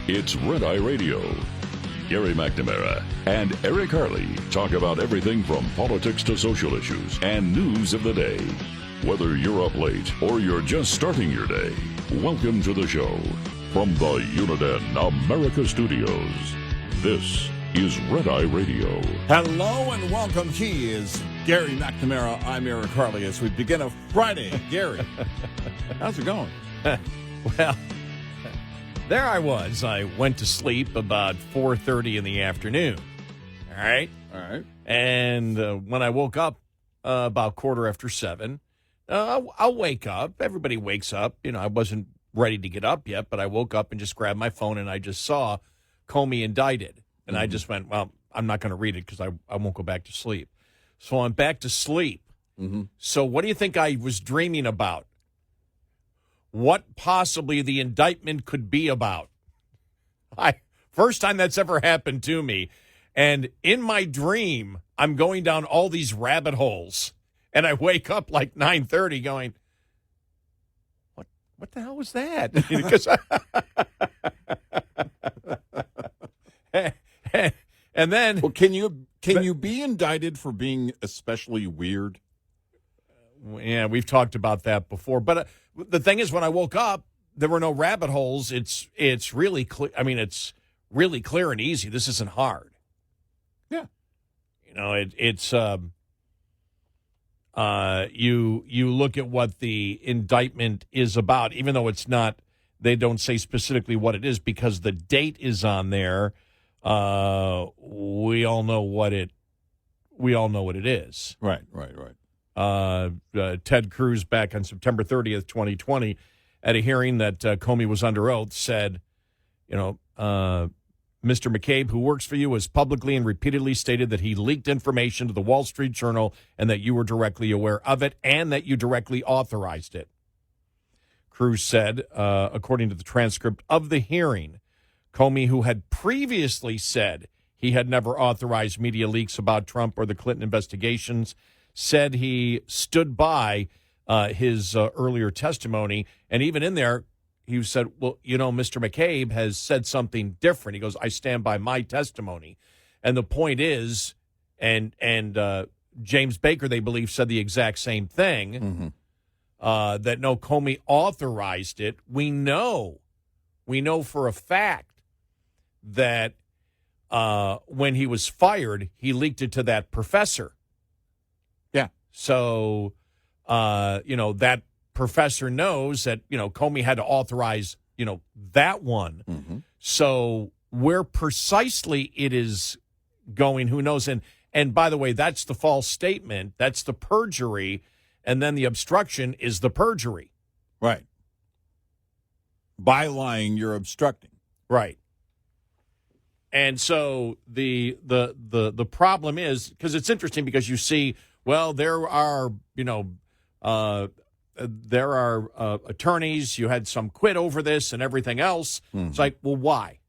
It's Red Eye Radio. Gary McNamara and Eric Harley talk about everything from politics to social issues and news of the day. Whether you're up late or you're just starting your day, welcome to the show. From the Uniden America Studios, this is Red Eye Radio. Hello and welcome. He is Gary McNamara. I'm Eric Harley as we begin a Friday. Gary, how's it going? Well, there I was. I went to sleep about 4:30 in the afternoon. All right? And when I woke up about 7:15, I'll wake up. Everybody wakes up. You know, I wasn't ready to get up yet, but I woke up and just grabbed my phone and I just saw Comey indicted. And I just went, well, I'm not going to read it because I won't go back to sleep. So I'm back to sleep. So what do you think I was dreaming about? What possibly the indictment could be about? First time that's ever happened to me. And in my dream, I'm going down all these rabbit holes. And I wake up like 9:30 going, what the hell was that? Because and then, well, can you be indicted for being especially weird? Yeah, we've talked about that before. But the thing is, when I woke up, there were no rabbit holes. It's really clear. I mean, it's really clear and easy. This isn't hard. Yeah, you know, it's. You look at what the indictment is about, even though it's not. They don't say specifically what it is because the date is on there. We all know what it is. Right. Ted Cruz back on September 30th, 2020, at a hearing that Comey was under oath, said, Mr. McCabe, who works for you, has publicly and repeatedly stated that he leaked information to the Wall Street Journal and that you were directly aware of it and that you directly authorized it. Cruz said, according to the transcript of the hearing, Comey, who had previously said he had never authorized media leaks about Trump or the Clinton investigations, said he stood by his earlier testimony. And even in there, he said, well, Mr. McCabe has said something different. He goes, I stand by my testimony. And the point is, and James Baker, they believe, said the exact same thing, that no, Comey authorized it. We know for a fact that when he was fired, he leaked it to that professor. Yeah. So, that professor knows that, Comey had to authorize, that one. So where precisely it is going, who knows? And by the way, that's the false statement. That's the perjury. And then the obstruction is the perjury. Right. By lying, you're obstructing. Right. And so the problem is, because it's interesting because you see, well, there are attorneys. You had some quit over this and everything else. It's like, well, why?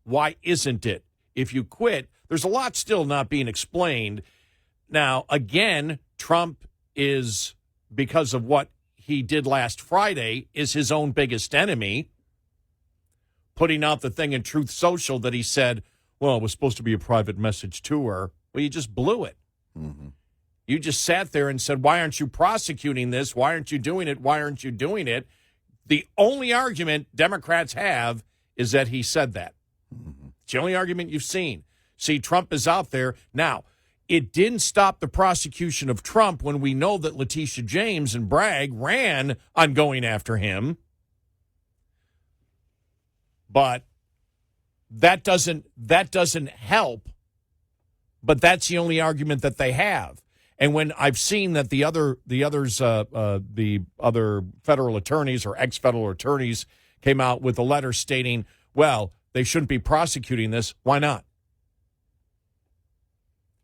Why isn't it? If you quit, there's a lot still not being explained. Now, again, Trump is, because of what he did last Friday, is his own biggest enemy. Putting out the thing in Truth Social that he said, well, it was supposed to be a private message to her. Well, you just blew it. You just sat there and said, why aren't you prosecuting this? Why aren't you doing it? Why aren't you doing it? The only argument Democrats have is that he said that. It's the only argument you've seen. See, Trump is out there. Now, it didn't stop the prosecution of Trump when we know that Letitia James and Bragg ran on going after him. But that doesn't help. But that's the only argument that they have. And when I've seen that the other federal attorneys or ex-federal attorneys came out with a letter stating, well, they shouldn't be prosecuting this, why not?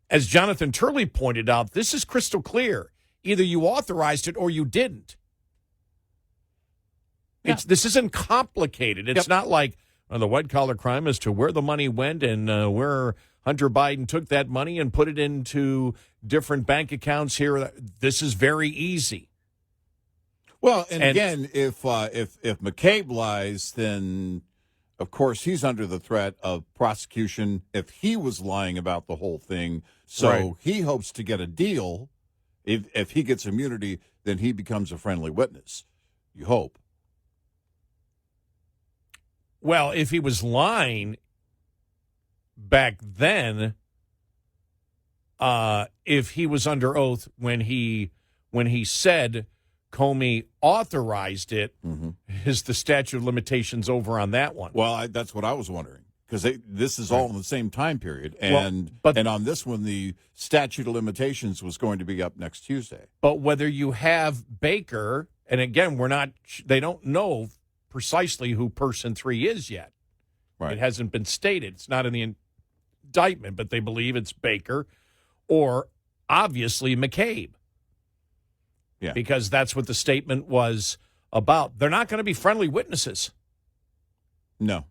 As Jonathan Turley pointed out, this is crystal clear. Either you authorized it or you didn't. Yeah. This isn't complicated. It's not like the white-collar crime as to where the money went and where Hunter Biden took that money and put it into different bank accounts here. This is very easy. Well, and again, if McCabe lies, then of course, he's under the threat of prosecution if he was lying about the whole thing. So Right. he hopes to get a deal. If he gets immunity, then he becomes a friendly witness. You hope. Well, if he was lying back then, if he was under oath when he said Comey authorized it, is the statute of limitations over on that one? Well, that's what I was wondering, because this is all in the same time period, and Well, but- and on this one, the statute of limitations was going to be up next Tuesday. But whether you have Baker, and again, they don't know precisely who person 3 is yet. Right. It hasn't been stated. It's not in the indictment, but they believe it's Baker or obviously McCabe. Yeah. Because that's what the statement was about. They're not going to be friendly witnesses. No,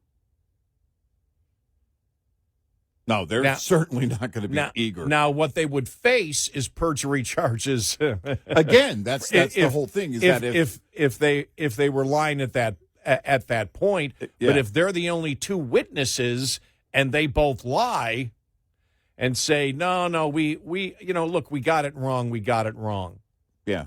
they're Now- certainly not going to be eager. Now, what they would face is perjury charges. Again, that's the whole thing. Is that if they were lying at that point, Yeah. but if they're the only 2 witnesses and they both lie and say no, we look, we got it wrong. Yeah.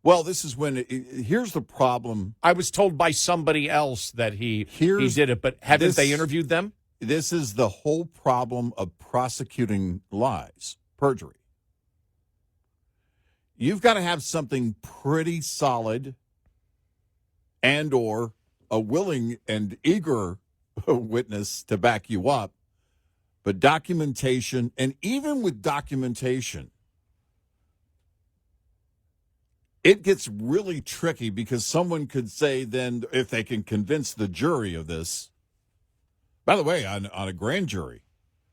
Well, this is when here's the problem. I was told by somebody else that he Here's- did it, but haven't this- they interviewed them? This is the whole problem of prosecuting lies, perjury. You've got to have something pretty solid and or a willing and eager witness to back you up. But documentation, and even with documentation, it gets really tricky because someone could say then, if they can convince the jury of this. By the way, on a grand jury,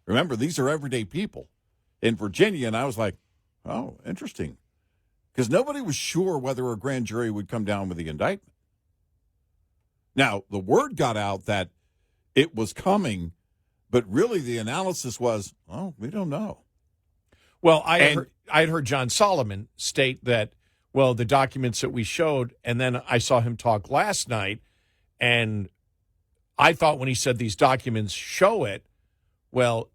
remember, these are everyday people in Virginia, and I was like, oh, interesting. Because nobody was sure whether a grand jury would come down with the indictment. Now, the word got out that it was coming, but really the analysis was, oh, we don't know. Well, I had heard John Solomon state that, well, the documents that we showed, and then I saw him talk last night, and I thought when he said these documents show it, well,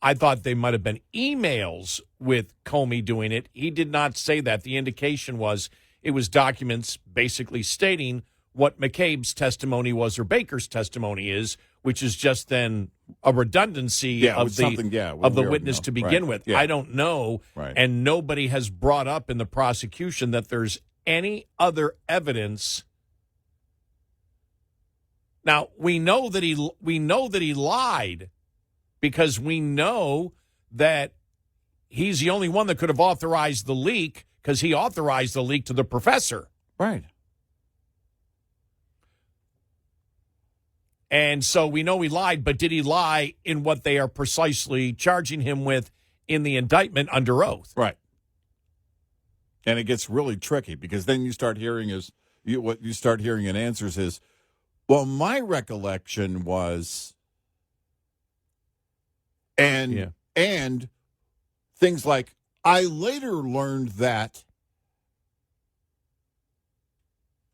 I thought they might have been emails with Comey doing it. He did not say that. The indication was it was documents basically stating what McCabe's testimony was or Baker's testimony is, which is just then a redundancy of the witness to begin with. Yeah. I don't know, Right. and nobody has brought up in the prosecution that there's any other evidence. Now, we know that he lied because we know that he's the only one that could have authorized the leak because he authorized the leak to the professor. Right. And so we know he lied, but did he lie in what they are precisely charging him with in the indictment under oath? Right. And it gets really tricky because then you start hearing what you start hearing in answers is, well, my recollection was, and things like, I later learned that,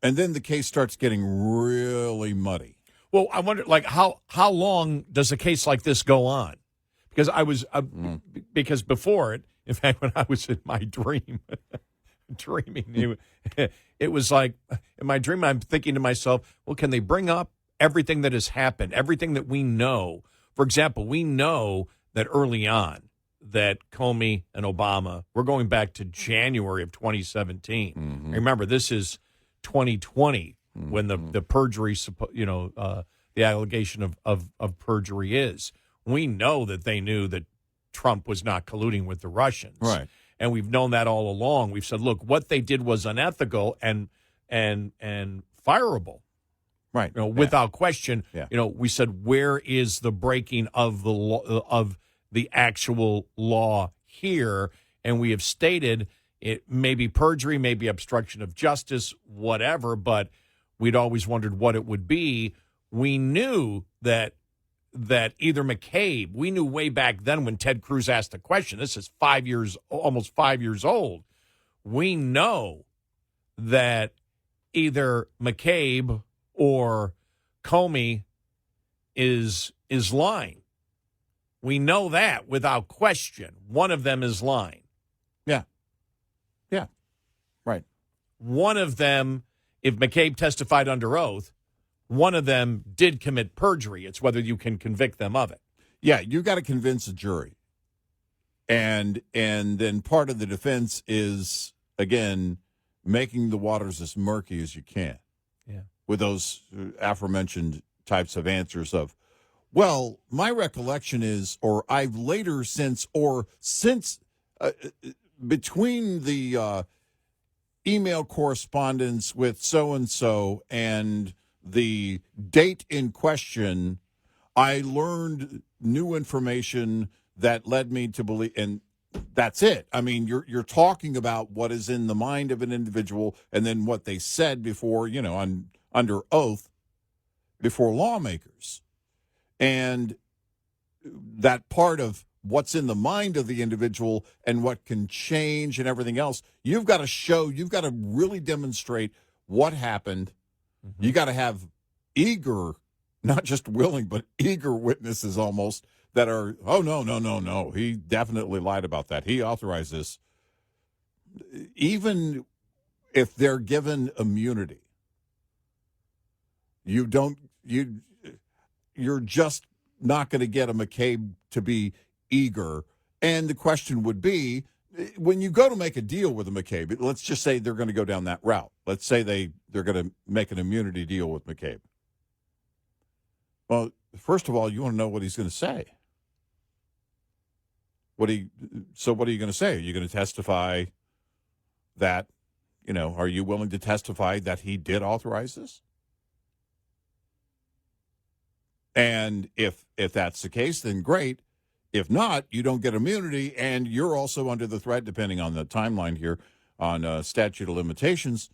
and then the case starts getting really muddy. Well, I wonder, like, how long does a case like this go on? Because I was because before it, in fact, when I was in my dreaming, it was like in my dream, I'm thinking to myself, well, can they bring up everything that has happened, everything that we know? For example, we know that early on that Comey and Obama, we're going back to January of 2017. Mm-hmm. Remember, this is 2020 when the perjury, the allegation of perjury is. We know that they knew that Trump was not colluding with the Russians. Right. And we've known that all along. We've said, look, what they did was unethical and fireable. Right. Without question. Yeah. We said, where is the breaking of the law, of the actual law here? And we have stated it may be perjury, maybe obstruction of justice, whatever, but we'd always wondered what it would be. We knew that either McCabe, we knew way back then when Ted Cruz asked the question, this is almost 5 years old. We know that either McCabe or Comey is lying. We know that without question. One of them is lying. Yeah. Yeah. Right. One of them, if McCabe testified under oath, one of them did commit perjury. It's whether you can convict them of it. Yeah, you got to convince a jury. And then part of the defense is, again, making the waters as murky as you can. Yeah. With those aforementioned types of answers of, well, my recollection is, or I've later since, or since, between the email correspondence with so-and-so and the date in question, I learned new information that led me to believe, and that's it. I mean, you're talking about what is in the mind of an individual and then what they said before, under oath before lawmakers. And that part of what's in the mind of the individual and what can change and everything else, you've got to really demonstrate what happened. Mm-hmm. You got to have eager, not just willing, but eager witnesses almost that are, oh, no. He definitely lied about that. He authorized this. Even if they're given immunity, you're just not going to get a McCabe to be eager. And the question would be, when you go to make a deal with a McCabe, let's just say they're going to go down that route. Let's say they're going to make an immunity deal with McCabe. Well, first of all, you want to know what he's going to say. So what are you going to say? Are you going to testify that, are you willing to testify that he did authorize this? And if that's the case, then great. If not, you don't get immunity, and you're also under the threat, depending on the timeline here, on statute of limitations,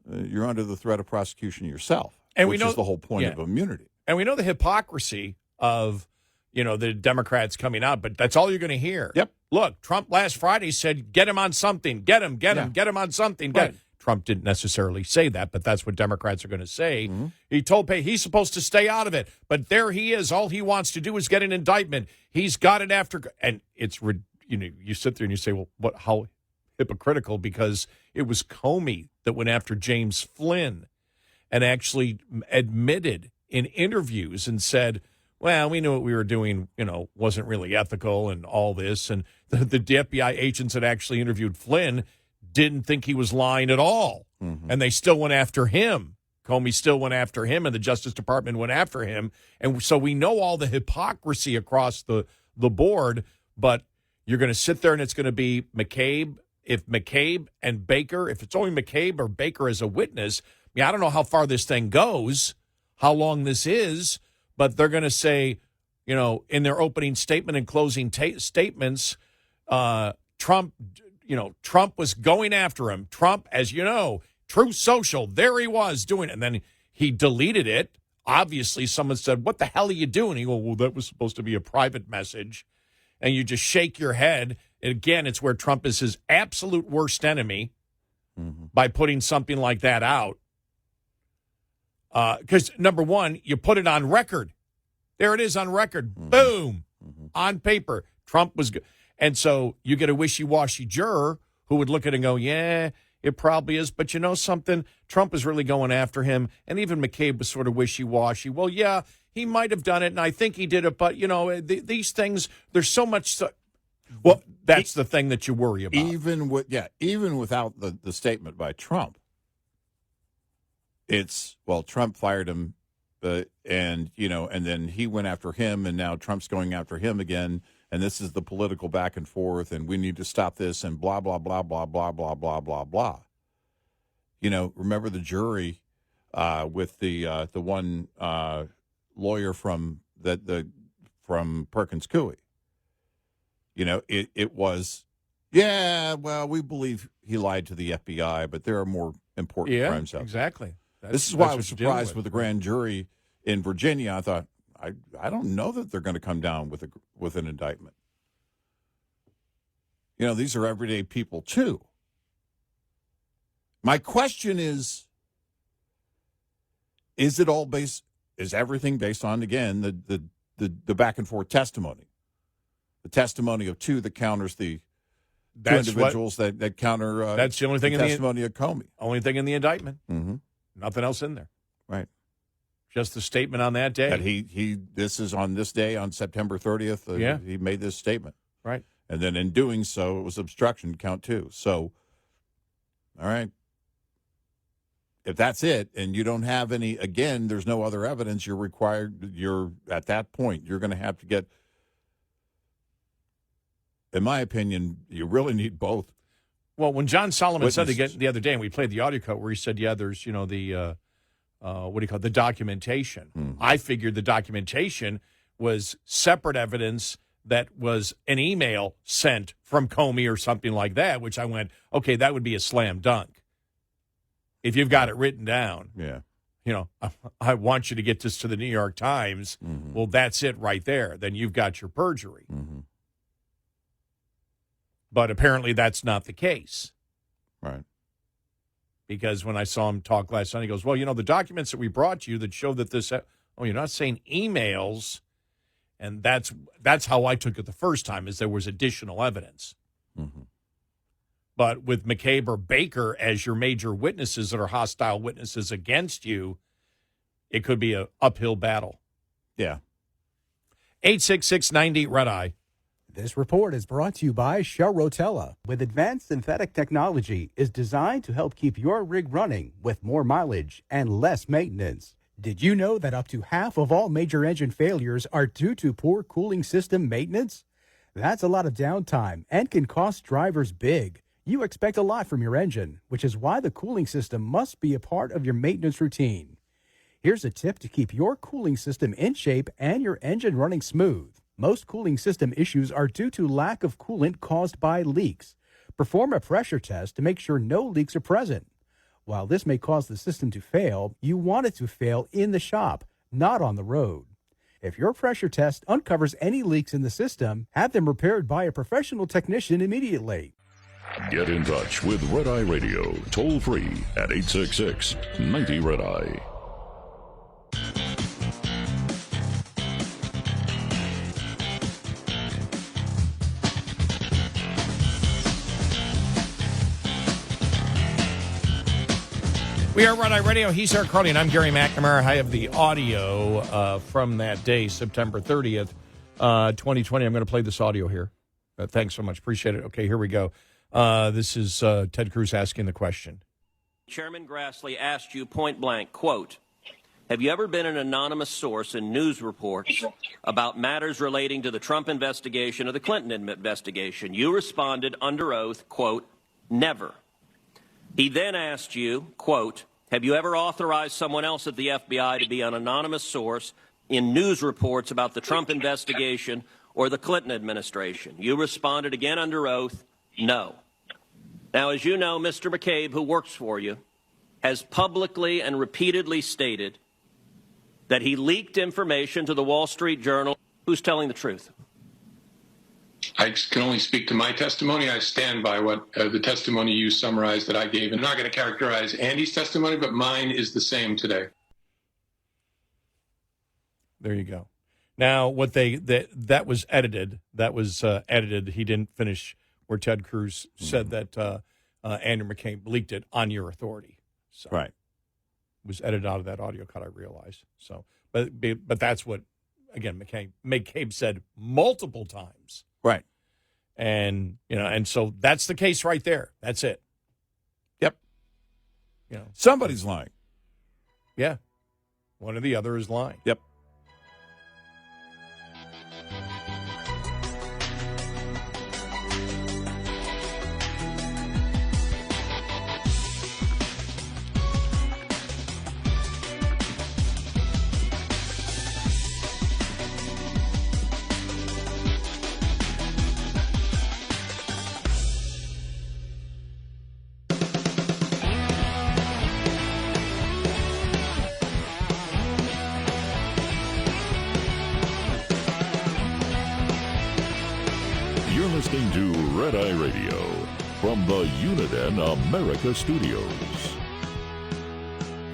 you're under the threat of prosecution yourself, which is the whole point of immunity. And we know the hypocrisy of, the Democrats coming out, but that's all you're going to hear. Yep. Look, Trump last Friday said, get him on something, get him on something. Right. Trump didn't necessarily say that, but that's what Democrats are going to say. Mm-hmm. He told Pay he's supposed to stay out of it, but there he is. All he wants to do is get an indictment. He's got it after, and it's, you sit there and you say, well, how hypocritical, because it was Comey that went after James Flynn and actually admitted in interviews and said, well, we knew what we were doing, wasn't really ethical and all this. And the FBI agents that actually interviewed Flynn didn't think he was lying at all. Mm-hmm. And they still went after him. Comey still went after him, and the Justice Department went after him. And so we know all the hypocrisy across the board, but you're going to sit there and it's going to be McCabe. If McCabe and Baker, if it's only McCabe or Baker as a witness, I don't know how far this thing goes, how long this is, but they're going to say, in their opening statement and closing statements, Trump was going after him. Trump, as you know, Truth Social, there he was doing it. And then he deleted it. Obviously, someone said, what the hell are you doing? He goes, well, that was supposed to be a private message. And you just shake your head. And again, it's where Trump is his absolute worst enemy by putting something like that out. Because, number one, you put it on record. There it is on record. Boom. On paper. Trump was good. And so you get a wishy-washy juror who would look at it and go, yeah, it probably is. But you know something? Trump is really going after him. And even McCabe was sort of wishy-washy. Well, yeah, he might have done it, and I think he did it. But, these things, there's so much. Well, that's the thing that you worry about. Even without the statement by Trump, it's, well, Trump fired him, and then he went after him, and now Trump's going after him again. And this is the political back and forth, and we need to stop this, and blah, blah, blah, blah, blah, blah, blah, blah, blah. Remember the jury with the one lawyer from Perkins Coie. It was, well, we believe he lied to the FBI, but there are more important crimes out there. Exactly. This is why I was surprised with the grand jury in Virginia. I thought, I don't know that they're going to come down with an indictment. These are everyday people too. My question is it all based is everything based on, again, the back and forth testimony. The testimony of two that counters the two individuals that counter that's the only thing the in testimony of Comey. Only thing in the indictment. Mm-hmm. Nothing else in there. Right. Just the statement on that day. That this is on this day, on September 30th. He made this statement. Right. And then in doing so, it was obstruction, count 2. So, all right. If that's it, and you don't have any, again, there's no other evidence, you're at that point, you're going to have to get, in my opinion, you really need both. Well, when John Solomon witnesses. said the other day, and we played the audio cut where he said, there's, the, the documentation. I figured the documentation was separate evidence that was an email sent from Comey or something like that, which I went, okay, that would be a slam dunk. If you've got it written down, I want you to get this to the New York Times. Mm-hmm. Well, that's it right there. Then you've got your perjury. Mm-hmm. But apparently that's not the case. Right. Because when I saw him talk last night, he goes, well, the documents that we brought you that show that this, you're not saying emails. And that's how I took it the first time, is there was additional evidence. Mm-hmm. But with McCabe or Baker as your major witnesses that are hostile witnesses against you, it could be an uphill battle. Yeah. 866-90 Red Eye. This report is brought to you by Shell Rotella. With advanced synthetic technology, is designed to help keep your rig running with more mileage and less maintenance. Did you know that up to half of all major engine failures are due to poor cooling system maintenance? That's a lot of downtime and can cost drivers big. You expect a lot from your engine, which is why the cooling system must be a part of your maintenance routine. Here's a tip to keep your cooling system in shape and your engine running smooth. Most cooling system issues are due to lack of coolant caused by leaks. Perform a pressure test to make sure no leaks are present. While this may cause the system to fail, you want it to fail in the shop, not on the road. If your pressure test uncovers any leaks in the system, have them repaired by a professional technician immediately. Get in touch with Red Eye Radio, toll free at 866-90 Red Eye. We are Red Eye Radio. He's Eric Carly, and I'm Gary McNamara. I have the audio from that day, September 30th, 2020. I'm going to play this audio here. Thanks so much. Appreciate it. Okay, here we go. This is Ted Cruz asking the question. Chairman Grassley asked you point blank, quote, have you ever been an anonymous source in news reports about matters relating to the Trump investigation or the Clinton investigation? You responded under oath, quote, never. He then asked you, quote, have you ever authorized someone else at the FBI to be an anonymous source in news reports about the Trump investigation or the Clinton administration? You responded again under oath, no. Now, as you know, Mr. McCabe, who works for you, has publicly and repeatedly stated that he leaked information to the Wall Street Journal. Who's telling the truth? I can only speak to my testimony. I stand by what the testimony you summarized that I gave. I'm not going to characterize Andy's testimony, but mine is the same today. There you go. Now, what that was edited. That was edited. He didn't finish where Ted Cruz said that Andrew McCabe leaked it on your authority. So right. It was edited out of that audio cut, I realized. So, but that's what, again, McCabe said multiple times. Right. And, and so that's the case right there. That's it. Yep. Somebody's lying. Yeah. One or the other is lying. Yep. You're listening to Red Eye Radio from the Uniden America Studios.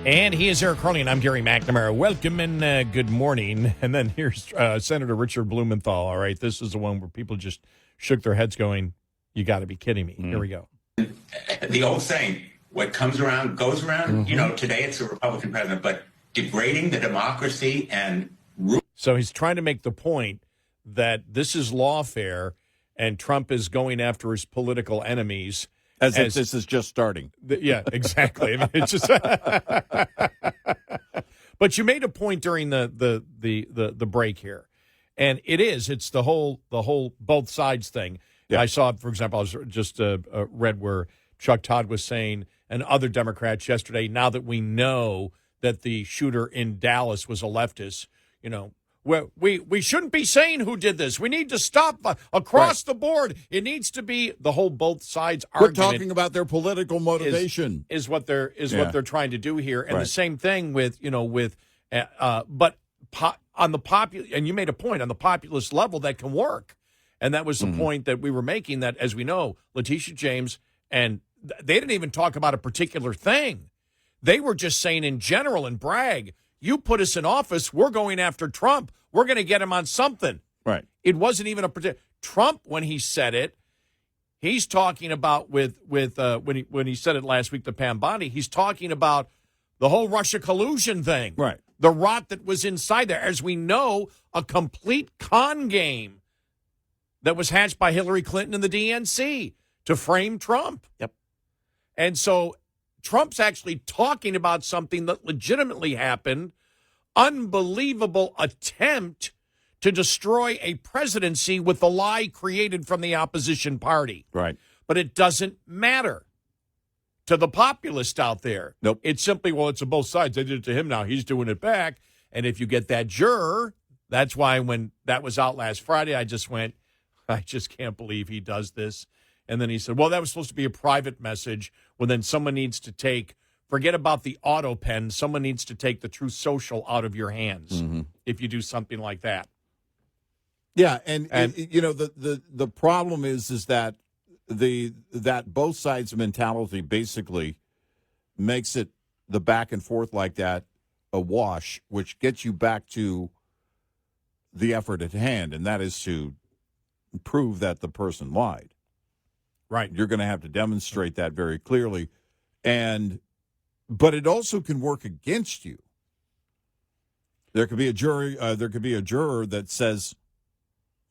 And he is Eric Carly, and I'm Gary McNamara. Welcome and good morning. And then here's Senator Richard Blumenthal. All right, this is the one where people just shook their heads going, you got to be kidding me. Here we go. The old saying, what comes around goes around. You know, today it's a Republican president, but degrading the democracy and... So he's trying to make the point that this is lawfare and Trump is going after his political enemies. As if this is just starting. Yeah, exactly. I mean, it's just but you made a point during the break here, and it's the whole both sides thing. Yeah. I saw, for example, I was just read where Chuck Todd was saying, and other Democrats yesterday, now that we know that the shooter in Dallas was a leftist, you know, we shouldn't be saying who did this. We need to stop across the board. It needs to be the whole both sides argument. We're talking about their political motivation is what they're trying to do here, and the same thing with but on the popular, and you made a point on the populist level that can work, and that was the point that we were making. That, as we know, Letitia James, and they didn't even talk about a particular thing. They were just saying in general and brag. You put us in office, we're going after Trump. We're going to get him on something. Right. It wasn't even a particular. Trump, when he said it, he's talking about when he said it last week to Pam Bondi, he's talking about the whole Russia collusion thing. Right. The rot that was inside there. As we know, a complete con game that was hatched by Hillary Clinton and the DNC to frame Trump. Yep. And so Trump's actually talking about something that legitimately happened, unbelievable attempt to destroy a presidency with the lie created from the opposition party. Right. But it doesn't matter to the populist out there. Nope. It's simply, well, it's on both sides. They did it to him, now he's doing it back. And if you get that juror, that's why when that was out last Friday, I just can't believe he does this. And then he said, well, that was supposed to be a private message. Well, then someone needs to forget about the auto pen. Someone needs to take the Truth Social out of your hands if you do something like that. Yeah, and you know, the problem is that that both sides mentality basically makes it the back and forth like that a wash, which gets you back to the effort at hand, and that is to prove that the person lied. Right. You're going to have to demonstrate that very clearly. But it also can work against you. There could be a juror that says,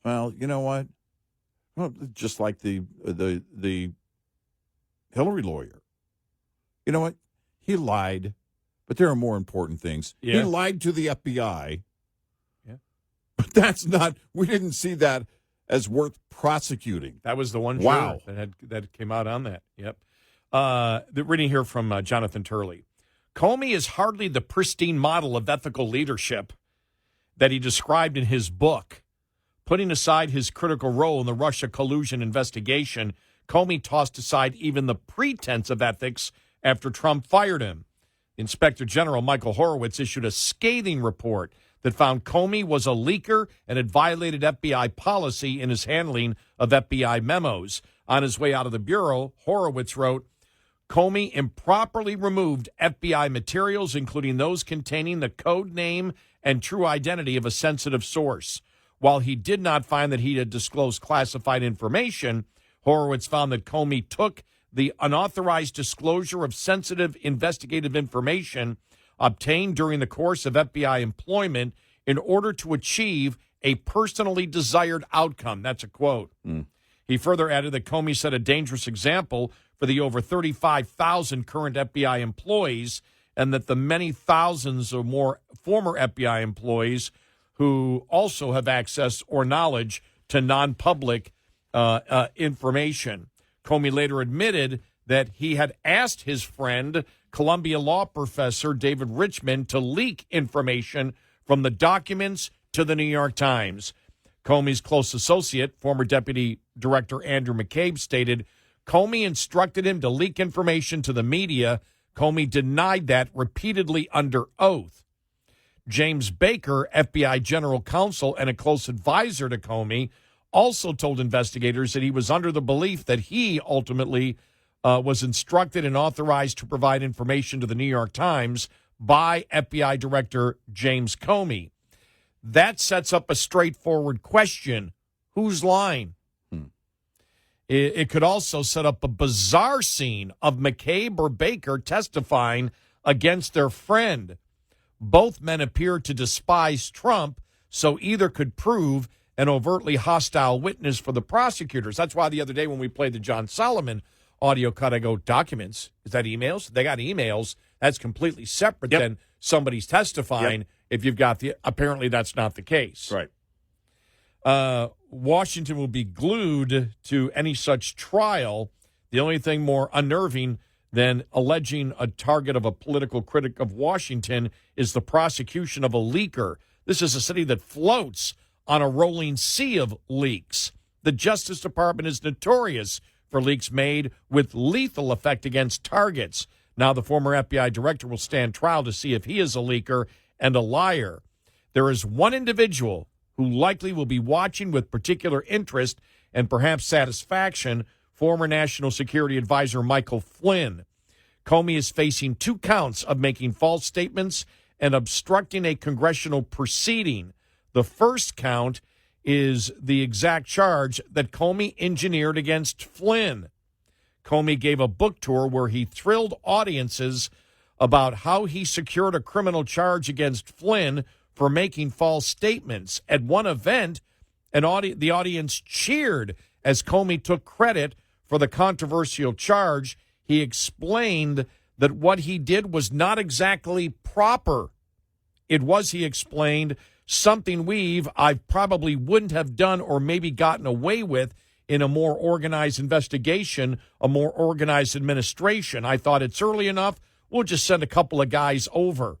well, you know what? Well, just like the Hillary lawyer. You know what? He lied, but there are more important things. Yeah. He lied to the FBI. Yeah. But we didn't see that as worth prosecuting. That was the one juror that came out on that. Yep. The reading here from Jonathan Turley. Comey is hardly the pristine model of ethical leadership that he described in his book. Putting aside his critical role in the Russia collusion investigation, Comey tossed aside even the pretense of ethics after Trump fired him. Inspector General Michael Horowitz issued a scathing report that found Comey was a leaker and had violated FBI policy in his handling of FBI memos. On his way out of the Bureau, Horowitz wrote, Comey improperly removed FBI materials, including those containing the code name and true identity of a sensitive source. While he did not find that he had disclosed classified information, Horowitz found that Comey took the unauthorized disclosure of sensitive investigative information obtained during the course of FBI employment in order to achieve a personally desired outcome. That's a quote. He further added that Comey set a dangerous example for the over 35,000 current FBI employees and that the many thousands or more former FBI employees who also have access or knowledge to non-public information. Comey later admitted that he had asked his friend, Columbia law professor David Richman, to leak information from the documents to the New York Times. Comey's close associate, former Deputy Director Andrew McCabe, stated, Comey instructed him to leak information to the media. Comey denied that repeatedly under oath. James Baker, FBI general counsel and a close advisor to Comey, also told investigators that he was under the belief that he ultimately was instructed and authorized to provide information to the New York Times by FBI Director James Comey. That sets up a straightforward question. Who's lying? It could also set up a bizarre scene of McCabe or Baker testifying against their friend. Both men appear to despise Trump, so either could prove an overtly hostile witness for the prosecutors. That's why the other day when we played the John Solomon audio cut, I go, documents? Is that emails? They got emails. That's completely separate than somebody's testifying. If you've got apparently that's not the case. Right. Washington will be glued to any such trial. The only thing more unnerving than alleging a target of a political critic of Washington is the prosecution of a leaker. This is a city that floats on a rolling sea of leaks. The Justice Department is notorious for leaks made with lethal effect against targets. Now the former FBI director will stand trial to see if he is a leaker and a liar. There is one individual who likely will be watching with particular interest and perhaps satisfaction, former National Security Advisor Michael Flynn. Comey is facing 2 counts of making false statements and obstructing a congressional proceeding. The first count is the exact charge that Comey engineered against Flynn. Comey gave a book tour where he thrilled audiences about how he secured a criminal charge against Flynn for making false statements. At one event, the audience cheered as Comey took credit for the controversial charge. He explained that what he did was not exactly proper. It was, he explained, something I probably wouldn't have done or maybe gotten away with in a more organized investigation, a more organized administration. I thought it's early enough. We'll just send a couple of guys over.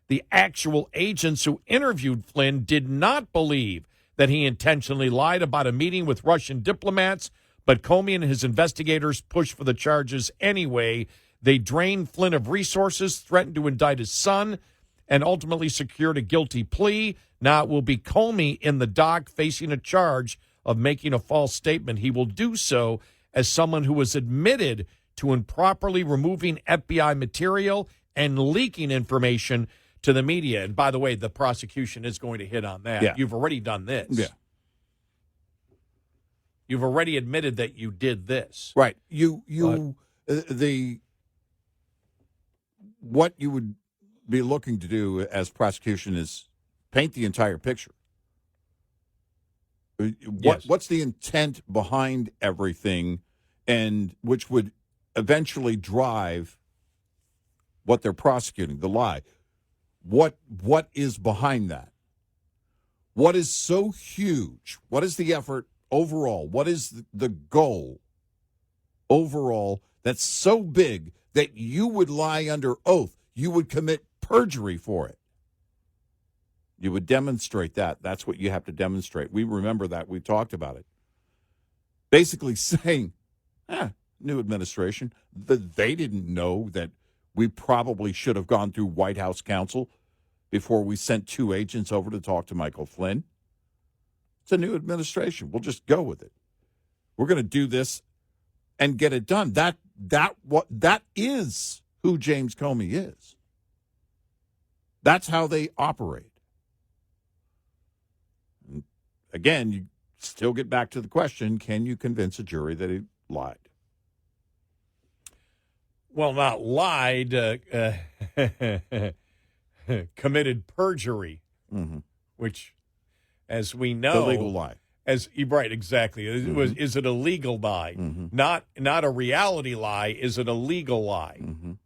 The actual agents who interviewed Flynn did not believe that he intentionally lied about a meeting with Russian diplomats, but Comey and his investigators pushed for the charges anyway. They drained Flynn of resources, threatened to indict his son, and ultimately secured a guilty plea. Now it will be Comey in the dock facing a charge of making a false statement. He will do so as someone who was admitted to improperly removing FBI material and leaking information to the media. And by the way, the prosecution is going to hit on that. Yeah. You've already done this. Yeah. You've already admitted that you did this. Right. What you would be looking to do as prosecution is paint the entire picture. What's the intent behind everything, and which would eventually drive what they're prosecuting, the lie. What is behind that? What is so huge? What is the effort overall? What is the goal overall that's so big that you would lie under oath? You would commit perjury for it. You would demonstrate that. That's what you have to demonstrate. We remember that. We talked about it. Basically saying, new administration, they didn't know that we probably should have gone through White House counsel before we sent 2 agents over to talk to Michael Flynn. It's a new administration. We'll just go with it. We're going to do this and get it done. That is who James Comey is. That's how they operate. And again, you still get back to the question, can you convince a jury that he lied? Well, not lied, committed perjury, which, as we know, the legal lie. Right, exactly. Is it a legal lie? Not a reality lie. Is it a legal lie? And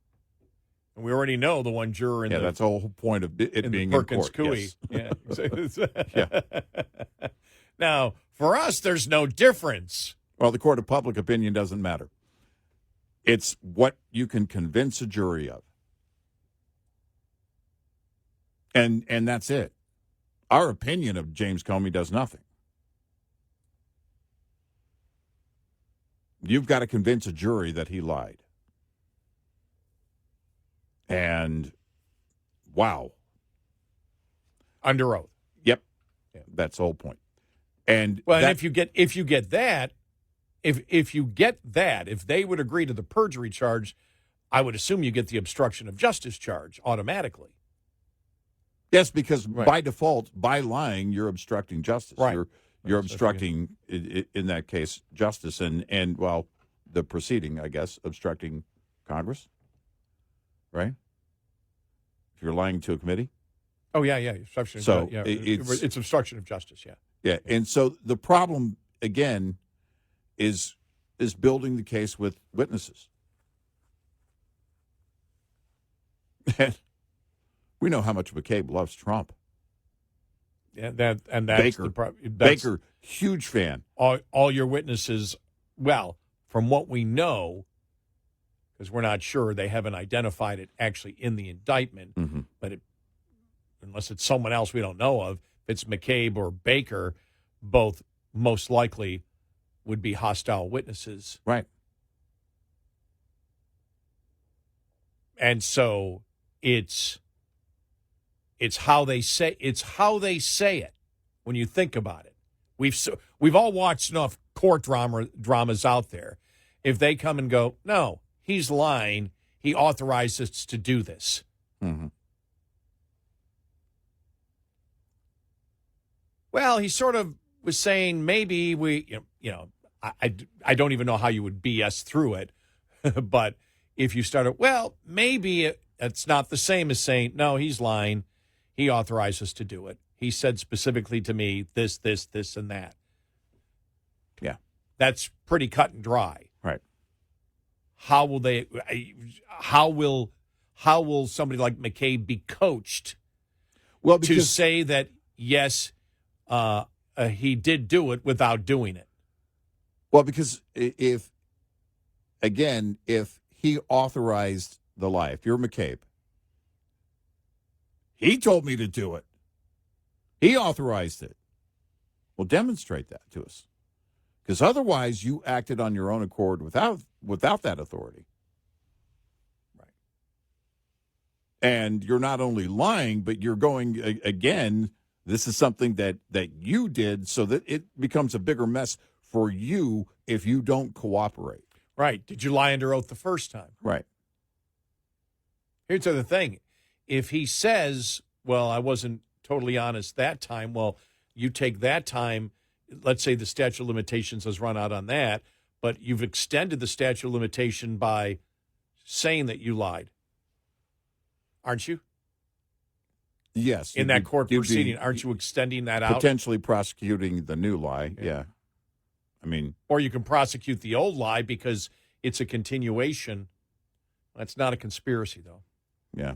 we already know the one juror in that's the whole point of it being Perkins in court. Coie. Yes. Now, for us, there's no difference. Well, the court of public opinion doesn't matter. It's what you can convince a jury of. And that's it. Our opinion of James Comey does nothing. You've got to convince a jury that he lied. And wow. Under oath. Yep. Yeah. That's the whole point. And well, and if you get that, if they would agree to the perjury charge, I would assume you get the obstruction of justice charge automatically. Yes, because by default, by lying, you're obstructing justice. Right. You're obstructing, in that case, justice and well, the proceeding, I guess, obstructing Congress, right? If you're lying to a committee. Oh, yeah. Obstruction. So it's obstruction of justice, yeah. Yeah, and so the problem, again, is building the case with witnesses. And we know how much McCabe loves Trump. Yeah, that's Baker. the problem. Baker, huge fan. All your witnesses, well, from what we know, because we're not sure, they haven't identified it actually in the indictment, but unless it's someone else we don't know of, if it's McCabe or Baker, both most likely would be hostile witnesses. Right. And so it's how they say it when you think about it. We've all watched enough court dramas out there. If they come and go, no, he's lying, he authorized us to do this. Mm-hmm. Well, he sort of was saying maybe I don't even know how you would BS through it, but if you started, well, maybe it's not the same as saying, no, he's lying. He authorized us to do it. He said specifically to me this, and that. Yeah. That's pretty cut and dry. Right. How will somebody like McCabe be coached to say that, yes, he did do it without doing it? Well, because if he authorized the lie, if you're McCabe, he told me to do it. He authorized it. Well, demonstrate that to us. Because otherwise you acted on your own accord without that authority. Right. And you're not only lying, but you're going, again, this is something that you did so that it becomes a bigger mess for you if you don't cooperate. Right. Did you lie under oath the first time? Right. Here's the other thing. If he says, well, I wasn't totally honest that time, well, you take that time, let's say the statute of limitations has run out on that, but you've extended the statute of limitation by saying that you lied. Aren't you? Yes. In that court proceeding, aren't you extending that out? Potentially prosecuting the new lie, yeah. I mean, or you can prosecute the old lie because it's a continuation. That's not a conspiracy, though. Yeah.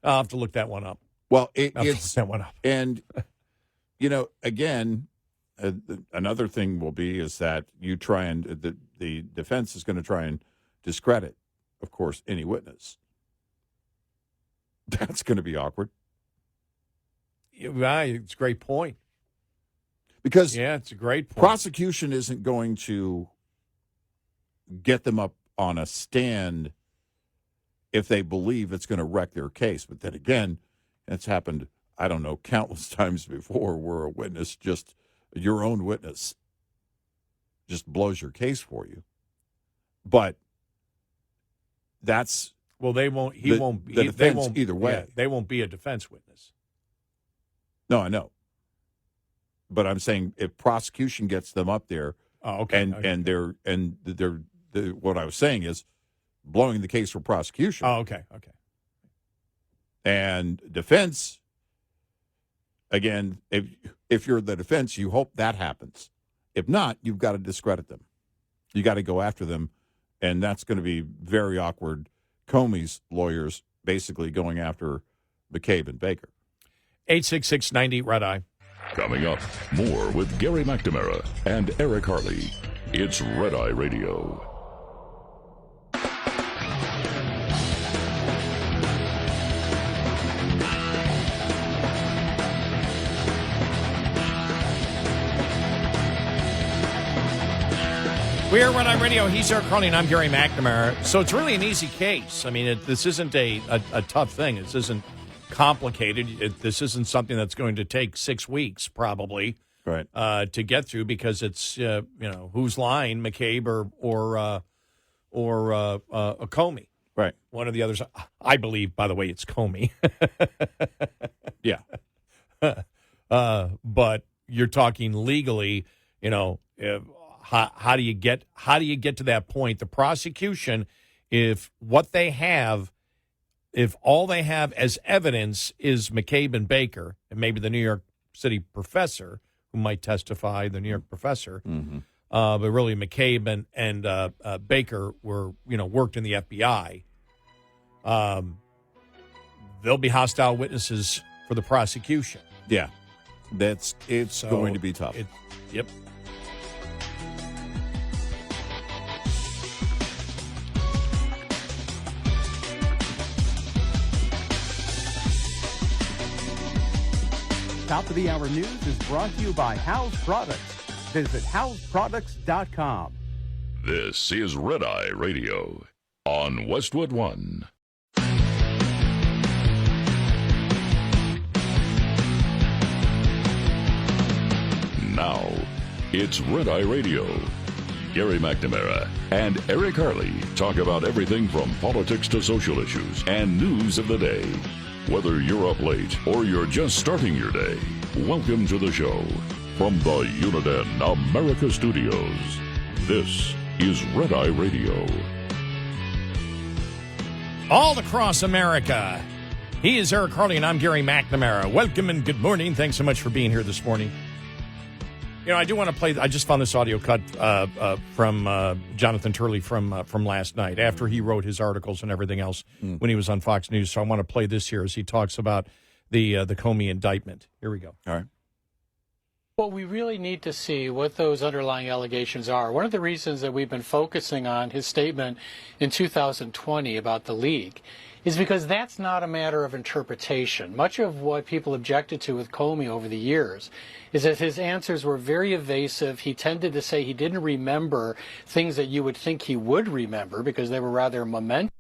I'll have to look that one up. Well, it's that one up. And, again, another thing will be is that you try and the defense is going to try and discredit, of course, any witness. That's going to be awkward. Yeah, it's a great point. Because it's a great point. Prosecution isn't going to get them up on a stand if they believe it's going to wreck their case. But then again, it's happened, I don't know, countless times before where a witness your own witness just blows your case for you. But that's... Well, they won't either way. Yeah, they won't be a defense witness. No, I know. But I'm saying if prosecution gets them up there, and they're what I was saying is blowing the case for prosecution. Oh, okay. And defense, again, if you're the defense, you hope that happens. If not, you've got to discredit them. You got to go after them, and that's going to be very awkward. Comey's lawyers basically going after McCabe and Baker. 866-90 Red Eye. Coming up, more with Gary McNamara and Eric Harley. It's Red Eye Radio. We're Red Eye Radio. He's Eric Harley, and I'm Gary McNamara. So it's really an easy case. I mean, this isn't a tough thing. This isn't complicated. This isn't something that's going to take 6 weeks, probably, right, to get through because it's who's lying, McCabe or Comey. Right. One of the others, I believe, by the way, it's Comey. Yeah. But you're talking legally, how do you get to that point? The prosecution, if all they have as evidence is McCabe and Baker, and maybe the New York City professor who might testify, the New York professor, but really McCabe and Baker were, worked in the FBI. They'll be hostile witnesses for the prosecution. Yeah. It's going to be tough. Yep. Top of the Hour News is brought to you by House Products. Visit houseproducts.com. This is Red Eye Radio on Westwood One. Now, it's Red Eye Radio. Gary McNamara and Eric Harley talk about everything from politics to social issues and news of the day. Whether you're up late or you're just starting your day, welcome to the show. From the Uniden America Studios, this is Red Eye Radio. All across America, he is Eric Harley and I'm Gary McNamara. Welcome and good morning. Thanks so much for being here this morning. I do want to play. I just found this audio cut from Jonathan Turley from last night after he wrote his articles and everything else when he was on Fox News. So I want to play this here as he talks about the Comey indictment. Here we go. All right. Well, we really need to see what those underlying allegations are. One of the reasons that we've been focusing on his statement in 2020 about the leak is because that's not a matter of interpretation. Much of what people objected to with Comey over the years is that his answers were very evasive. He tended to say he didn't remember things that you would think he would remember because they were rather momentous.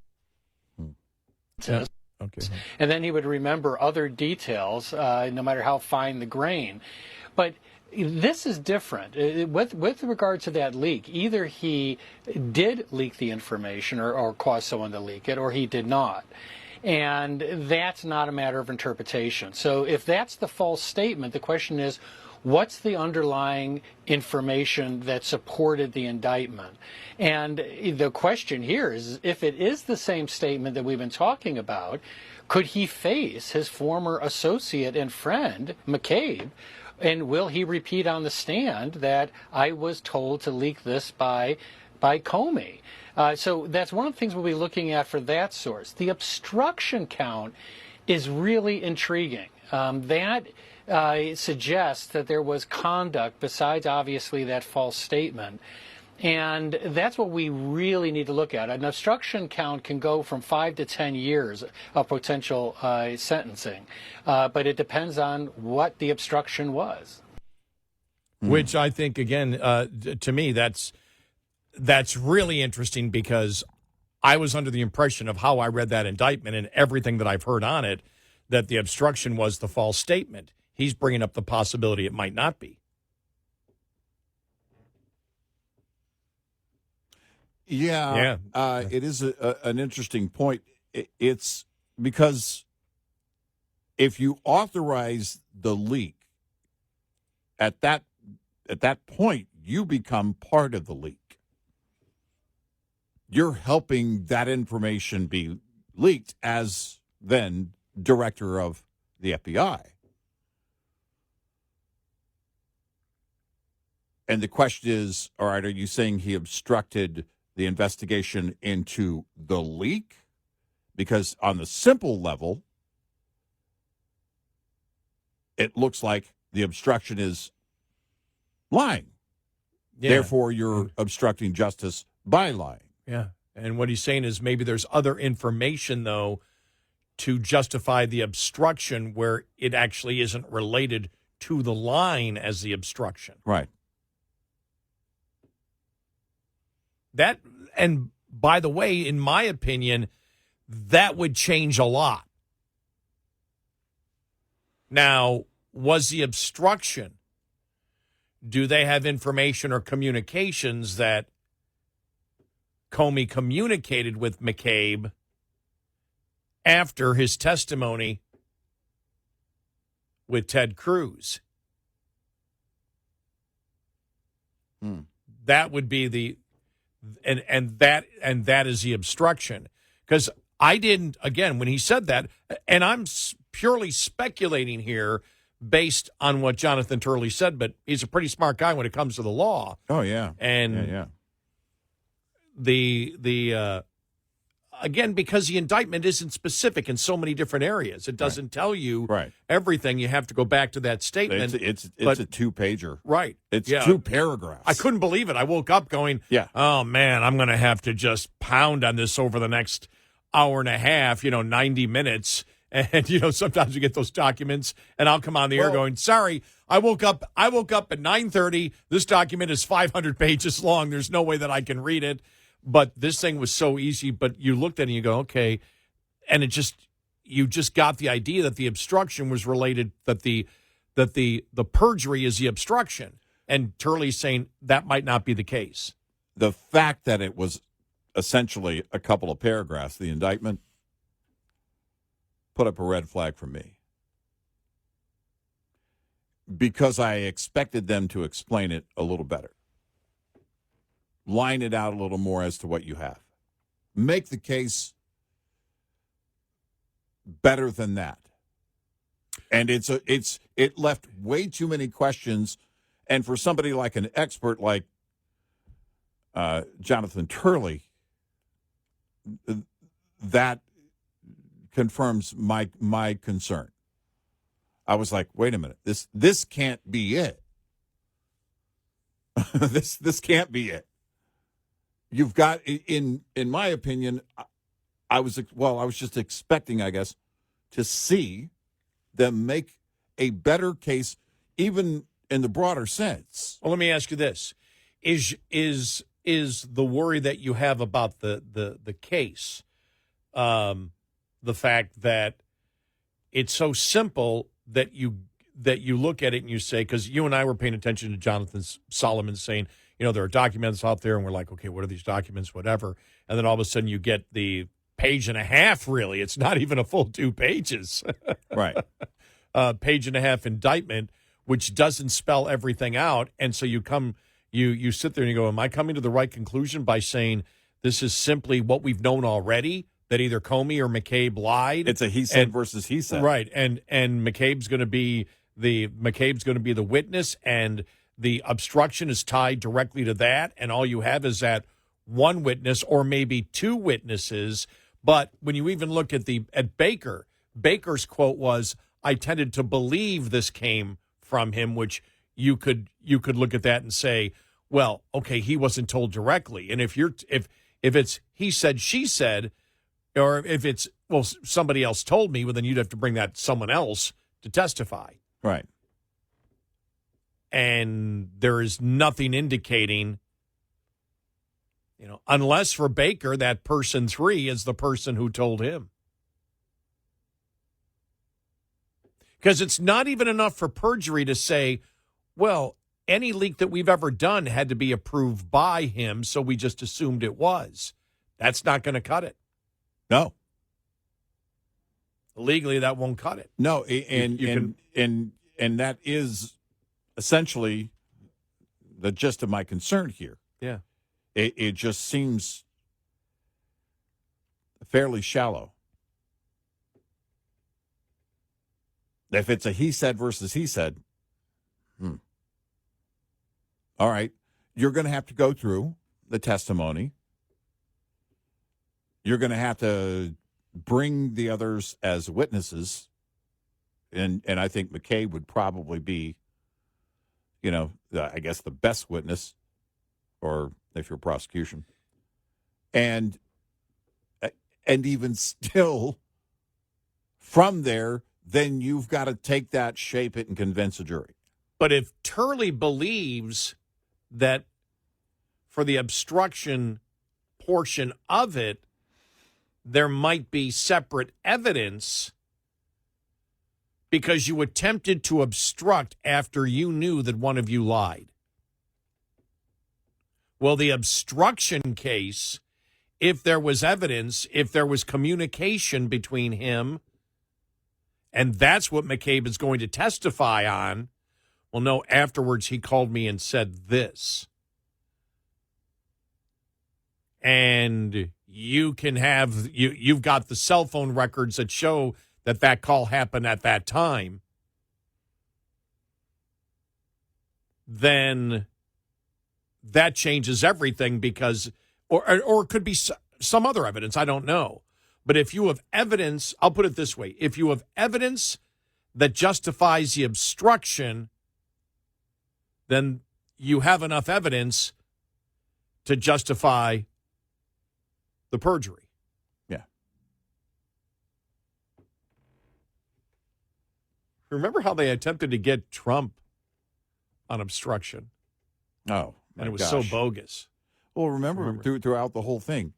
Yeah. Okay. And then he would remember other details, no matter how fine the grain. But this is different. With regard to that leak, either he did leak the information or cause someone to leak it, or he did not. And that's not a matter of interpretation. So if that's the false statement, the question is, what's the underlying information that supported the indictment? And the question here is, if it is the same statement that we've been talking about, could he face his former associate and friend, McCabe? And will he repeat on the stand that I was told to leak this by Comey? So that's one of the things we'll be looking at for that source. The obstruction count is really intriguing. That suggests that there was conduct besides obviously that false statement. And that's what we really need to look at. An obstruction count can go from 5 to 10 years of potential sentencing, but it depends on what the obstruction was. Which I think, again, to me, that's really interesting because I was under the impression of how I read that indictment and everything that I've heard on it, that the obstruction was the false statement. He's bringing up the possibility it might not be. Yeah. It is an interesting point. It's because if you authorize the leak, at that point, you become part of the leak. You're helping that information be leaked as then director of the FBI. And the question is, all right, are you saying he obstructed the investigation into the leak? Because on the simple level, it looks like the obstruction is lying. Yeah. Therefore, you're obstructing justice by lying. Yeah. And what he's saying is maybe there's other information, though, to justify the obstruction where it actually isn't related to the line as the obstruction. Right. That, and by the way, in my opinion, that would change a lot. Now, was the obstruction, do they have information or communications that Comey communicated with McCabe after his testimony with Ted Cruz. That would be the and that is the obstruction. Because I didn't, again, when he said that, and I'm purely speculating here based on what Jonathan Turley said, but he's a pretty smart guy when it comes to the law. Oh, yeah. And the again, because the indictment isn't specific in so many different areas. It doesn't tell you everything. You have to go back to that statement. It's a two-pager. Right. It's 2 paragraphs. I couldn't believe it. I woke up going, oh, man, I'm going to have to just pound on this over the next hour and a half, 90 minutes. And, sometimes you get those documents, and I'll come on the air going, sorry, I woke up at 9:30. This document is 500 pages long. There's no way that I can read it. But this thing was so easy. But you looked at it and you go, okay. And you just got the idea that the obstruction was related, that the perjury is the obstruction. And Turley's saying that might not be the case. The fact that it was essentially a couple of paragraphs, the indictment, put up a red flag for me. Because I expected them to explain it a little better. Line it out a little more as to what you have. Make the case better than that. And it left way too many questions. And for somebody like an expert like Jonathan Turley, that confirms my concern. I was like, wait a minute, this can't be it. this can't be it. You've got, in my opinion, I was just expecting, I guess, to see them make a better case, even in the broader sense. Well, let me ask you this: is the worry that you have about the case, the fact that it's so simple that you look at it and you say, because you and I were paying attention to Jonathan Solomon saying, there are documents out there, and we're like, okay, what are these documents, whatever. And then all of a sudden you get the page and a half, really. It's not even a full 2 pages. Right. Page and a half indictment, which doesn't spell everything out. And so you sit there and you go, am I coming to the right conclusion by saying this is simply what we've known already, that either Comey or McCabe lied? It's a he said versus he said. Right. And McCabe's going to be the witness, and the obstruction is tied directly to that, and all you have is that one witness or maybe 2 witnesses. But when you even look at Baker, Baker's quote was, I tended to believe this came from him, which you could look at that and say, well, okay, he wasn't told directly. And if it's he said, she said, or if it's, well, somebody else told me, well, then you'd have to bring that someone else to testify. Right. And there is nothing indicating, unless for Baker, that person 3 is the person who told him. Because it's not even enough for perjury to say, well, any leak that we've ever done had to be approved by him, so we just assumed it was. That's not going to cut it. No. Legally, that won't cut it. No, and that is essentially the gist of my concern here. Yeah. It just seems fairly shallow. If it's a he said versus he said, all right, you're going to have to go through the testimony. You're going to have to bring the others as witnesses. And I think McCabe would probably be, I guess the best witness, or if you're prosecution. And even still, from there, then you've got to take that, shape it, and convince a jury. But if Turley believes that for the obstruction portion of it, there might be separate evidence because you attempted to obstruct after you knew that one of you lied. Well, the obstruction case if there was evidence, if there was communication between him, and that's what McCabe is going to testify on. Well, no, afterwards he called me and said this. And you've got the cell phone records that show that call happened at that time. Then that changes everything because, or it could be some other evidence, I don't know. But if you have evidence, I'll put it this way, if you have evidence that justifies the obstruction, then you have enough evidence to justify the perjury. Yeah. Remember how they attempted to get Trump on obstruction? Oh, and it was so bogus. Well, remember. Throughout the whole thing,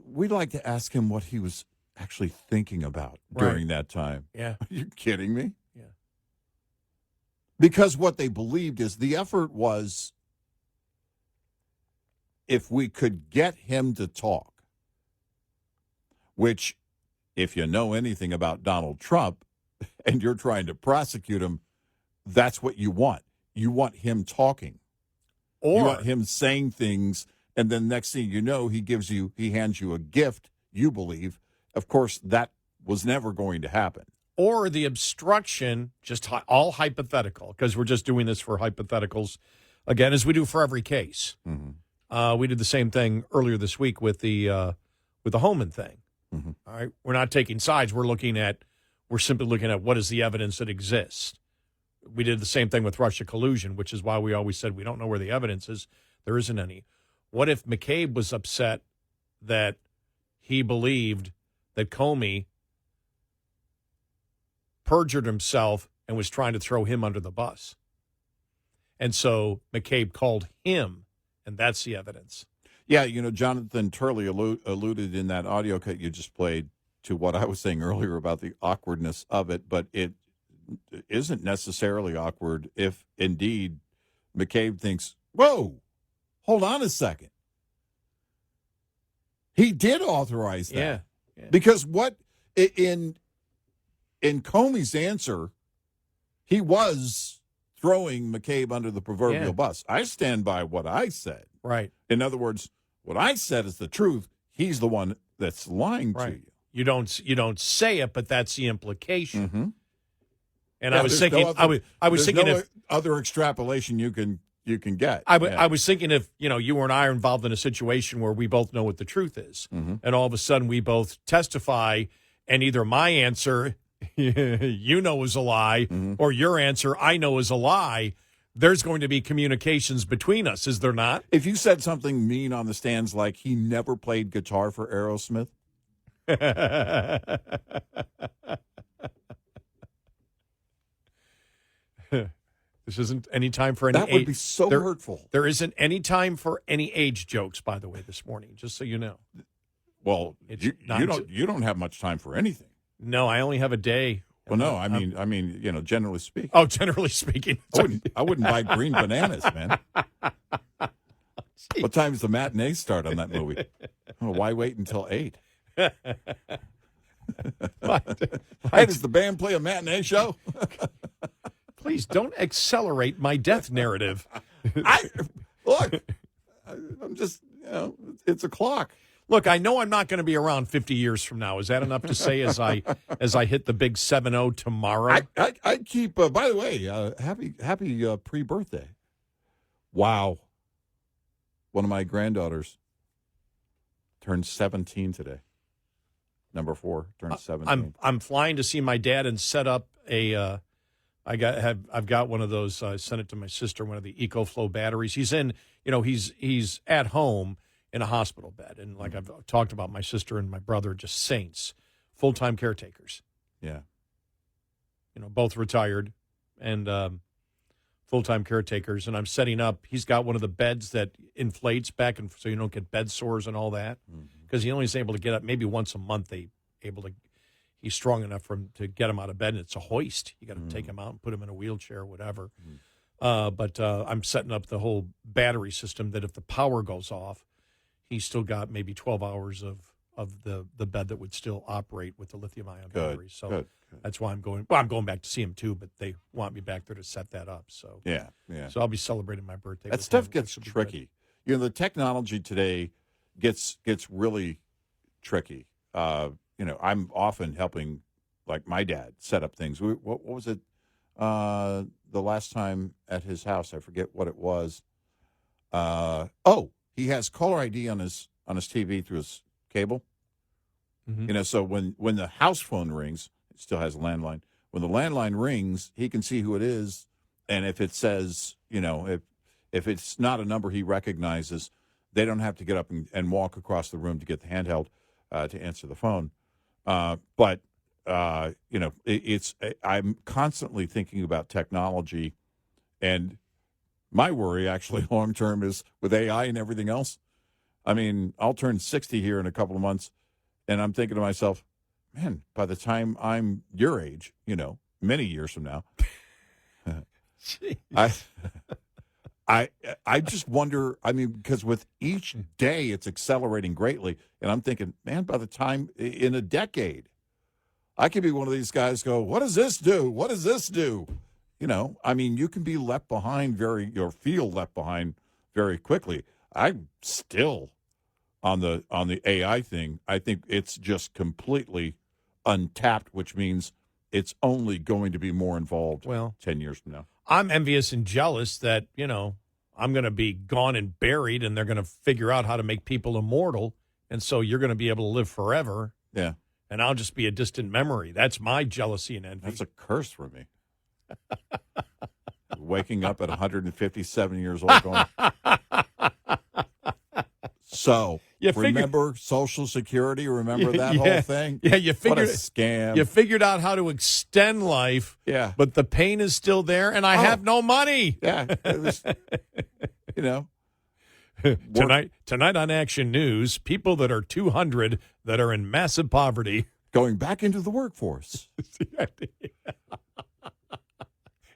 we'd like to ask him what he was actually thinking about during that time. Yeah. Are you kidding me? Yeah. Because what they believed is the effort was if we could get him to talk, which, if you know anything about Donald Trump and you're trying to prosecute him, that's what you want. You want him talking. Or you want him saying things, and then next thing you know, he hands you a gift, you believe. Of course, that was never going to happen. Or the obstruction, just all hypothetical, because we're just doing this for hypotheticals, again, as we do for every case. Mm-hmm. We did the same thing earlier this week with the Holman thing. Mm-hmm. All right, we're not taking sides. We're simply looking at what is the evidence that exists. We did the same thing with Russia collusion, which is why we always said we don't know where the evidence is. There isn't any. What if McCabe was upset that he believed that Comey perjured himself and was trying to throw him under the bus? And so McCabe called him, and that's the evidence. Yeah, Jonathan Turley alluded in that audio cut you just played to what I was saying earlier about the awkwardness of it, but it isn't necessarily awkward if indeed McCabe thinks, whoa, hold on a second. He did authorize that. Yeah. Because what in Comey's answer, he was throwing McCabe under the proverbial bus. I stand by what I said. Right. In other words, what I said is the truth. He's the one that's lying to you. You don't say it, but that's the implication. Mm-hmm. And I was thinking, I was thinking no if other extrapolation you can get. I was thinking if you and I are involved in a situation where we both know what the truth is, mm-hmm. and all of a sudden we both testify, and either my answer is a lie, mm-hmm. or your answer I know is a lie. There's going to be communications between us, is there not? If you said something mean on the stands like he never played guitar for Aerosmith. This isn't any time for any. That would be so hurtful. There isn't any time for any age jokes, by the way, this morning. Just so you know. Well, you don't have much time for anything. No, I only have a day. Well, no, I mean, generally speaking. Oh, generally speaking, I wouldn't buy green bananas, man. What time does the matinee start on that movie? Oh, why wait until 8? Hey, does the band play a matinee show? Please don't accelerate my death narrative. I'm just, it's a clock. Look, I know I'm not going to be around 50 years from now. Is that enough to say as I hit the big 7-0 tomorrow? I keep. By the way, happy pre-birthday. Wow. One of my granddaughters turned 17 today. Number 4 turned 17. I'm flying to see my dad and set up a. I've got one of those. I sent it to my sister. One of the EcoFlow batteries. He's in. He's at home in a hospital bed, and like I've talked about, my sister and my brother are just saints, full-time caretakers. Yeah. Both retired and full-time caretakers. And I'm setting up. He's got one of the beds that inflates back, and so you don't get bed sores and all that. Because he only is able to get up maybe once a month. He's strong enough for him to get him out of bed, and it's a hoist. You got to take him out and put him in a wheelchair or whatever. But I'm setting up the whole battery system that if the power goes off, he's still got maybe 12 hours of the bed that would still operate with the lithium-ion batteries. So good. that's why I'm going. Well, I'm going back to see him too, but they want me back there to set that up. So Yeah. So I'll be celebrating my birthday. That with stuff him, gets which will be tricky. You know, the technology today gets really tricky. You know, I'm often helping, like my dad, set up things. What was it? The last time at his house, I forget what it was. He has caller ID on his TV through his cable. Mm-hmm. You know, so when the house phone rings, it still has a landline. When the landline rings, he can see who it is, and if it says, you know, if it's not a number he recognizes, they don't have to get up and walk across the room to get the handheld to answer the phone. But you know, I'm constantly thinking about technology, and my worry actually long term is with AI and everything else. I mean, I'll turn 60 here in a couple of months, and I'm thinking to myself, man, by the time I'm your age, you know, many years from now, I just wonder, I mean, because with each day it's accelerating greatly, and I'm thinking, man, by the time in a decade, I could be one of these guys go, what does this do? What does this do? You know, I mean, you can be left behind feel left behind very quickly. I'm still on the AI thing. I think it's just completely untapped, which means it's only going to be more involved 10 years from now. I'm envious and jealous that, you know, I'm going to be gone and buried, and they're going to figure out how to make people immortal, and so you're going to be able to live forever. Yeah. And I'll just be a distant memory. That's my jealousy and envy. That's a curse for me. Waking up at 157 years old going, so remember Social Security? Remember that whole thing? Yeah, you figured what a scam. You figured out how to extend life. Yeah. But the pain is still there, and I have no money. Yeah. It was, you know. Tonight on Action News, people that are 200 that are in massive poverty. Going back into the workforce.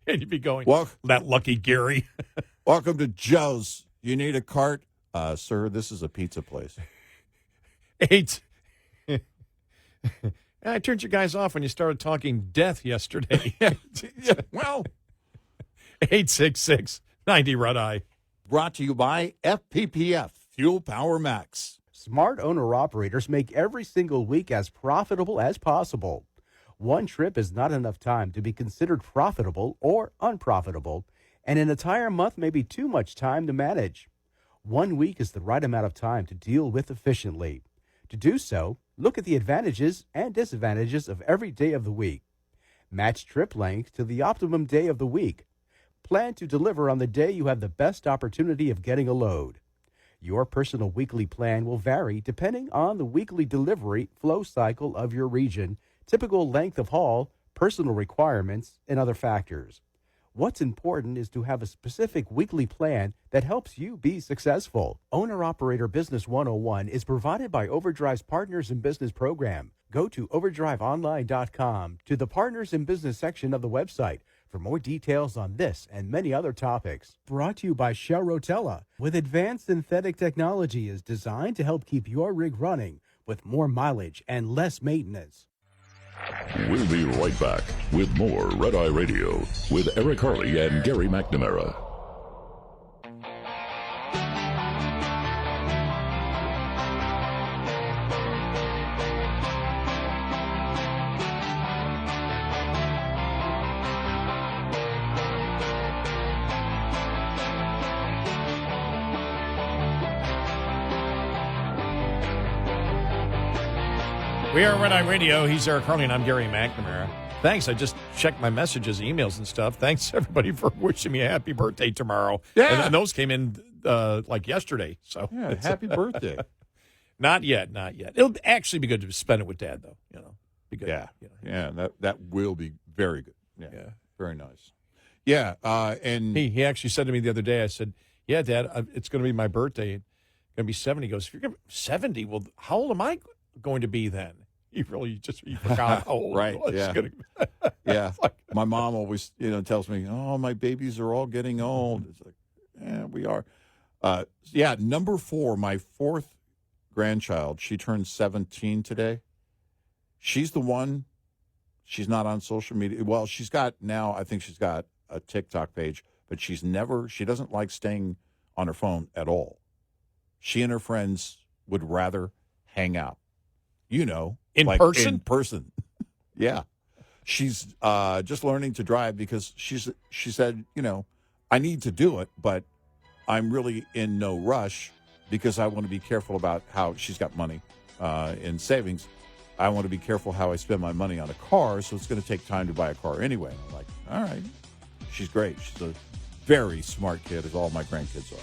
And you'd be going, that lucky Gary. Welcome to Joe's. You need a cart? Sir, this is a pizza place. 8. I turned you guys off when you started talking death yesterday. Well, 866-90-RED-I. Brought to you by FPPF, Fuel Power Max. Smart owner-operators make every single week as profitable as possible. One trip is not enough time to be considered profitable or unprofitable, and an entire month may be too much time to manage. 1 week is the right amount of time to deal with efficiently. To do so, look at the advantages and disadvantages of every day of the week. Match trip length to the optimum day of the week. Plan to deliver on the day you have the best opportunity of getting a load. Your personal weekly plan will vary depending on the weekly delivery flow cycle of your region, typical length of haul, personal requirements, and other factors. What's important is to have a specific weekly plan that helps you be successful. Owner-Operator Business 101 is provided by Overdrive's Partners in Business program. Go to overdriveonline.com to the Partners in Business section of the website for more details on this and many other topics. Brought to you by Shell Rotella. With advanced synthetic technology is designed to help keep your rig running with more mileage and less maintenance. We'll be right back with more Red Eye Radio with Eric Harley and Gary McNamara. We are Red Eye Radio. He's Eric Harley, and I'm Gary McNamara. Thanks. I just checked my messages, emails, and stuff. Thanks, everybody, for wishing me a happy birthday tomorrow. Yeah. And those came in like yesterday. So yeah, happy birthday. Not yet. It'll actually be good to spend it with Dad, though. You know, be good. Yeah, you know. yeah, that will be very good. Yeah, very nice. Yeah, and he actually said to me the other day, I said, yeah, Dad, it's going to be my birthday. It's going to be 70. He goes, if you're going to be 70, well, how old am I going to be then? He forgot how old right, it was. Yeah. Yeah. My mom always, tells me, oh, my babies are all getting old. It's like, yeah, we are. Yeah, number 4, my fourth grandchild, she turned 17 today. She's the one. She's not on social media. Well, she's got now, I think she's got a TikTok page, but she doesn't like staying on her phone at all. She and her friends would rather hang out, In person? In person. Yeah. She's just learning to drive because she said, I need to do it, but I'm really in no rush because I want to be careful about how she's got money in savings. I want to be careful how I spend my money on a car, so it's going to take time to buy a car anyway. I'm like, all right. She's great. She's a very smart kid, as all my grandkids are.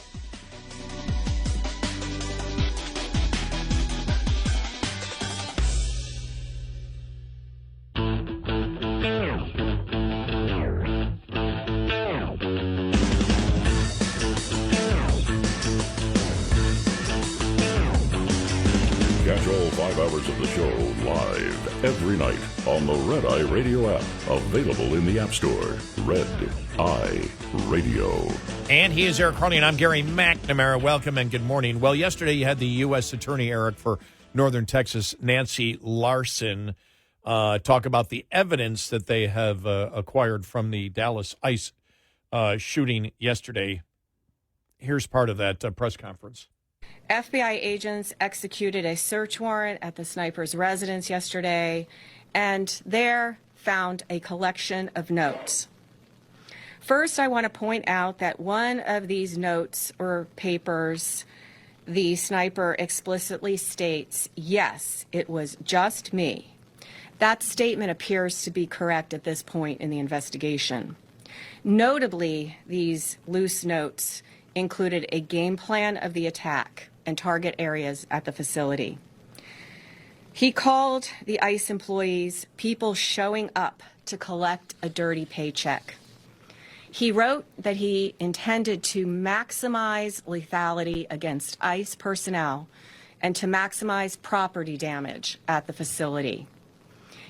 Catch all 5 hours of the show live every night on the Red Eye Radio app. Available in the App Store. Red Eye Radio. And he is Eric Carney, and I'm Gary McNamara. Welcome and good morning. Well, yesterday you had the U.S. Attorney, Eric, for Northern Texas, Nancy Larson, talk about the evidence that they have acquired from the Dallas ICE shooting yesterday. Here's part of that press conference. FBI agents executed a search warrant at the sniper's residence yesterday, and there found a collection of notes. First, I want to point out that one of these notes or papers, the sniper explicitly states, yes, it was just me. That statement appears to be correct at this point in the investigation. Notably, these loose notes included a game plan of the attack and target areas at the facility. He called the ICE employees people showing up to collect a dirty paycheck. He wrote that he intended to maximize lethality against ICE personnel and to maximize property damage at the facility.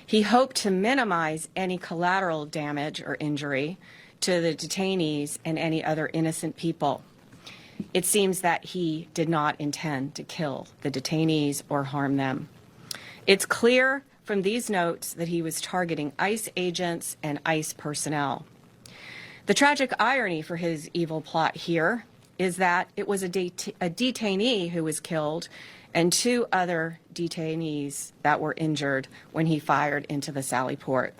He hoped to minimize any collateral damage or injury to the detainees and any other innocent people. It seems that he did not intend to kill the detainees or harm them. It's clear from these notes that he was targeting ICE agents and ICE personnel. The tragic irony for his evil plot here is that it was a detainee who was killed and 2 other detainees that were injured when he fired into the Sally Port.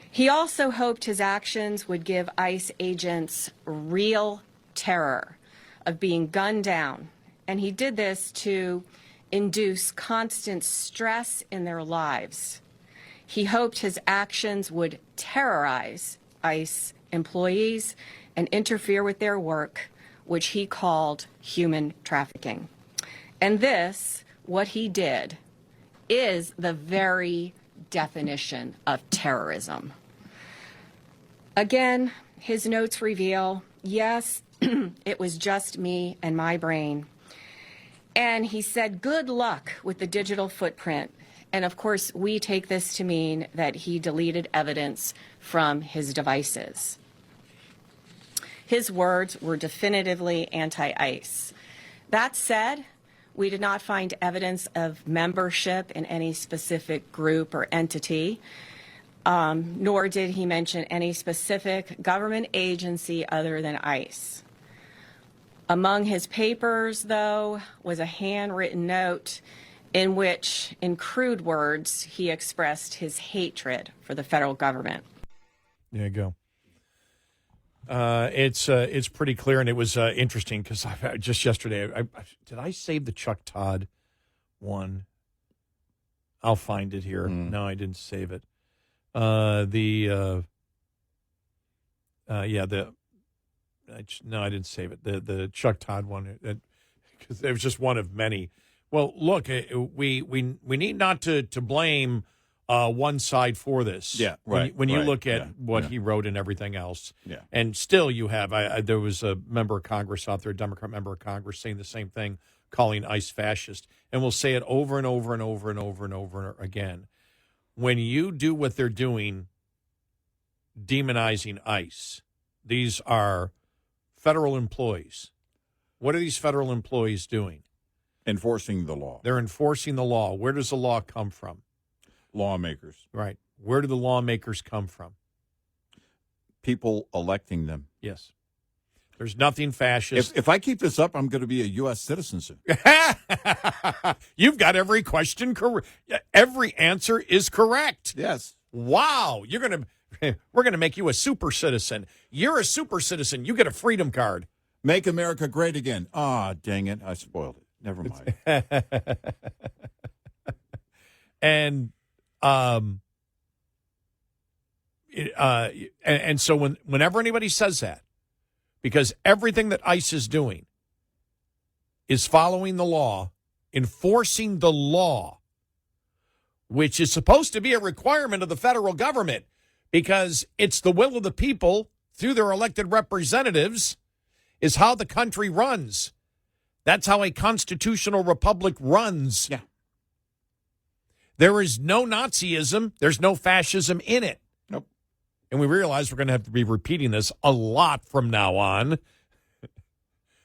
He also hoped his actions would give ICE agents real terror of being gunned down, and he did this to induce constant stress in their lives. He hoped his actions would terrorize ICE employees and interfere with their work, which he called human trafficking. And this, what he did, is the very definition of terrorism. Again, his notes reveal, yes, it was just me and my brain. And he said, good luck with the digital footprint. And of course, we take this to mean that he deleted evidence from his devices. His words were definitively anti-ICE. That said, we did not find evidence of membership in any specific group or entity, nor did he mention any specific government agency other than ICE. Among his papers, though, was a handwritten note in which, in crude words, he expressed his hatred for the federal government. There you go. It's pretty clear, and it was interesting because just yesterday, did I save the Chuck Todd one? I'll find it here. No, I didn't save it. No, I didn't save it. The Chuck Todd one, because it was just one of many. Well, look, we need not to blame one side for this. Yeah, right. When you look at what he wrote and everything else. Yeah. And still you have, there was a member of Congress out there, a Democrat member of Congress, saying the same thing, calling ICE fascist. And we'll say it over and over and over and over and over again. When you do what they're doing, demonizing ICE, these are federal employees. What are these federal employees doing? Enforcing the law. They're enforcing the law. Where does the law come from? Lawmakers. Right. Where do the lawmakers come from? People electing them. Yes. There's nothing fascist. If I keep this up, I'm going to be a U.S. citizen soon. You've got every question correct. Every answer is correct. Yes. Wow. We're going to make you a super citizen. You're a super citizen. You get a freedom card. Make America great again. Ah, dang it. I spoiled it. Never mind. And and so whenever anybody says that, because everything that ICE is doing is following the law, enforcing the law, which is supposed to be a requirement of the federal government, because it's the will of the people through their elected representatives, is how the country runs. That's how a constitutional republic runs. Yeah. There is no Nazism. There's no fascism in it. Nope. And we realize we're going to have to be repeating this a lot from now on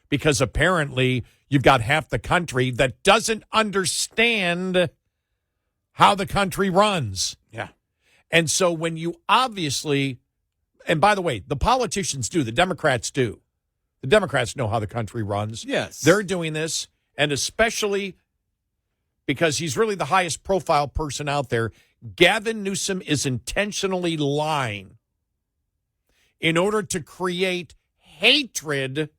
because apparently you've got half the country that doesn't understand how the country runs. Yeah. And so when you obviously, and by the way, the politicians do, the Democrats do. The Democrats know how the country runs. Yes. They're doing this, and especially because he's really the highest profile person out there, Gavin Newsom is intentionally lying in order to create hatred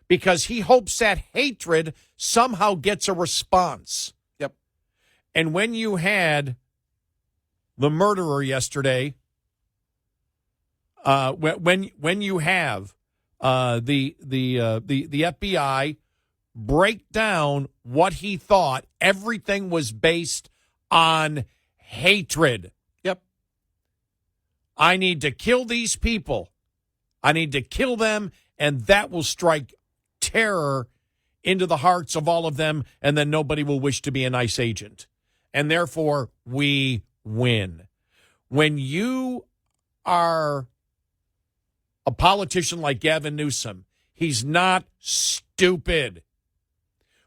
because he hopes that hatred somehow gets a response. Yep. And when you had the murderer yesterday, when you have the FBI break down what he thought, everything was based on hatred. Yep. I need to kill these people. I need to kill them, and that will strike terror into the hearts of all of them, and then nobody will wish to be an ICE agent. And therefore, we win. When you are a politician like Gavin Newsom, he's not stupid.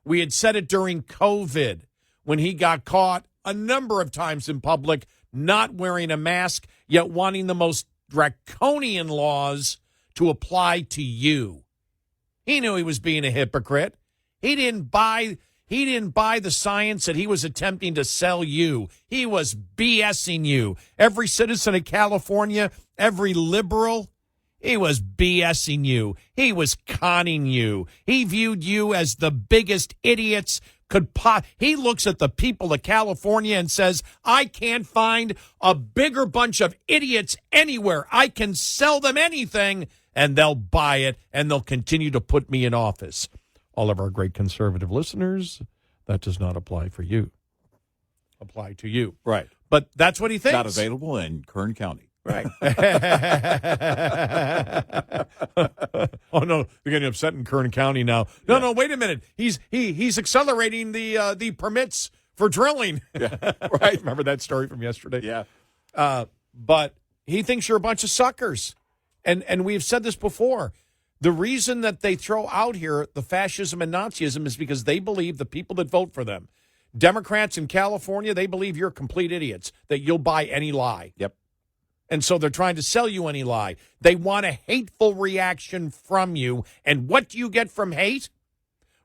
We had said it during COVID when he got caught a number of times in public not wearing a mask, yet wanting the most draconian laws to apply to you. He knew he was being a hypocrite. He didn't buy the science that he was attempting to sell you. He was BSing you. Every citizen of California, every liberal, he was BSing you. He was conning you. He viewed you as the biggest idiots he looks at the people of California and says, I can't find a bigger bunch of idiots anywhere. I can sell them anything, and they'll buy it, and they'll continue to put me in office. All of our great conservative listeners, that does not apply for you. Apply to you. Right. But that's what he thinks. Not available in Kern County. Right. Oh no, they're getting upset in Kern County now. No, wait a minute. He's accelerating the permits for drilling. Yeah. Right. Remember that story from yesterday? Yeah. But he thinks you're a bunch of suckers. And we've said this before. The reason that they throw out here the fascism and Nazism is because they believe the people that vote for them, Democrats in California, they believe you're complete idiots, that you'll buy any lie. Yep. And so they're trying to sell you any lie. They want a hateful reaction from you. And what do you get from hate?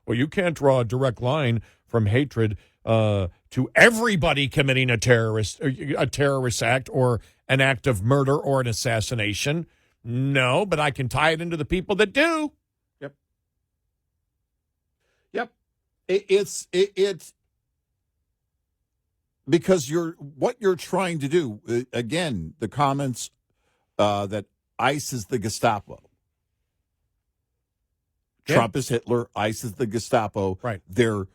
Well, you can't draw a direct line from hatred to everybody committing a terrorist act or an act of murder or an assassination. No, but I can tie it into the people that do. Yep. Yep. It's because what you're trying to do, again, the comments that ICE is the Gestapo. Yeah. Trump is Hitler, ICE is the Gestapo. Right. They're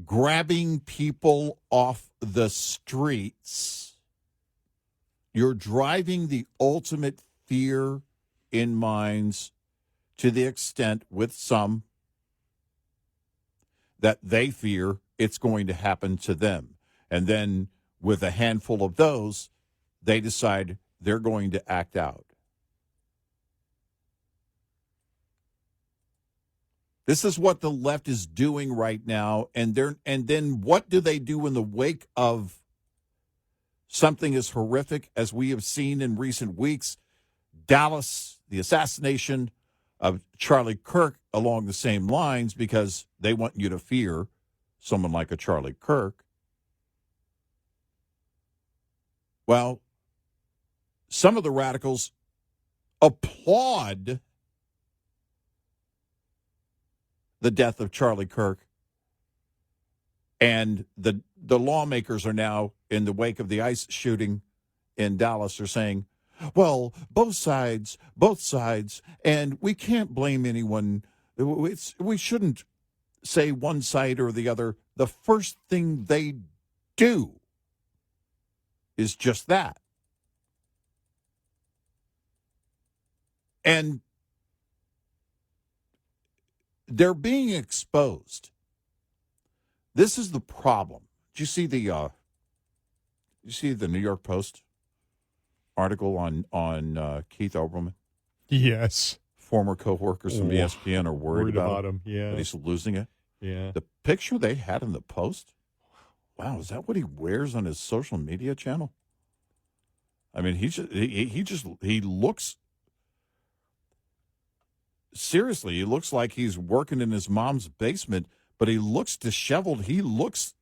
grabbing people off the streets. You're driving the ultimate fear in minds to the extent with some that they fear it's going to happen to them. And then with a handful of those, they decide they're going to act out. This is what the left is doing right now, and then what do they do in the wake of something as horrific as we have seen in recent weeks? Dallas, the assassination of Charlie Kirk along the same lines, because they want you to fear someone like a Charlie Kirk. Well, some of the radicals applaud the death of Charlie Kirk, and the lawmakers are now, in the wake of the ICE shooting in Dallas, are saying, well, both sides, and we can't blame anyone. We shouldn't say one side or the other. The first thing they do is just that. And they're being exposed. This is the problem. Did you see the New York Post article on Keith Olbermann? Yes. Former coworkers from ESPN are worried about him. Yeah. that he's losing it. Yeah. The picture they had in the Post. Wow, is that what he wears on his social media channel? I mean, he looks. Seriously, he looks like he's working in his mom's basement, but he looks disheveled. He looks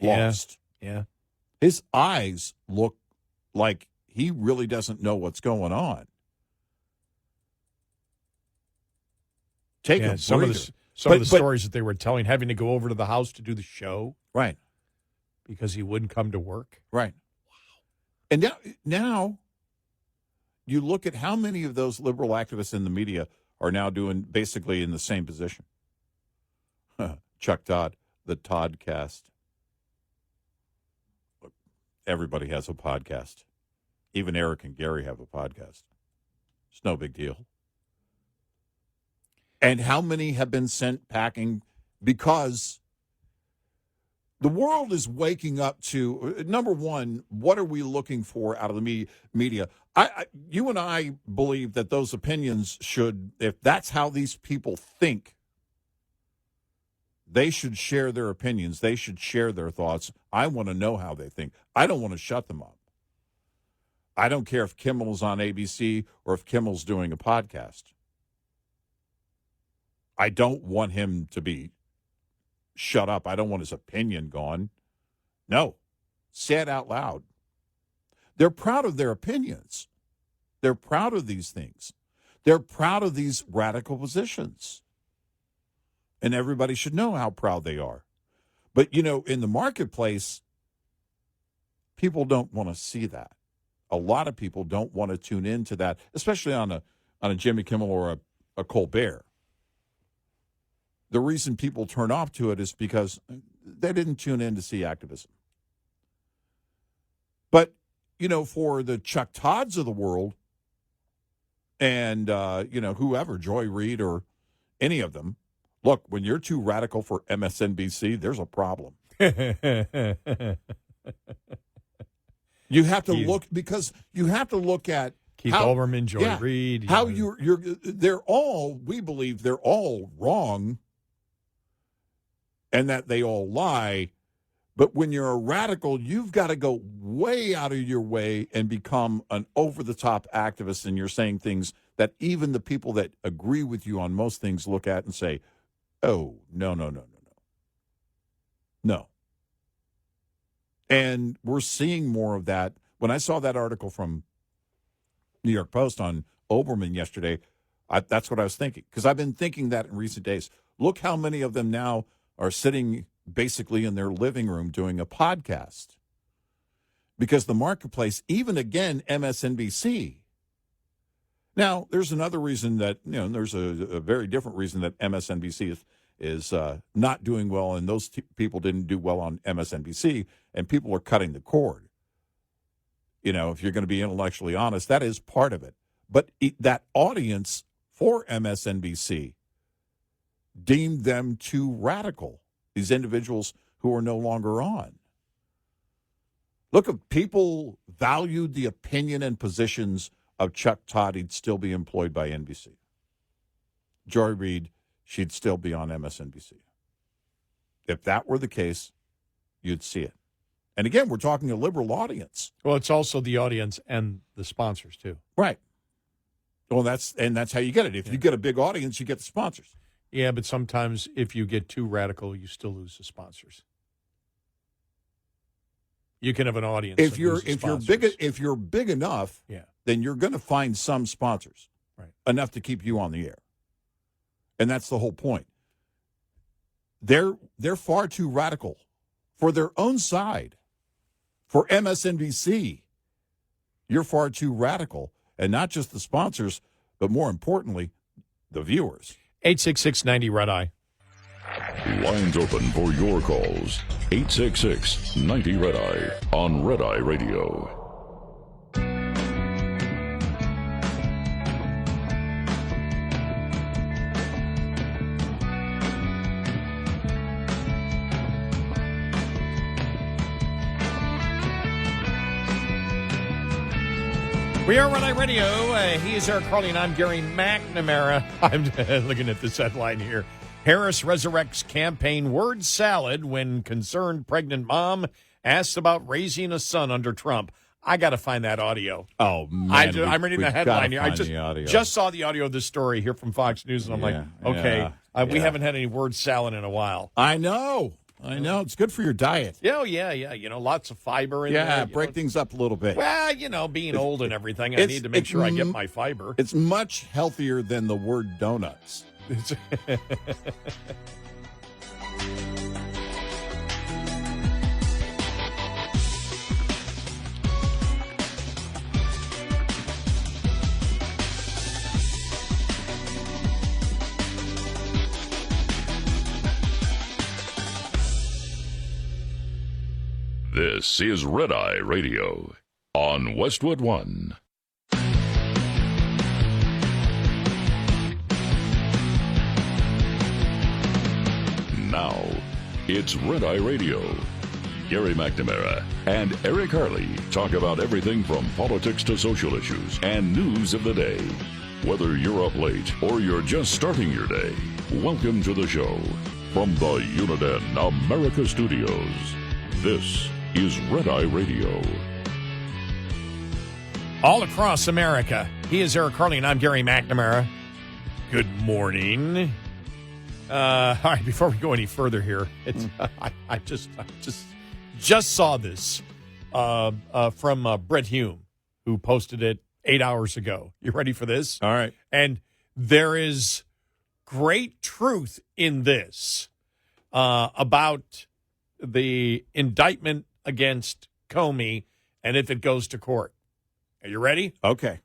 lost. Yeah. His eyes look like he really doesn't know what's going on. Take a some breather. of the stories that they were telling, having to go over to the house to do the show. Right. Because he wouldn't come to work. Right. Wow. And now you look at how many of those liberal activists in the media are now doing basically in the same position. Chuck Todd, the Toddcast. Look, everybody has a podcast. Even Eric and Gary have a podcast. It's no big deal. And how many have been sent packing? Because the world is waking up to, number one, what are we looking for out of the media? You and I believe that those opinions should, if that's how these people think, they should share their opinions. They should share their thoughts. I want to know how they think. I don't want to shut them up. I don't care if Kimmel's on ABC or if Kimmel's doing a podcast. I don't want him to be shut up. I don't want his opinion gone. No. Say it out loud. They're proud of their opinions. They're proud of these things. They're proud of these radical positions. And everybody should know how proud they are. But, in the marketplace, people don't want to see that. A lot of people don't want to tune into that, especially on a Jimmy Kimmel or a Colbert. The reason people turn off to it is because they didn't tune in to see activism. But, for the Chuck Todds of the world and, whoever, Joy Reid or any of them, look, when you're too radical for MSNBC, there's a problem. You have to look, because you have to look at Keith Olbermann, Joy Reid. How we believe they're all wrong and that they all lie. But when you're a radical, you've got to go way out of your way and become an over-the-top activist, and you're saying things that even the people that agree with you on most things look at and say, oh, no. No. And we're seeing more of that. When I saw that article from New York Post on Olbermann yesterday, that's what I was thinking, because I've been thinking that in recent days. Look how many of them now are sitting basically in their living room doing a podcast. Because the marketplace, even again, MSNBC. Now, there's another reason that, there's a very different reason that MSNBC is not doing well, and those people didn't do well on MSNBC, and people are cutting the cord. If you're going to be intellectually honest, that is part of it. But that audience for MSNBC deemed them too radical, these individuals who are no longer on. Look, if people valued the opinion and positions of Chuck Todd, he'd still be employed by NBC. Joy Reid, she'd still be on MSNBC. If that were the case, you'd see it. And again, we're talking a liberal audience. Well, it's also the audience and the sponsors, too. Right. Well, that's how you get it. If you get a big audience, you get the sponsors. Yeah, but sometimes if you get too radical, you still lose the sponsors. You can have an audience. If you're big enough, yeah, then you're going to find some sponsors, right, enough to keep you on the air. And that's the whole point. They're far too radical for their own side. For MSNBC, you're far too radical, and not just the sponsors, but more importantly, the viewers. 866-90-RED-EYE. Lines open for your calls. 866-90-RED-EYE on Red Eye Radio. We are Red Eye Radio. He is Eric Carly, and I'm Gary McNamara. I'm looking at this headline here. Harris resurrects campaign word salad when concerned pregnant mom asks about raising a son under Trump. I got to find that audio. Oh, man. I'm reading the headline here. I just saw the audio of this story here from Fox News, and I'm like, okay, we haven't had any word salad in a while. I know. It's good for your diet. Yeah, lots of fiber in there. Yeah, break things up a little bit. Well, being old and everything, I need to make sure I get my fiber. It's much healthier than the word donuts. This is Red Eye Radio on Westwood One. Now, it's Red Eye Radio. Gary McNamara and Eric Harley talk about everything from politics to social issues and news of the day. Whether you're up late or you're just starting your day, welcome to the show. From the Uniden America Studios, this is Red Eye Radio. All across America, he is Eric Carly, and I'm Gary McNamara. Good morning. All right, before we go any further here, it's I just saw this from Brett Hume, who posted it 8 hours ago. You ready for this? All right. And there is great truth in this about the indictment against Comey and if it goes to court. Are you ready? Okay.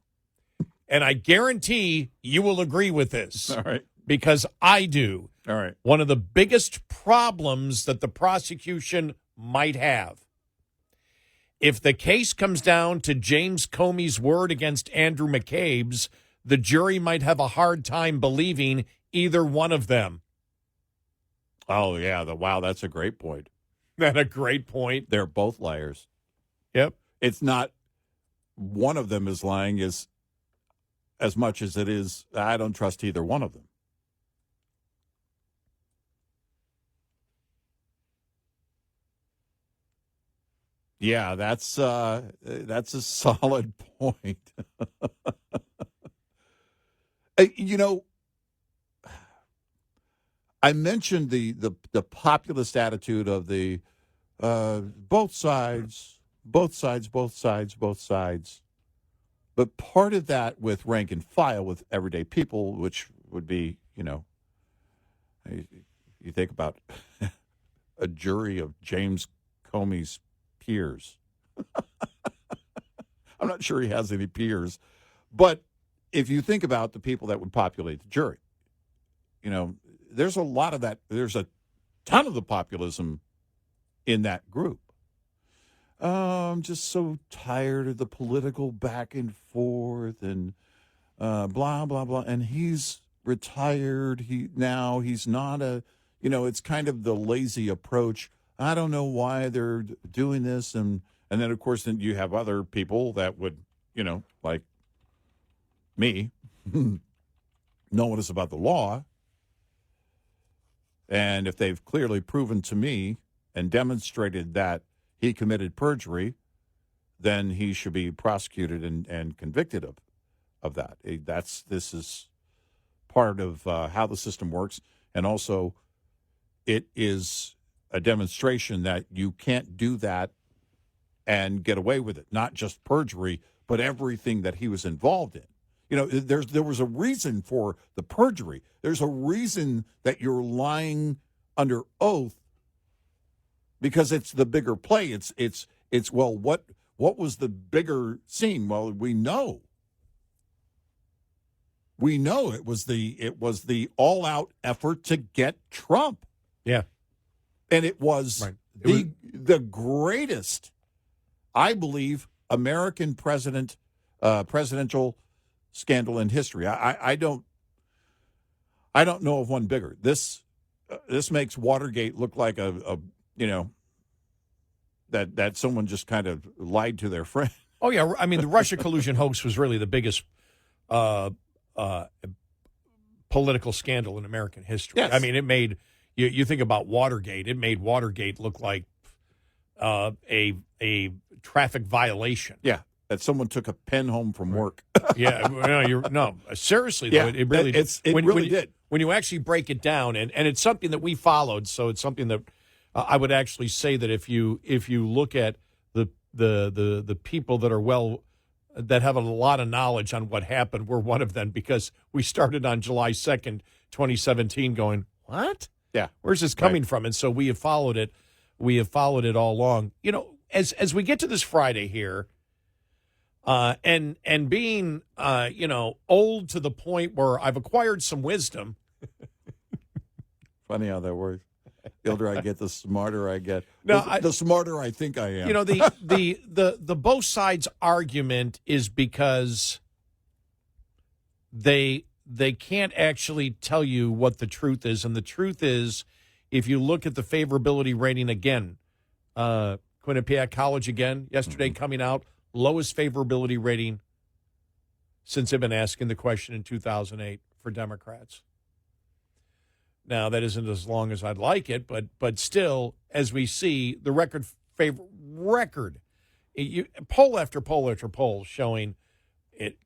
And I guarantee you will agree with this. All right. Because I do. All right. One of the biggest problems that the prosecution might have, if the case comes down to James Comey's word against Andrew McCabe's, the jury might have a hard time believing either one of them. Oh, yeah. Wow, that's a great point. That's a great point. They're both liars. Yep. It's not one of them is lying as much as it is, I don't trust either one of them. Yeah, that's a solid point. I mentioned the populist attitude of the both sides. But part of that with rank and file, with everyday people, which would be, you think about a jury of James Comey's peers. I'm not sure he has any peers. But if you think about the people that would populate the jury, there's a lot of that. There's a ton of the populism in that group. I'm just so tired of the political back and forth and blah, blah, blah. And he's retired. He's not it's kind of the lazy approach. I don't know why they're doing this. And then, of course, then you have other people that would, like me, know what is about the law. And if they've clearly proven to me and demonstrated that he committed perjury, then he should be prosecuted and convicted of that. This is part of how the system works. And also, it is a demonstration that you can't do that and get away with it. Not just perjury, but everything that he was involved in. You know, there was a reason for the perjury. There's a reason that you're lying under oath, because it's the bigger play. It's well, what was the bigger scene? Well, we know it was the all-out effort to get Trump. Yeah. And it was the greatest, I believe, American presidential scandal in history. I don't know of one bigger. This makes Watergate look like a that someone just kind of lied to their friend. Oh yeah, I mean the Russia collusion hoax was really the biggest political scandal in American history. Yes. I mean, it made you think about Watergate. It made Watergate look like a traffic violation. Yeah, that someone took a pen home from work. Yeah, seriously though, it really did. When you actually break it down, and it's something that we followed, so it's something that I would actually say that if you look at the people that have a lot of knowledge on what happened, we're one of them, because we started on July 2nd, 2017 going, what? Yeah. Where's this coming from? And so we have followed it. We have followed it all along. You know, as we get to this Friday here, and being, old to the point where I've acquired some wisdom. Funny how that works. The older I get, the smarter I get. No, the smarter I think I am. You know, the both sides argument is because they can't actually tell you what the truth is. And the truth is, if you look at the favorability rating again, Quinnipiac College again, yesterday coming out, lowest favorability rating since they've been asking the question in 2008 for Democrats. Now, that isn't as long as I'd like it, but still, as we see, the poll after poll after poll showing it.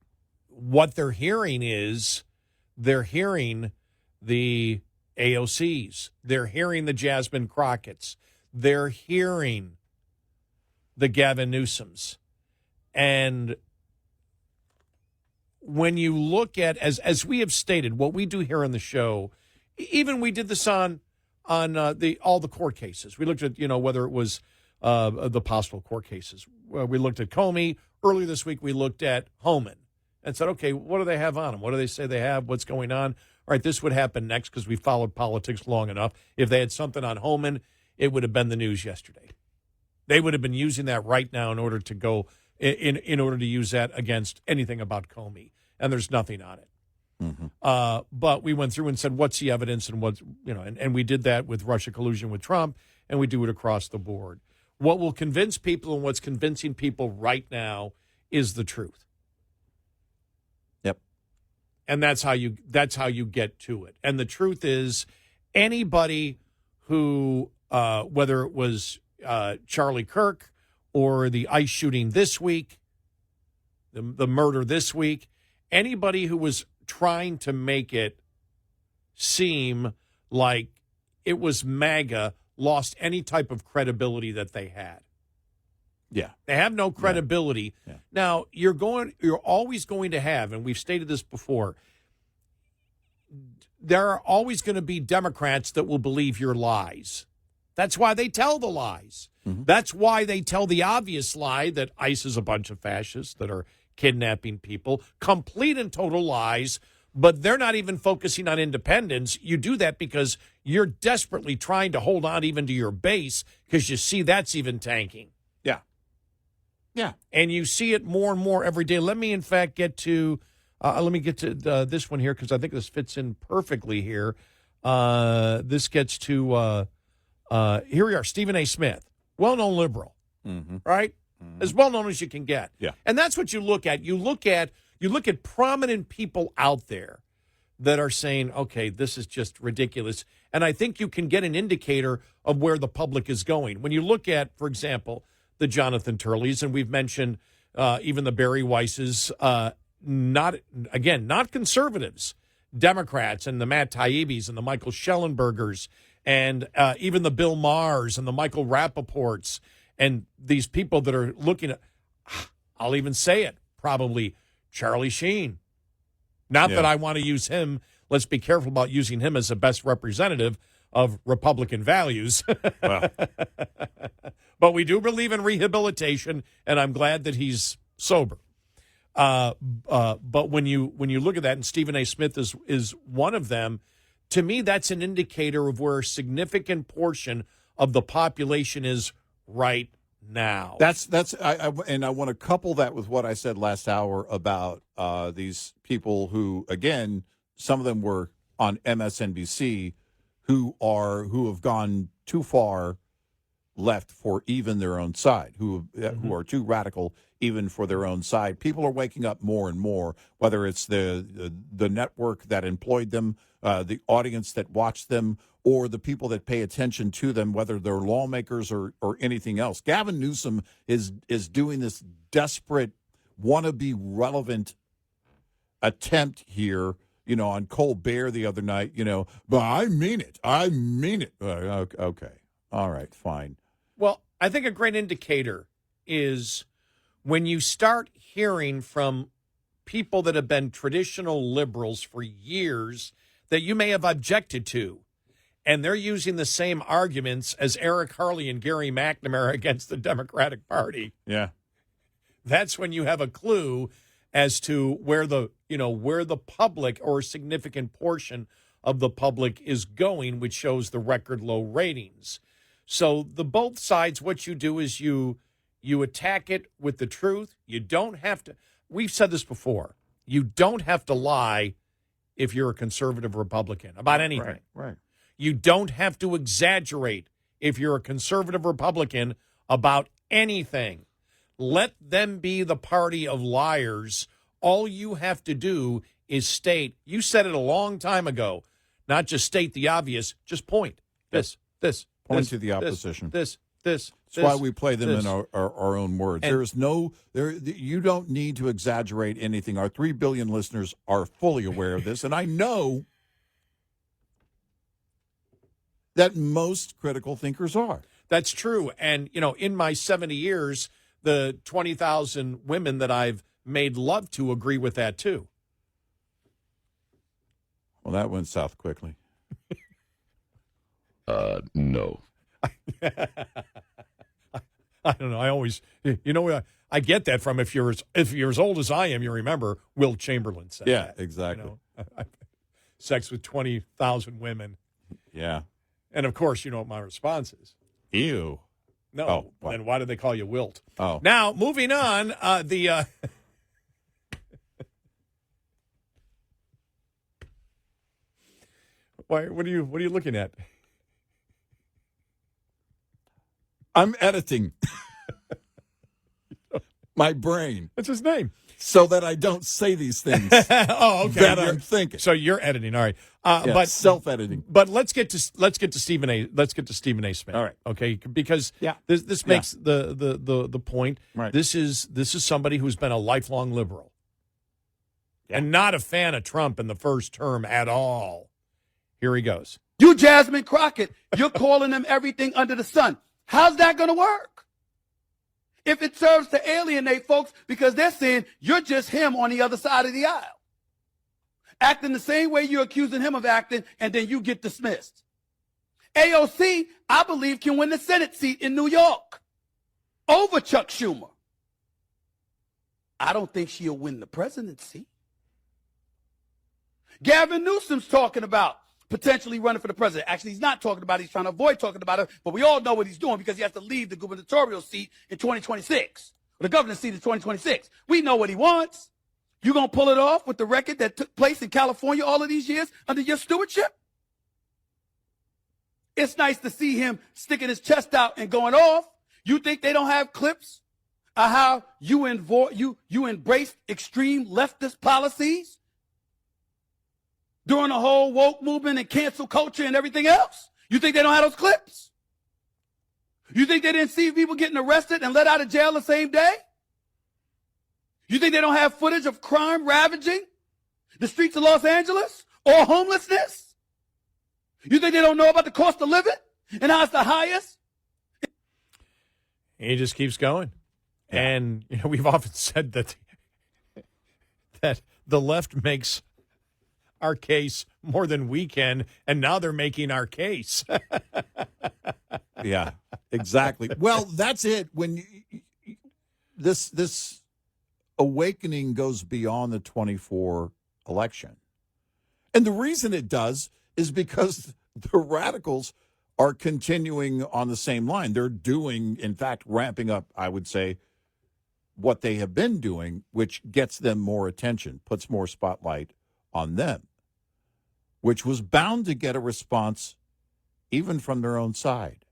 What they're hearing is they're hearing the AOCs. They're hearing the Jasmine Crockett's. They're hearing the Gavin Newsoms. And when you look at, as we have stated, what we do here on the show, even we did this on all the court cases. We looked at, whether it was the possible court cases. We looked at Comey. Earlier this week, we looked at Homan and said, okay, what do they have on them? What do they say they have? What's going on? All right, this would happen next because we followed politics long enough. If they had something on Homan, it would have been the news yesterday. They would have been using that right now in order to go in order to use that against anything about Comey, and there's nothing on it. Mm-hmm. But we went through and said, what's the evidence, and what's and we did that with Russia collusion with Trump, and we do it across the board. What will convince people and what's convincing people right now is the truth. Yep. And that's how you get to it. And the truth is, anybody who, whether it was Charlie Kirk or the ICE shooting this week, the murder this week, anybody who was trying to make it seem like it was MAGA lost any type of credibility that they had. Yeah. They have no credibility. Yeah. Now, you're always going to have, and we've stated this before, there are always going to be Democrats that will believe your lies. That's why they tell the lies. Mm-hmm. That's why they tell the obvious lie that ICE is a bunch of fascists that are kidnapping people. Complete and total lies, but they're not even focusing on independence. You do that because you're desperately trying to hold on even to your base because you see that's even tanking. Yeah. Yeah. And you see it more and more every day. Let me, in fact, get to this one here because I think this fits in perfectly here. This gets to, here we are, Stephen A. Smith, well-known liberal, right? Mm-hmm. As well-known as you can get. Yeah. And that's what you look at. You look at prominent people out there that are saying, okay, this is just ridiculous. And I think you can get an indicator of where the public is going. When you look at, for example, the Jonathan Turleys, and we've mentioned even the Barry Weisses, not conservatives, Democrats, and the Matt Taibbi's and the Michael Schellenbergers, and even the Bill Maher's and the Michael Rappaports, and these people that are looking at, I'll even say it, probably Charlie Sheen. Not that I want to use him. Let's be careful about using him as the best representative of Republican values. Well. But we do believe in rehabilitation, and I'm glad that he's sober. But when you look at that, and Stephen A. Smith is one of them, to me, that's an indicator of where a significant portion of the population is right now. And I want to couple that with what I said last hour about these people who, again, some of them were on MSNBC, who have gone too far left for even their own side, who are too radical even for their own side. People are waking up more and more, whether it's the network that employed them, the audience that watched them, or the people that pay attention to them, whether they're lawmakers or anything else. Gavin Newsom is doing this desperate, wannabe relevant attempt here, on Colbert the other night, but I mean it. I mean it. Okay. All right, fine. Well, I think a great indicator is when you start hearing from people that have been traditional liberals for years that you may have objected to, and they're using the same arguments as Eric Harley and Gary McNamara against the Democratic Party. Yeah. That's when you have a clue as to where the public, or a significant portion of the public, is going, which shows the record low ratings. So the both sides, what you do is you attack it with the truth. You don't have to. We've said this before. You don't have to lie if you're a conservative Republican about anything. Right. You don't have to exaggerate if you're a conservative Republican about anything. Let them be the party of liars. All you have to do is state, you said it a long time ago, not just state the obvious, just point. This. Point to the opposition. This. That's why we play them in our own words. And you don't need to exaggerate anything. Our 3 billion listeners are fully aware of this, and I know that most critical thinkers are. That's true. And, in my 70 years, the 20,000 women that I've made love to agree with that, too. Well, that went south quickly. No. I don't know. I always, I get that from if you're as old as I am, you remember Will Chamberlain said that. Yeah, exactly. Sex with 20,000 women. Yeah. And, of course, you know what my response is. Ew. No. Then why do they call you Wilt? Oh. Now, moving on, What are you looking at? I'm editing my brain. What's his name? So that I don't say these things. Oh, okay. That I'm thinking. So you're editing, all right? But self-editing. But let's get to Stephen A. Let's get to Stephen A. Smith. All right. Okay, because this makes the point. Right. This is somebody who's been a lifelong liberal, and not a fan of Trump in the first term at all. Here he goes. You, Jasmine Crockett, you're calling them everything under the sun. How's that going to work? If it serves to alienate folks because they're saying you're just him on the other side of the aisle, acting the same way you're accusing him of acting, and then you get dismissed. AOC, I believe, can win the Senate seat in New York over Chuck Schumer. I don't think she'll win the presidency. Gavin Newsom's talking about potentially running for the president. Actually, he's not talking about it. He's trying to avoid talking about it, but we all know what he's doing because he has to leave the gubernatorial seat in 2026, or the governor's seat in 2026. We know what he wants. You going to pull it off with the record that took place in California all of these years under your stewardship? It's nice to see him sticking his chest out and going off. You think they don't have clips of how you embraced extreme leftist policies during the whole woke movement and cancel culture and everything else? You think they don't have those clips? You think they didn't see people getting arrested and let out of jail the same day? You think they don't have footage of crime ravaging the streets of Los Angeles or homelessness? You think they don't know about the cost of living and how it's the highest? He just keeps going. Yeah. And we've often said that the left makes our case more than we can, and now they're making our case. Yeah, exactly. Well, that's it. When this awakening goes beyond the 24 election. And the reason it does is because the radicals are continuing on the same line. They're doing, in fact, ramping up, I would say, what they have been doing, which gets them more attention, puts more spotlight on them, which was bound to get a response even from their own side.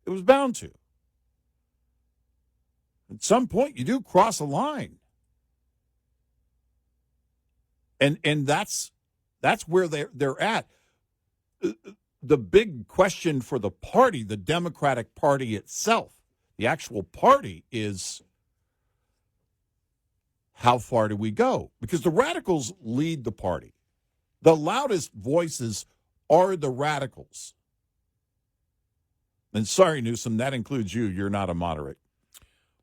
It was bound to. At some point, you do cross a line. And that's where they're at. The big question for the party, the Democratic Party itself, the actual party, is how far do we go? Because the radicals lead the party. The loudest voices are the radicals. And sorry, Newsom, that includes you. You're not a moderate.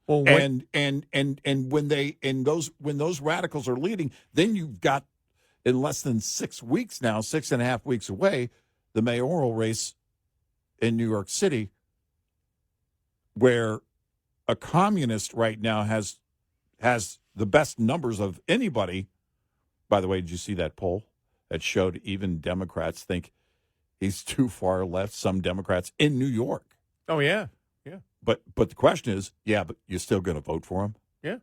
Well, when those radicals are leading, then you've got, in less than 6 weeks now, 6.5 weeks away, the mayoral race in New York City, where a communist right now has the best numbers of anybody. By the way, did you see that poll that showed even Democrats think he's too far left, some Democrats in New York? Oh, yeah. Yeah. But the question is, but you're still going to vote for him? Yeah.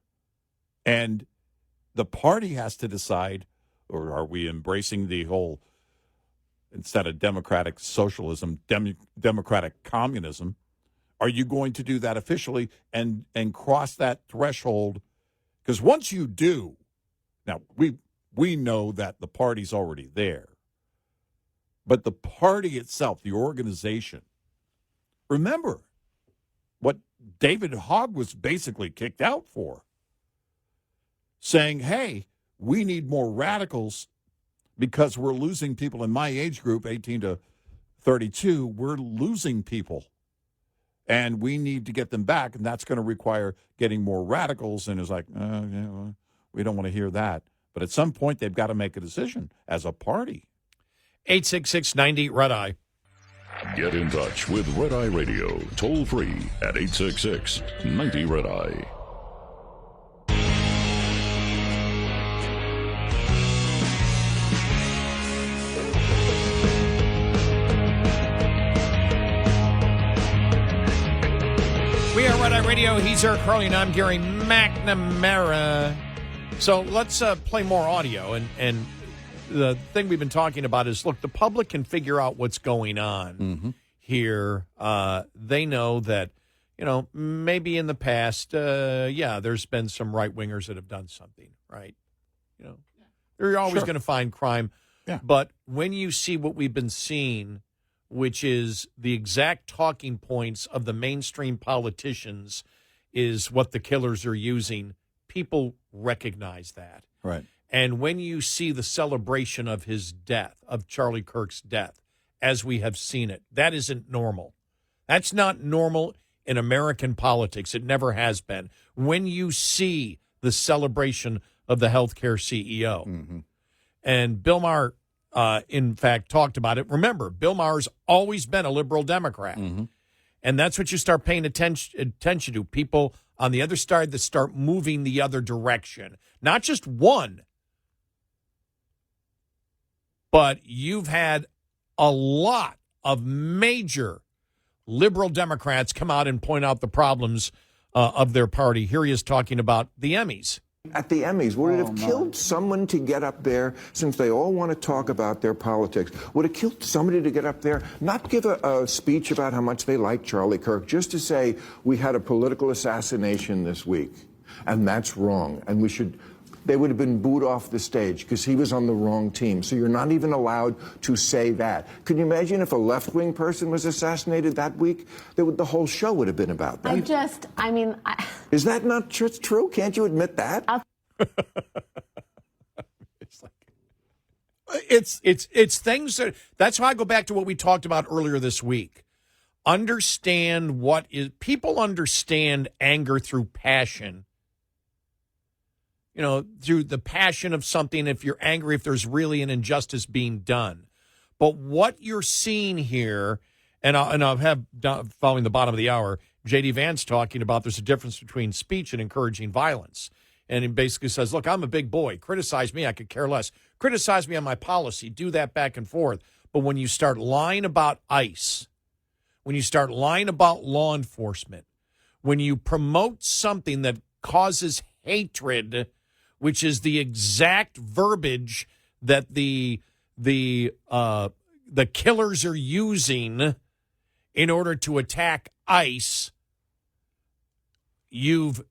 And the party has to decide, or are we embracing the whole, instead of democratic socialism, democratic communism? Are you going to do that officially and cross that threshold? Because once you do, now we know that the party's already there, but the party itself, the organization, remember what David Hogg was basically kicked out for, saying, hey, we need more radicals because we're losing people in my age group, 18 to 32. We're losing people, and we need to get them back, and that's going to require getting more radicals. And it's like, we don't want to hear that. But at some point, they've got to make a decision as a party. 866-90-RED-EYE. Get in touch with Red Eye Radio, toll free at 866-90-RED-EYE. We are Red Eye Radio. He's Eric Carly, and I'm Gary McNamara. So let's play more audio. And the thing we've been talking about is, look, the public can figure out what's going on here. They know that, maybe in the past, there's been some right-wingers that have done something, right? They're always going to find crime. Yeah. But when you see what we've been seeing, which is the exact talking points of the mainstream politicians, is what the killers are using, people recognize that. Right. And when you see the celebration of his death, of Charlie Kirk's death, as we have seen it, that isn't normal. That's not normal in American politics. It never has been. When you see the celebration of the healthcare CEO, and Bill Maher, in fact, talked about it. Remember, Bill Maher's always been a liberal Democrat. And that's what you start paying attention to. People on the other side that start moving the other direction. Not just one, but you've had a lot of major liberal Democrats come out and point out the problems of their party. Here he is talking about the Emmys. At the Emmys, would it have killed someone to get up there, since they all want to talk about their politics, would it kill somebody to get up there, not give a speech about how much they like Charlie Kirk, just to say, we had a political assassination this week, and that's wrong, and we should they would have been booed off the stage because he was on the wrong team. So you're not even allowed to say that. Can you imagine if a left-wing person was assassinated that week? The whole show would have been about that. Is that not true? Can't you admit that? It's things that's how I go back to what we talked about earlier this week. Understand people understand anger through passion. Through the passion of something, if you're angry, if there's really an injustice being done. But what you're seeing here, and I'll have, following the bottom of the hour, J.D. Vance talking about there's a difference between speech and encouraging violence. And he basically says, look, I'm a big boy. Criticize me, I could care less. Criticize me on my policy. Do that back and forth. But when you start lying about ICE, when you start lying about law enforcement, when you promote something that causes hatred, which is the exact verbiage that the killers are using in order to attack ICE, you've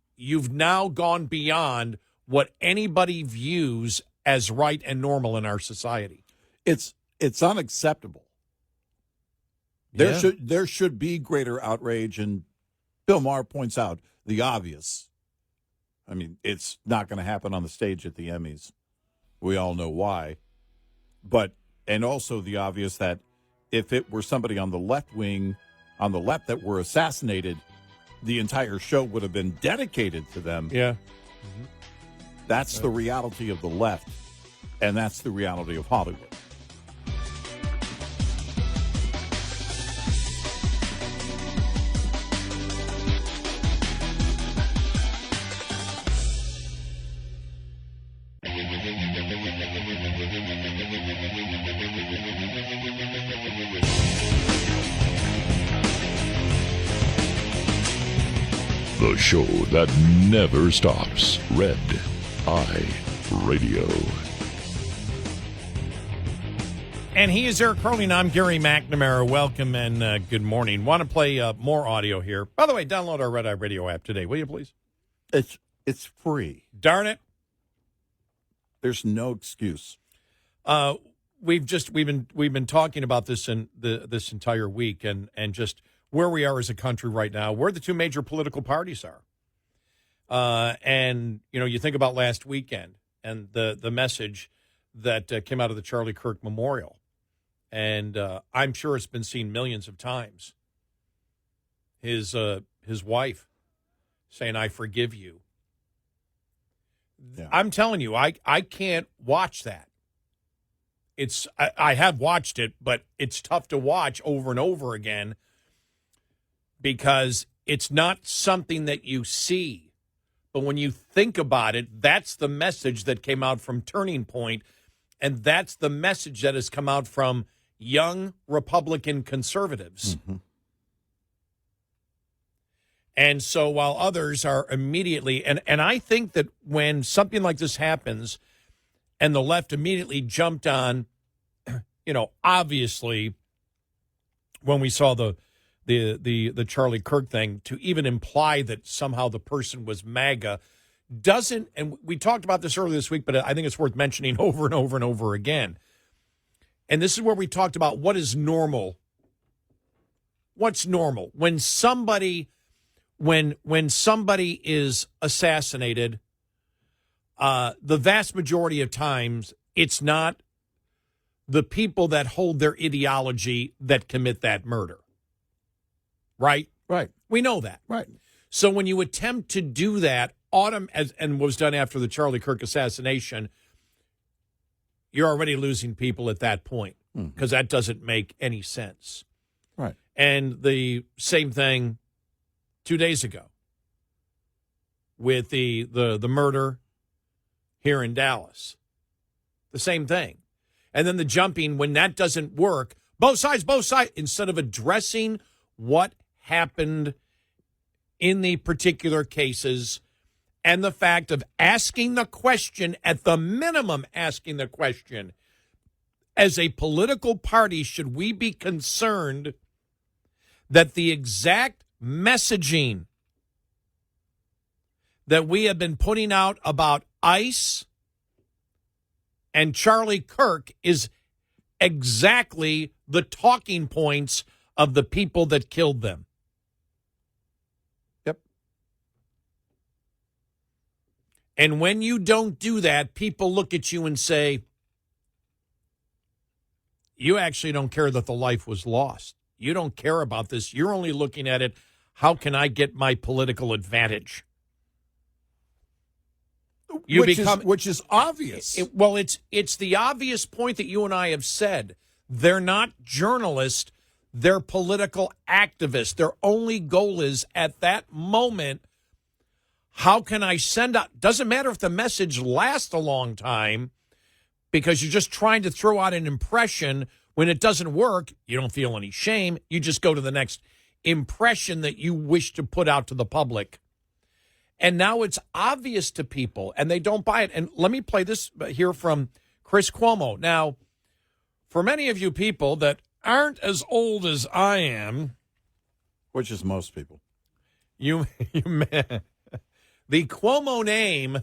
now gone beyond what anybody views as right and normal in our society. It's unacceptable. There should be greater outrage, and Bill Maher points out the obvious. I mean, it's not going to happen on the stage at the Emmys. We all know why. And also the obvious that if it were somebody on the left wing, on the left that were assassinated, the entire show would have been dedicated to them. Yeah. Mm-hmm. That's the reality of the left, and that's the reality of Hollywood. The show that never stops. Red Eye Radio. And he is Eric Carly, and I'm Gary McNamara. Welcome and good morning. Want to play more audio here. By the way, download our Red Eye Radio app today, will you please? It's free. Darn it. There's no excuse. We've been talking about this in this entire week and just where we are as a country right now, where the two major political parties are. And, you think about last weekend and the message that came out of the Charlie Kirk Memorial. And I'm sure it's been seen millions of times. His wife saying, "I forgive you." Yeah. I'm telling you, I can't watch that. I have watched it, but it's tough to watch over and over again because it's not something that you see. But when you think about it, that's the message that came out from Turning Point, and that's the message that has come out from young Republican conservatives. Mm-hmm. And so while others are immediately, and I think that when something like this happens and the left immediately jumped on, obviously when we saw the Charlie Kirk thing, to even imply that somehow the person was MAGA doesn't, and we talked about this earlier this week, but I think it's worth mentioning over and over and over again. And this is where we talked about what is normal. What's normal? When somebody is assassinated, the vast majority of times it's not the people that hold their ideology that commit that murder. Right? Right. We know that. Right. So when you attempt to do that, and was done after the Charlie Kirk assassination, you're already losing people at that point because that doesn't make any sense. Right. And the same thing 2 days ago with the murder here in Dallas. The same thing. And then the jumping, when that doesn't work, both sides, instead of addressing what happened in the particular cases and the fact of asking the question, at the minimum asking the question, as a political party, should we be concerned that the exact messaging that we have been putting out about ICE and Charlie Kirk is exactly the talking points of the people that killed them. Yep. And when you don't do that, people look at you and say, you actually don't care that the life was lost. You don't care about this. You're only looking at it, how can I get my political advantage? Which is obvious. It's the obvious point that you and I have said. They're not journalists. They're political activists. Their only goal is, at that moment, how can I send out? Doesn't matter if the message lasts a long time, because you're just trying to throw out an impression. When it doesn't work, you don't feel any shame. You just go to the next impression that you wish to put out to the public. And now it's obvious to people, and they don't buy it. And let me play this here from Chris Cuomo. Now, for many of you people that aren't as old as I am, which is most people, the Cuomo name,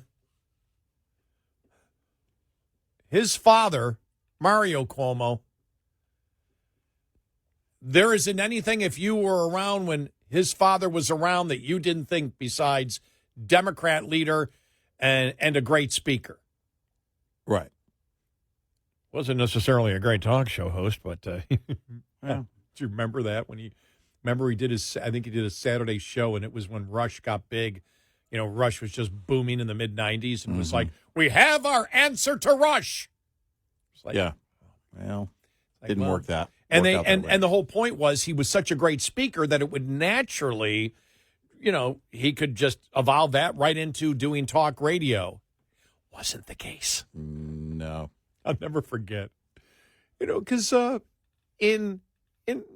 his father, Mario Cuomo, there isn't anything, if you were around when his father was around, that you didn't think besides Democrat leader and a great speaker. Right. Wasn't necessarily a great talk show host, but yeah. Do you remember that when he did I think he did a Saturday show, and it was when Rush got big. You know, Rush was just booming in the mid-'90s, and it was like, we have our answer to Rush. Like, yeah. Well, didn't work that. And the whole point was he was such a great speaker that it would naturally, he could just evolve that right into doing talk radio. Wasn't the case. No. I'll never forget. Because in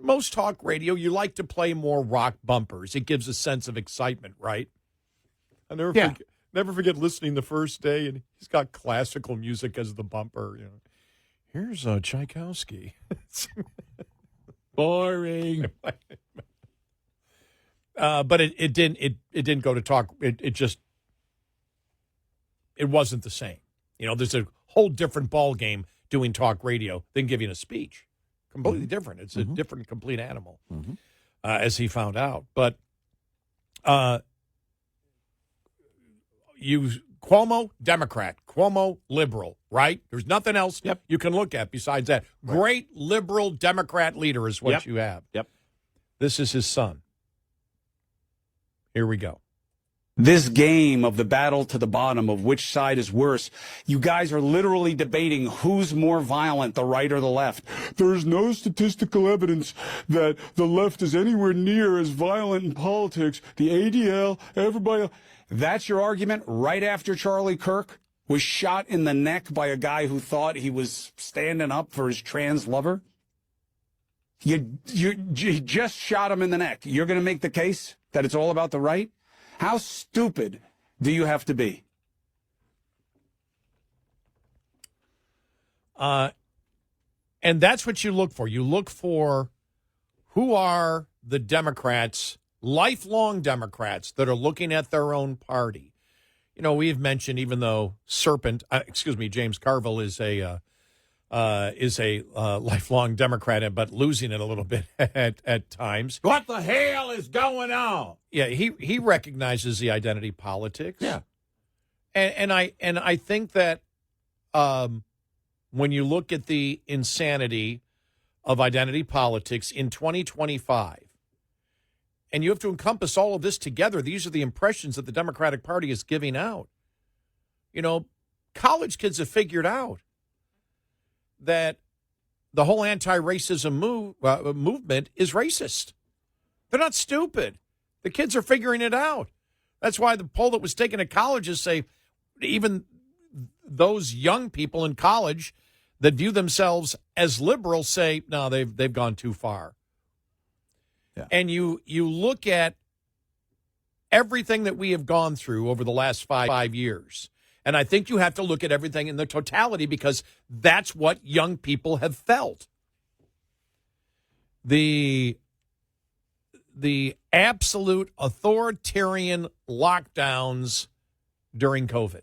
most talk radio, you like to play more rock bumpers. It gives a sense of excitement, right? I'll never forget listening the first day, and he's got classical music as the bumper. Here's Tchaikovsky. Boring. But it didn't go to talk. It wasn't the same. There's a whole different ball game doing talk radio than giving a speech. Completely different. It's a different, complete animal, as he found out. But Cuomo, Democrat. Cuomo, liberal, right? There's nothing else you can look at besides that. Right. Great liberal Democrat leader is what you have. Yep. This is his son. Here we go. This game of the battle to the bottom of which side is worse, you guys are literally debating who's more violent, the right or the left. There's no statistical evidence that the left is anywhere near as violent in politics. The ADL, everybody. That's your argument right after Charlie Kirk was shot in the neck by a guy who thought he was standing up for his trans lover? You just shot him in the neck. You're going to make the case that it's all about the right? How stupid do you have to be? And that's what you look for. You look for who are the Democrats, lifelong Democrats, that are looking at their own party. We've mentioned, even though James Carville is a lifelong Democrat, but losing it a little bit at times. What the hell is going on? Yeah, he recognizes the identity politics. Yeah, and I think that when you look at the insanity of identity politics in 2025, and you have to encompass all of this together, these are the impressions that the Democratic Party is giving out. College kids have figured out that the whole anti-racism movement is racist. They're not stupid. The kids are figuring it out. That's why the poll that was taken at colleges say even those young people in college that view themselves as liberal say, no, they've gone too far. Yeah. And you look at everything that we have gone through over the last 5 years, and I think you have to look at everything in the totality, because that's what young people have felt. The absolute authoritarian lockdowns during COVID,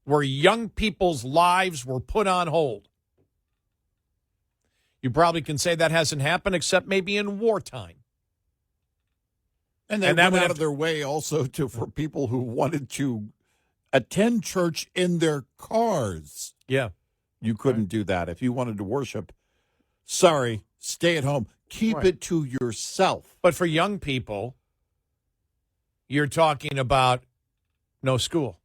where young people's lives were put on hold. You probably can say that hasn't happened except maybe in wartime. And they went out of their way also for people who wanted to attend church in their cars. Yeah. You couldn't do that. If you wanted to worship, sorry, stay at home. Keep it to yourself. But for young people, you're talking about no school.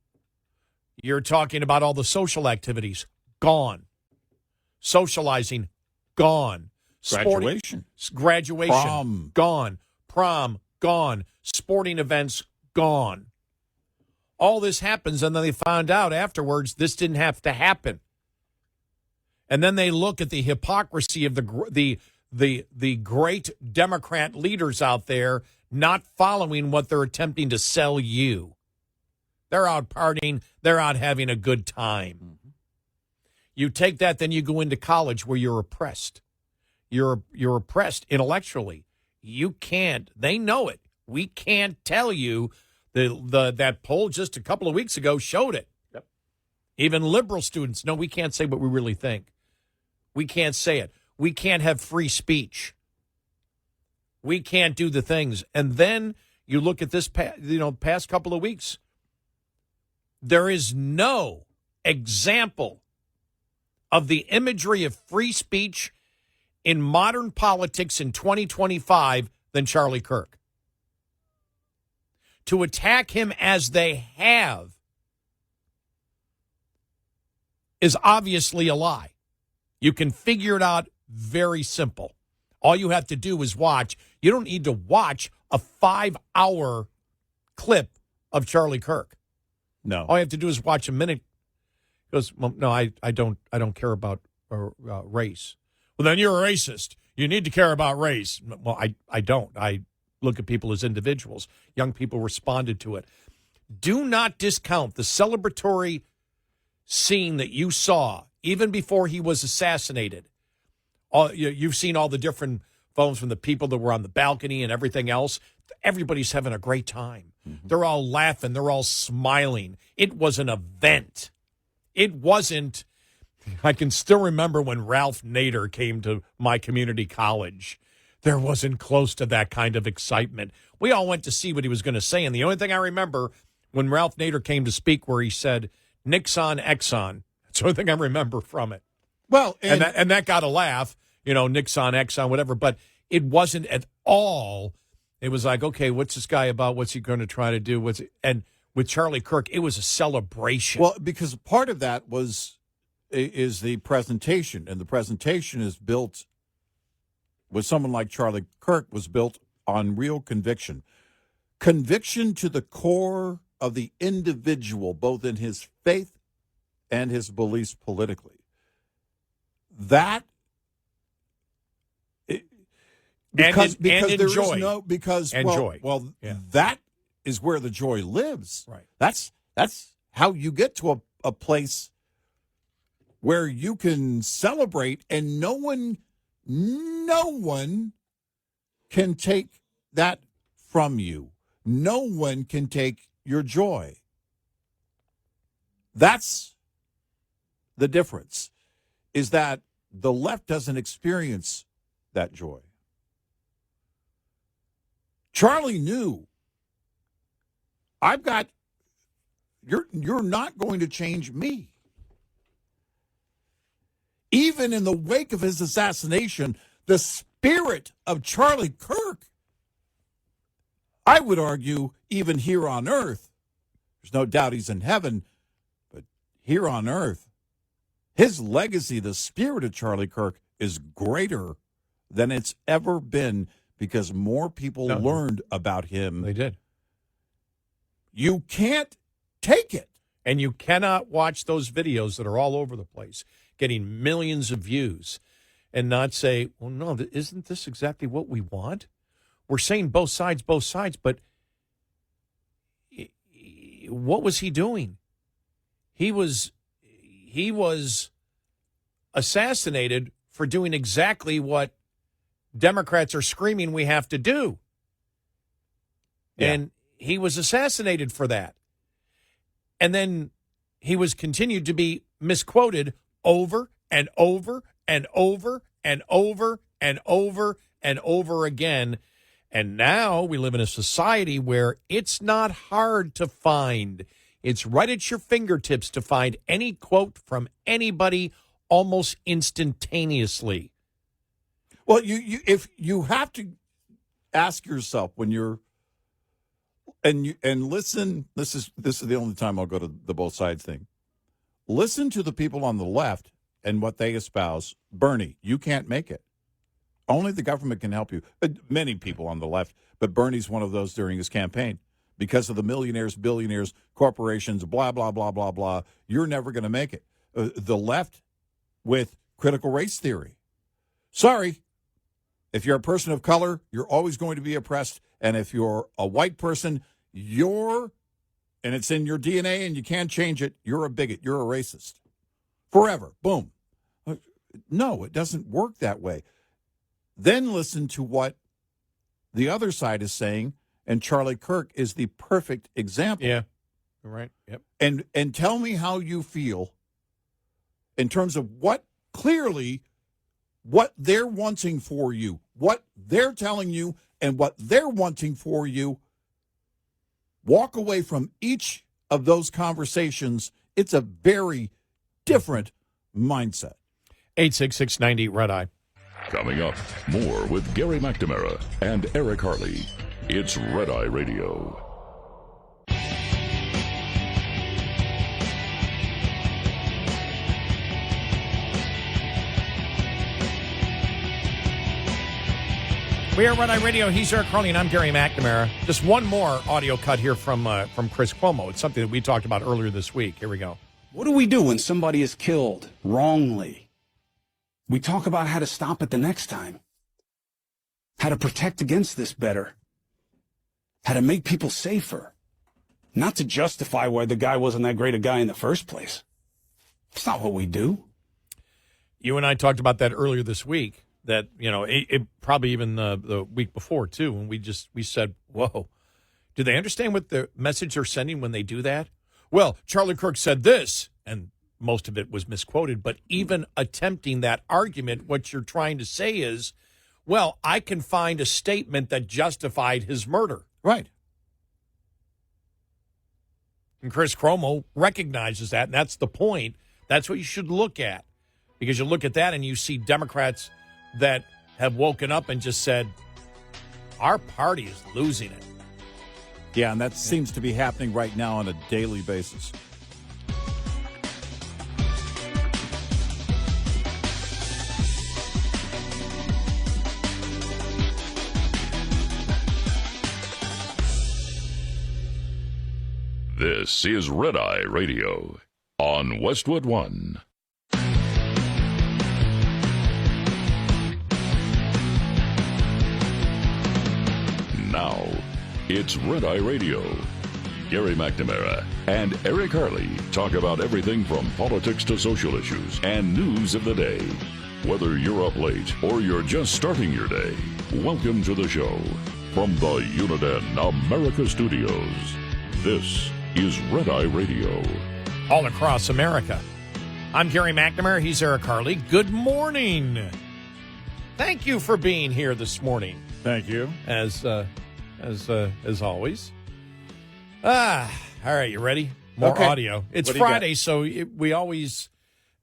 You're talking about all the social activities, gone. Socializing, gone. Graduation. Graduation, Prom. gone. Prom, gone. Sporting events, gone. All this happens, and then they found out afterwards this didn't have to happen. And then they look at the hypocrisy of the great Democrat leaders out there not following what they're attempting to sell you. They're out partying. They're out having a good time. Mm-hmm. You take that, then you go into college where you're oppressed. You're oppressed intellectually. You can't. They know it. We can't tell you. That poll just a couple of weeks ago showed it. Yep. Even liberal students, no, we can't say what we really think. We can't say it. We can't have free speech. We can't do the things. And then you look at this, past couple of weeks. There is no example of the imagery of free speech in modern politics in 2025 than Charlie Kirk. To attack him as they have is obviously a lie. You can figure it out very simple. All you have to do is watch. You don't need to watch a 5-hour clip of Charlie Kirk. No. All you have to do is watch a minute. He goes, well, no, I don't care about race. Well, then you're a racist. You need to care about race. Well, I don't. I look at people as individuals. Young people responded to it. Do not discount the celebratory scene that you saw even before he was assassinated. You've seen all the different phones from the people that were on the balcony and everything else. Everybody's having a great time. Mm-hmm. They're all laughing. They're all smiling. It was an event. It wasn't. I can still remember when Ralph Nader came to my community college. There wasn't close to that kind of excitement. We all went to see what he was going to say, and the only thing I remember when Ralph Nader came to speak where he said, Nixon, Exxon. That's the only thing I remember from it. Well, and that got a laugh, Nixon, Exxon, whatever, but it wasn't at all. It was like, okay, what's this guy about? What's he going to try to do? And with Charlie Kirk, it was a celebration. Well, because part of that is the presentation, and the presentation is built with someone like Charlie Kirk was built on real conviction. Conviction to the core of the individual, both in his faith and his beliefs politically. That because there enjoy. is no because and well, joy. Well, yeah. That is where the joy lives. Right. That's how you get to a place where you can celebrate, and no one can take that from you. No one can take your joy. That's the difference, is that the left doesn't experience that joy. Charlie knew, you're not going to change me. Even in the wake of his assassination, the spirit of Charlie Kirk, I would argue, even here on earth, there's no doubt he's in heaven, but here on earth, his legacy, the spirit of Charlie Kirk, is greater than it's ever been because more people learned about him. They did. You can't take it. And you cannot watch those videos that are all over the place, getting millions of views, and not say, well, no, isn't this exactly what we want? We're saying both sides, but what was he doing? He was assassinated for doing exactly what Democrats are screaming we have to do. Yeah. And he was assassinated for that. And then he was continued to be misquoted over and over and over and over and over and over again. And now we live in a society where it's not hard to find. It's right at your fingertips to find any quote from anybody almost instantaneously. Well, if you have to ask yourself when you're and listen. This is the only time I'll go to the both sides thing. Listen to the people on the left and what they espouse. Bernie, you can't make it. Only the government can help you. Many people on the left, but Bernie's one of those during his campaign. Because of the millionaires, billionaires, corporations, blah, blah, blah, blah, blah, you're never going to make it. The left with critical race theory. Sorry, if you're a person of color, you're always going to be oppressed. And if you're a white person, and it's in your DNA and you can't change it, you're a bigot, you're a racist. Forever. Boom. No, it doesn't work that way. Then listen to what the other side is saying, and Charlie Kirk is the perfect example. Yeah, right. Yep. And tell me how you feel in terms of what they're wanting for you, what they're telling you, and what they're wanting for you. Walk away from each of those conversations. It's a very different mindset. 866-90 Red Eye. Coming up, more with Gary McNamara and Eric Harley. It's Red Eye Radio. We are Red Eye Radio. He's Eric Harley, and I'm Gary McNamara. Just one more audio cut here from Chris Cuomo. It's something that we talked about earlier this week. Here we go. What do we do when somebody is killed wrongly? We talk about how to stop it the next time, how to protect against this better, how to make people safer, not to justify why the guy wasn't that great a guy in the first place. It's not what we do. You and I talked about that earlier this week, that, it probably even the week before, too, when we said, whoa, do they understand what the message they're sending when they do that? Well, Charlie Kirk said this, and most of it was misquoted, but even attempting that argument, what you're trying to say is, well, I can find a statement that justified his murder. Right. And Chris Cuomo recognizes that, and that's the point. That's what you should look at, because you look at that and you see Democrats that have woken up and just said, our party is losing it. Yeah, and that seems to be happening right now on a daily basis. This is Red Eye Radio on Westwood One. Now, it's Red Eye Radio. Gary McNamara and Eric Harley talk about everything from politics to social issues and news of the day. Whether you're up late or you're just starting your day, welcome to the show. From the Uniden America Studios, this is Red Eye Radio. All across America. I'm Gary McNamara. He's Eric Harley. Good morning. Thank you for being here this morning. Thank you. As always. All right, you ready? More audio. It's Friday, so we always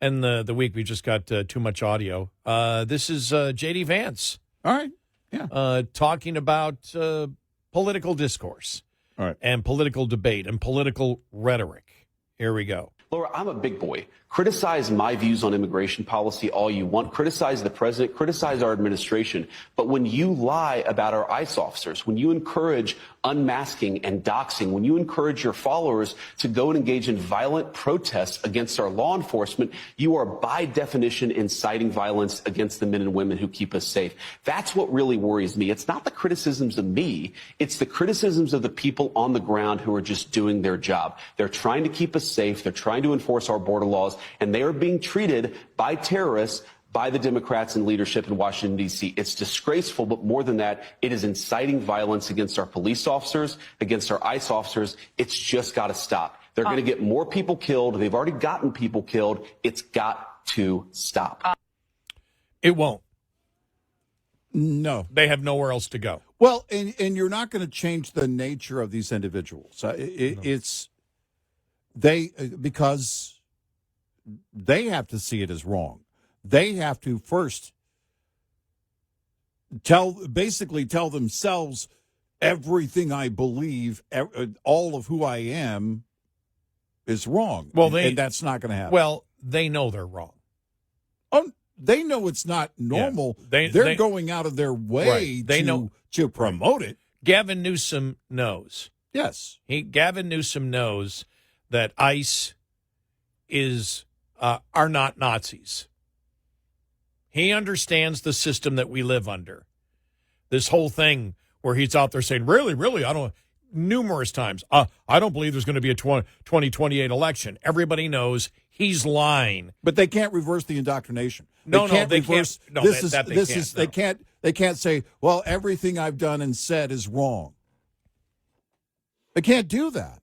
end the week. We just got too much audio. This is J.D. Vance. All right. Yeah. Talking about political discourse. All right. And political debate and political rhetoric. Here we go. Laura, I'm a big boy. Criticize my views on immigration policy all you want. Criticize the president. Criticize our administration. But when you lie about our ICE officers, when you encourage unmasking and doxing, when you encourage your followers to go and engage in violent protests against our law enforcement, you are by definition inciting violence against the men and women who keep us safe. That's what really worries me. It's not the criticisms of me. It's the criticisms of the people on the ground who are just doing their job. They're trying to keep us safe. They're trying to enforce our border laws, and they are being treated by terrorists by the Democrats and leadership in Washington, D.C. It's disgraceful, but more than that, it is inciting violence against our police officers, against our ICE officers. It's just got to stop. They're going to get more people killed. They've already gotten people killed. It's got to stop. It won't. No. They have nowhere else to go. Well, and you're not going to change the nature of these individuals. It's because they have to see it as wrong. They have to first tell themselves everything I believe, all of who I am is wrong. Well, and that's not going to happen. Well, they know they're wrong. Oh, they know it's not normal. Yeah, they're going out of their way to promote it. Gavin Newsom knows. Yes. Gavin Newsom knows that ICE are not Nazis. He understands the system that we live under. This whole thing where he's out there saying, really, I don't, numerous times, I don't believe there's going to be a 2028 election. Everybody knows he's lying. But they can't reverse the indoctrination. They can't say, well, everything I've done and said is wrong. They can't do that.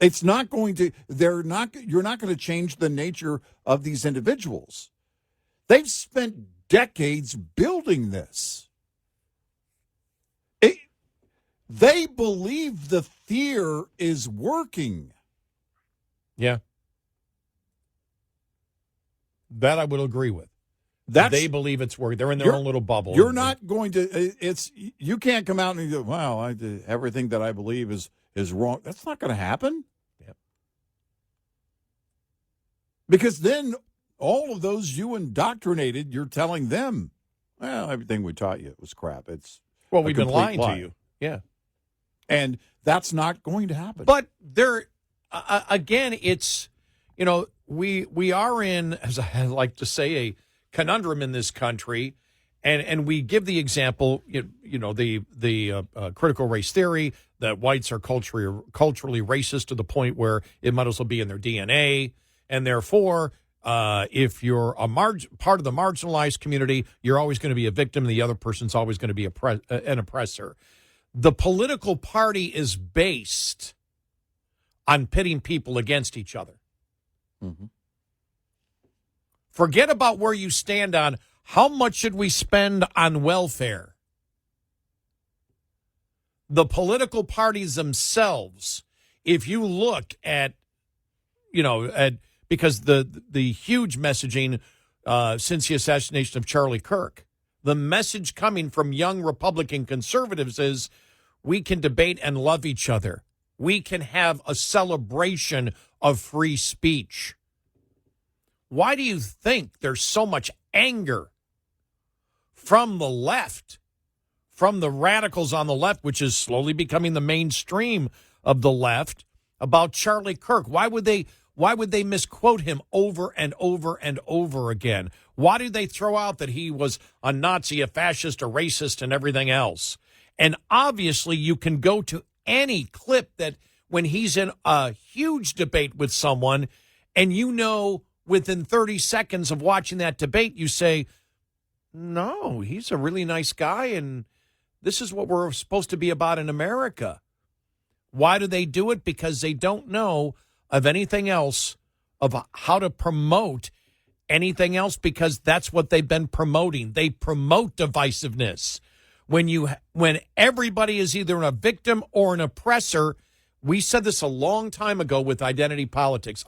It's not going to, you're not going to change the nature of these individuals. They've spent decades building this. They believe the fear is working. Yeah. That I would agree with. They believe it's working. They're in their own little bubble. You're not going to, you can't come out and go, wow, everything that I believe is wrong. That's not going to happen. Yep. Because then all of those you indoctrinated, you're telling them, well, everything we taught you was crap. We've been lying to you. Yeah. And that's not going to happen. But again, it's, we are in, as I like to say, a conundrum in this country, and we give the example, the critical race theory that whites are culturally racist to the point where it might as well be in their DNA, and therefore, if you're part of the marginalized community, you're always going to be a victim, and the other person's always going to be an oppressor. The political party is based on pitting people against each other. Mm-hmm. Forget about where you stand on how much should we spend on welfare. The political parties themselves, if you look at, because the huge messaging since the assassination of Charlie Kirk, the message coming from young Republican conservatives is we can debate and love each other. We can have a celebration of free speech. Why do you think there's so much anger from the left, from the radicals on the left, which is slowly becoming the mainstream of the left, about Charlie Kirk? Why would they misquote him over and over and over again? Why did they throw out that he was a Nazi, a fascist, a racist, and everything else? And obviously, you can go to any clip that when he's in a huge debate with someone, and within 30 seconds of watching that debate, you say, no, he's a really nice guy, and this is what we're supposed to be about in America. Why do they do it? Because they don't know of anything else, of how to promote anything else, because that's what they've been promoting. They promote divisiveness. When everybody is either a victim or an oppressor, we said this a long time ago with identity politics.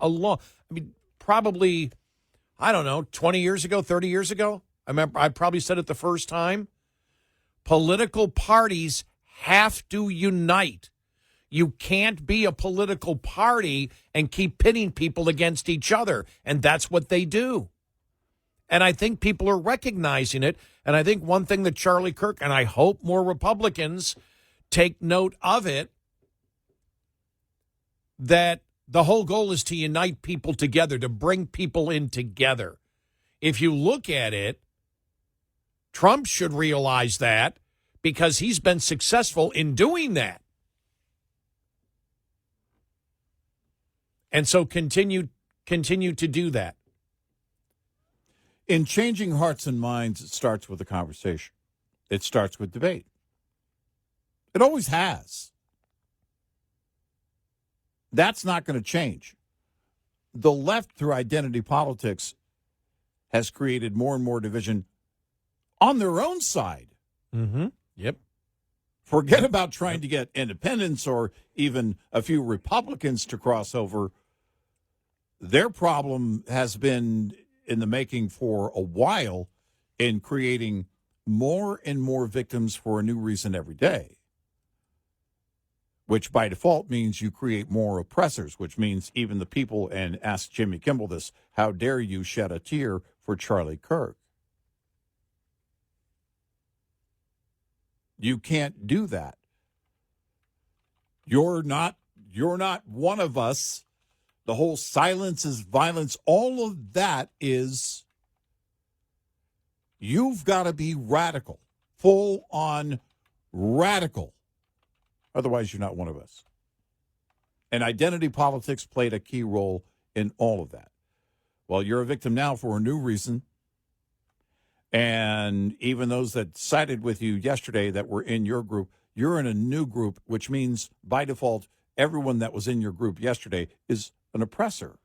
Probably, 20 years ago, 30 years ago. I remember I probably said it the first time. Political parties have to unite. You can't be a political party and keep pitting people against each other. And that's what they do. And I think people are recognizing it. And I think one thing that Charlie Kirk, and I hope more Republicans take note of it, that the whole goal is to unite people together, to bring people in together. If you look at it, Trump should realize that because he's been successful in doing that. And so continue to do that. In changing hearts and minds, it starts with a conversation. It starts with debate. It always has. That's not going to change. The left, through identity politics, has created more and more division on their own side. Mm-hmm. Yep. Forget about trying to get independents or even a few Republicans to cross over. Their problem has been in the making for a while in creating more and more victims for a new reason every day, which by default means you create more oppressors, which means even the people, and ask Jimmy Kimmel this, how dare you shed a tear for Charlie Kirk? You can't do that. You're not one of us. The whole silence is violence. All of that is, you've got to be radical, full on radical. Otherwise, you're not one of us. And identity politics played a key role in all of that. Well, you're a victim now for a new reason. And even those that sided with you yesterday that were in your group, you're in a new group, which means by default, everyone that was in your group yesterday is an oppressor.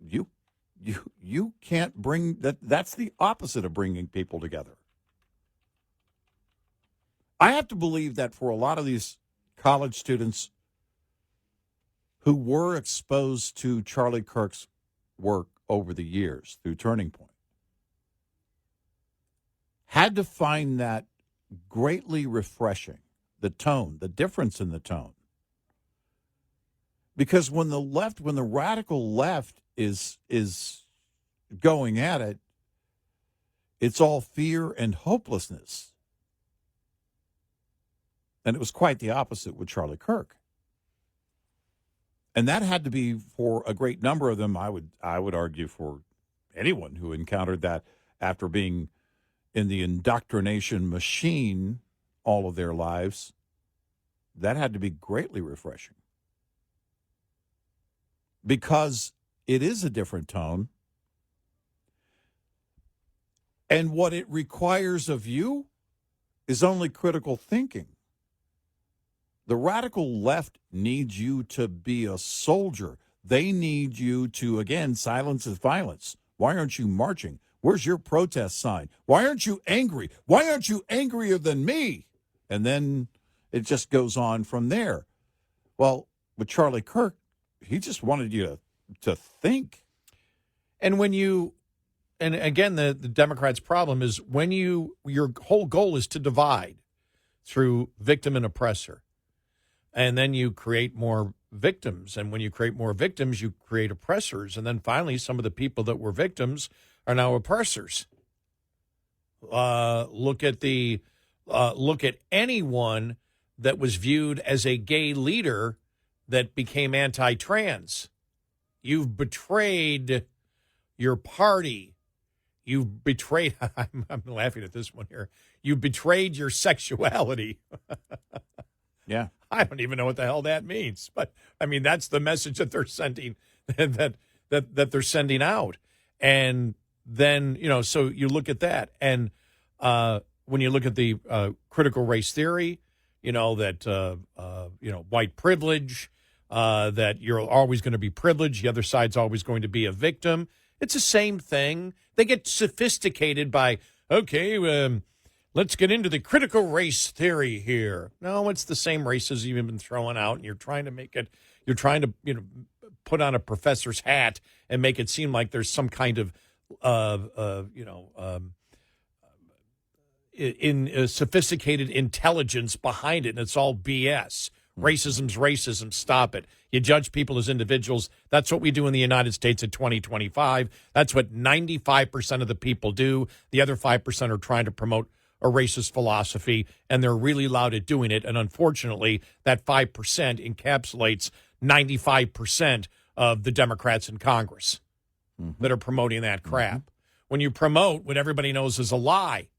You can't bring that. That's the opposite of bringing people together. I have to believe that for a lot of these college students who were exposed to Charlie Kirk's work over the years through Turning Point, had to find that greatly refreshing, the tone, the difference in the tone. Because when the radical left is going at it, it's all fear and hopelessness. And it was quite the opposite with Charlie Kirk. And that had to be, for a great number of them, I would argue for anyone who encountered that after being in the indoctrination machine all of their lives, that had to be greatly refreshing. Because it is a different tone. And what it requires of you is only critical thinking. The radical left needs you to be a soldier. They need you to, again, silence is violence. Why aren't you marching? Where's your protest sign? Why aren't you angry? Why aren't you angrier than me? And then it just goes on from there. Well, with Charlie Kirk, he just wanted you to think. And and again, the Democrats' problem is when your whole goal is to divide through victim and oppressor. And then you create more victims. And when you create more victims, you create oppressors. And then finally, some of the people that were victims are now oppressors. Look at anyone that was viewed as a gay leader that became anti-trans. You've betrayed your party. You've betrayed, I'm laughing at this one here. You betrayed your sexuality. Yeah. I don't even know what the hell that means. But, I mean, that's the message that they're sending, that they're sending out. And then, so you look at that. And when you look at the critical race theory, that, white privilege, that you're always going to be privileged. The other side's always going to be a victim. It's the same thing. They get sophisticated by, okay, let's get into the critical race theory here. No, it's the same races you've been throwing out, and you're trying to put on a professor's hat and make it seem like there's some kind of, sophisticated intelligence behind it, and it's all BS. Racism's racism. Stop it. You judge people as individuals. That's what we do in the United States in 2025. That's what 95% of the people do. The other 5% are trying to promote a racist philosophy, and they're really loud at doing it. And unfortunately, that 5% encapsulates 95% of the Democrats in Congress that are promoting that crap. When you promote what everybody knows is a lie,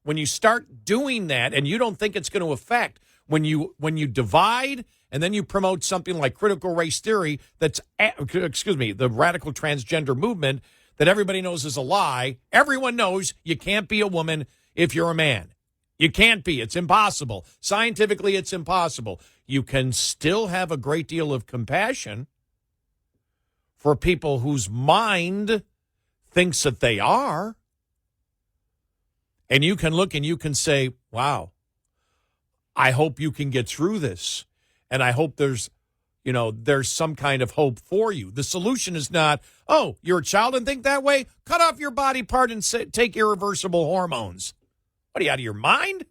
when you start doing that and you don't think it's going to affect, When you divide and then you promote something like critical race theory the radical transgender movement that everybody knows is a lie. Everyone knows you can't be a woman if you're a man. You can't be. It's impossible. Scientifically, it's impossible. You can still have a great deal of compassion for people whose mind thinks that they are. And you can look and you can say, wow, I hope you can get through this. And I hope there's some kind of hope for you. The solution is not, oh, you're a child and think that way? Cut off your body part and take irreversible hormones. What, are you out of your mind?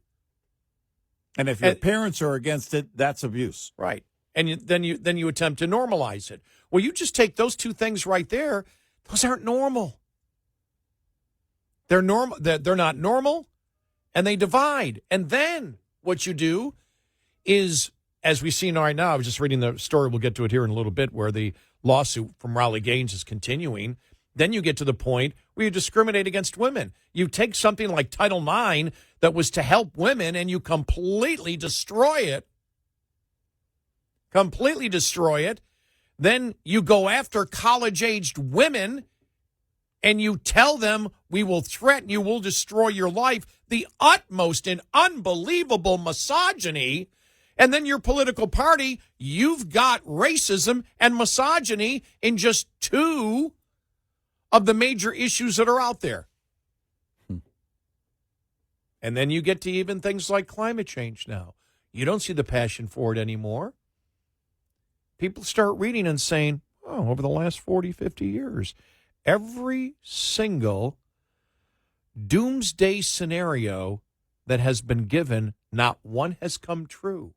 And if your parents are against it, that's abuse. Right. And then you attempt to normalize it. Well, you just take those two things right there. Those aren't normal. They're normal. They're not normal, and they divide. And then what you do is, as we've seen right now, I was just reading the story. We'll get to it here in a little bit, where the lawsuit from Raleigh Gaines is continuing. Then you get to the point where you discriminate against women. You take something like Title IX that was to help women, and you completely destroy it. Completely destroy it. Then you go after college-aged women, and you tell them, we will threaten you, we'll destroy your life. The utmost and unbelievable misogyny. And then your political party, you've got racism and misogyny in just two of the major issues that are out there. And then you get to even things like climate change now. You don't see the passion for it anymore. People start reading and saying, oh, over the last 40, 50 years, every single doomsday scenario that has been given, not one has come true.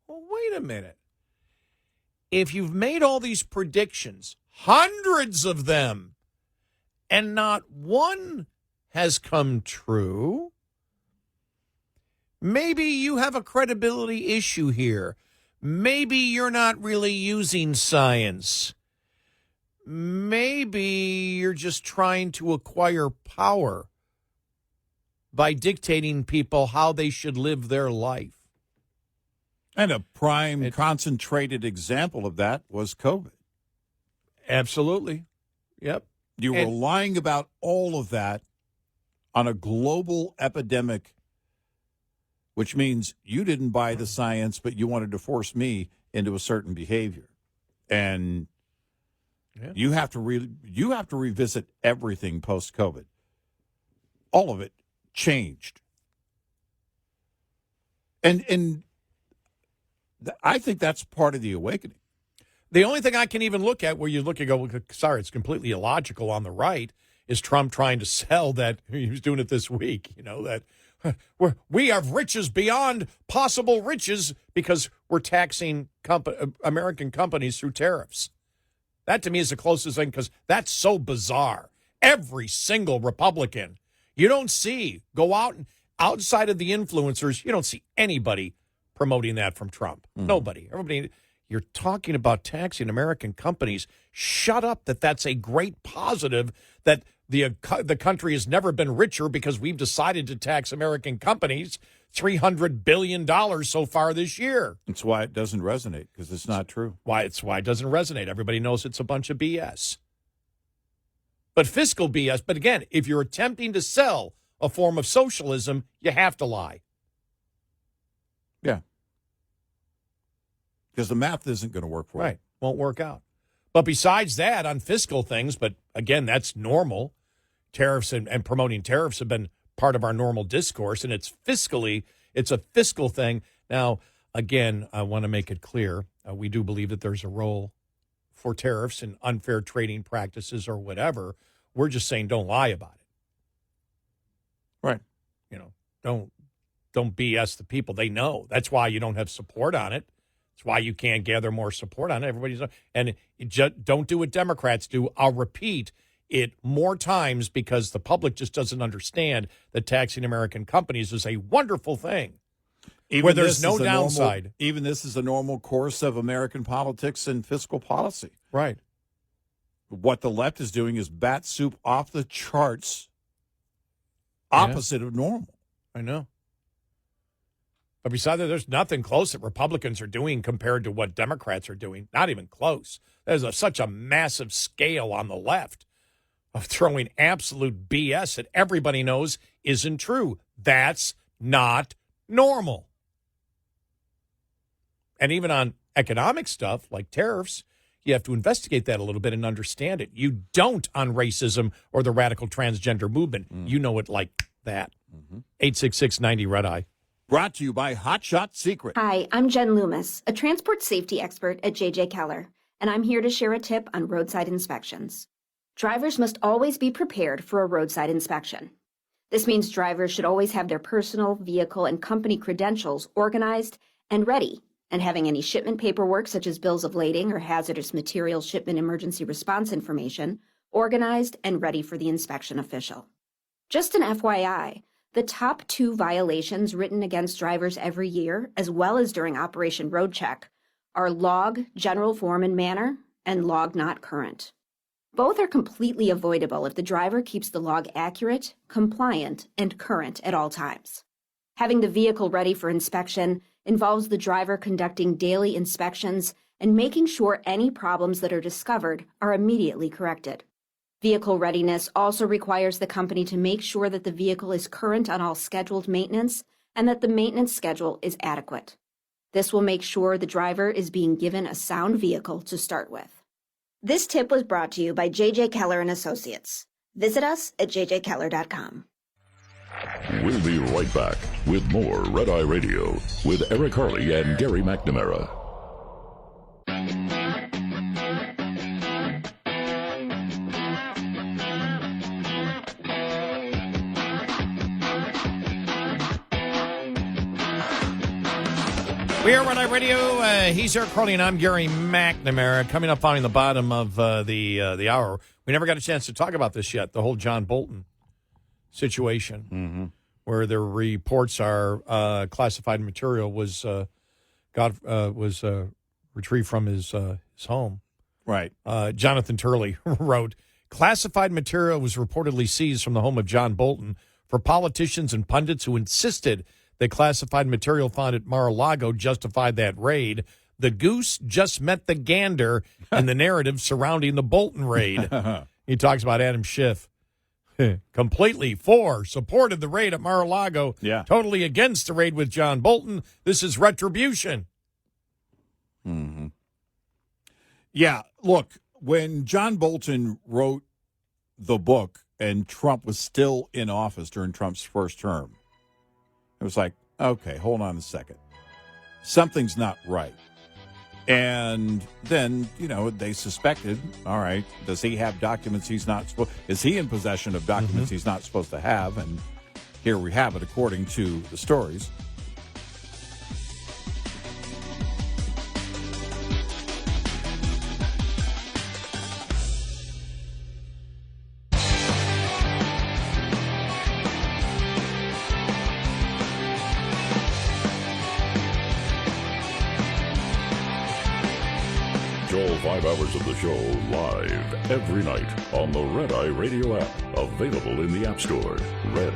Well, wait a minute. If you've made all these predictions, hundreds of them, and not one has come true, maybe you have a credibility issue here. Maybe you're not really using science. Maybe you're just trying to acquire power by dictating people how they should live their life. And a prime concentrated example of that was COVID. Absolutely. Yep. You were lying about all of that on a global epidemic, which means you didn't buy the science, but you wanted to force me into a certain behavior. And you have to revisit everything post-COVID. All of it changed. And I think that's part of the awakening. The only thing I can even look at where you look and go, sorry, it's completely illogical on the right, is Trump trying to sell that. He was doing it this week, that we have riches beyond possible riches because we're taxing American companies through tariffs. That to me is the closest thing, because that's so bizarre. Every single Republican, you don't see, go out and outside of the influencers, you don't see anybody promoting that from Trump. Nobody. Everybody. You're talking about taxing American companies. Shut up that's a great positive, that the country has never been richer because we've decided to tax American companies $300 billion so far this year. That's why it doesn't resonate, because it's not true. It's why it doesn't resonate. Everybody knows it's a bunch of BS. But fiscal BS. But again, if you're attempting to sell a form of socialism, you have to lie. Yeah. Because the math isn't going to work for you. Right. Won't work out. But besides that, on fiscal things, but again, that's normal. Tariffs and promoting tariffs have been part of our normal discourse, and it's a fiscal thing. Now, again, I want to make it clear, we do believe that there's a role for tariffs and unfair trading practices or whatever. We're just saying don't lie about it. Right. Don't BS the people. They know. That's why you don't have support on it. That's why you can't gather more support on it. Don't do what Democrats do. I'll repeat it more times, because the public just doesn't understand that taxing American companies is a wonderful thing. Where there's no downside. Even this is a normal course of American politics and fiscal policy. Right. What the left is doing is bat soup off the charts, opposite of normal. I know. But besides that, there's nothing close that Republicans are doing compared to what Democrats are doing. Not even close. There's such a massive scale on the left of throwing absolute BS that everybody knows isn't true. That's not normal. And even on economic stuff like tariffs, you have to investigate that a little bit and understand it. You don't on racism or the radical transgender movement. You know it like that. 866-90-RED-EYE. Brought to you by Hot Shot Secret. Hi, I'm Jen Loomis, a transport safety expert at J.J. Keller, and I'm here to share a tip on roadside inspections. Drivers must always be prepared for a roadside inspection. This means drivers should always have their personal, vehicle, and company credentials organized and ready, and having any shipment paperwork such as bills of lading or hazardous materials shipment emergency response information organized and ready for the inspection official. Just an FYI, the top 2 violations written against drivers every year, as well as during Operation Road Check, are log general form and manner and log not current. Both are completely avoidable if the driver keeps the log accurate, compliant, and current at all times. Having the vehicle ready for inspection involves the driver conducting daily inspections and making sure any problems that are discovered are immediately corrected. Vehicle readiness also requires the company to make sure that the vehicle is current on all scheduled maintenance and that the maintenance schedule is adequate. This will make sure the driver is being given a sound vehicle to start with. This tip was brought to you by J.J. Keller and Associates. Visit us at jjkeller.com. We'll be right back with more Red Eye Radio with Eric Harley and Gary McNamara. We are Red Eye Radio. He's Eric Harley, and I'm Gary McNamara. Coming up following the bottom of the hour. We never got a chance to talk about this yet, the whole John Bolton situation, where the reports are classified material was retrieved from his home. Right. Jonathan Turley wrote, classified material was reportedly seized from the home of John Bolton for politicians and pundits who insisted that classified material found at Mar-a-Lago justified that raid. The goose just met the gander in the narrative surrounding the Bolton raid. He talks about Adam Schiff. Completely supported the raid at Mar-a-Lago. Yeah. Totally against the raid with John Bolton. This is retribution. Yeah, look, when John Bolton wrote the book and Trump was still in office during Trump's first term, it was like, okay, hold on a second. Something's not right. And then, they suspected, all right, does he have documents he's not supposed, is he in possession of documents he's not supposed to have? And here we have it, according to the stories. All 5 hours of the show live every night on the Red Eye Radio app. Available in the App Store. Red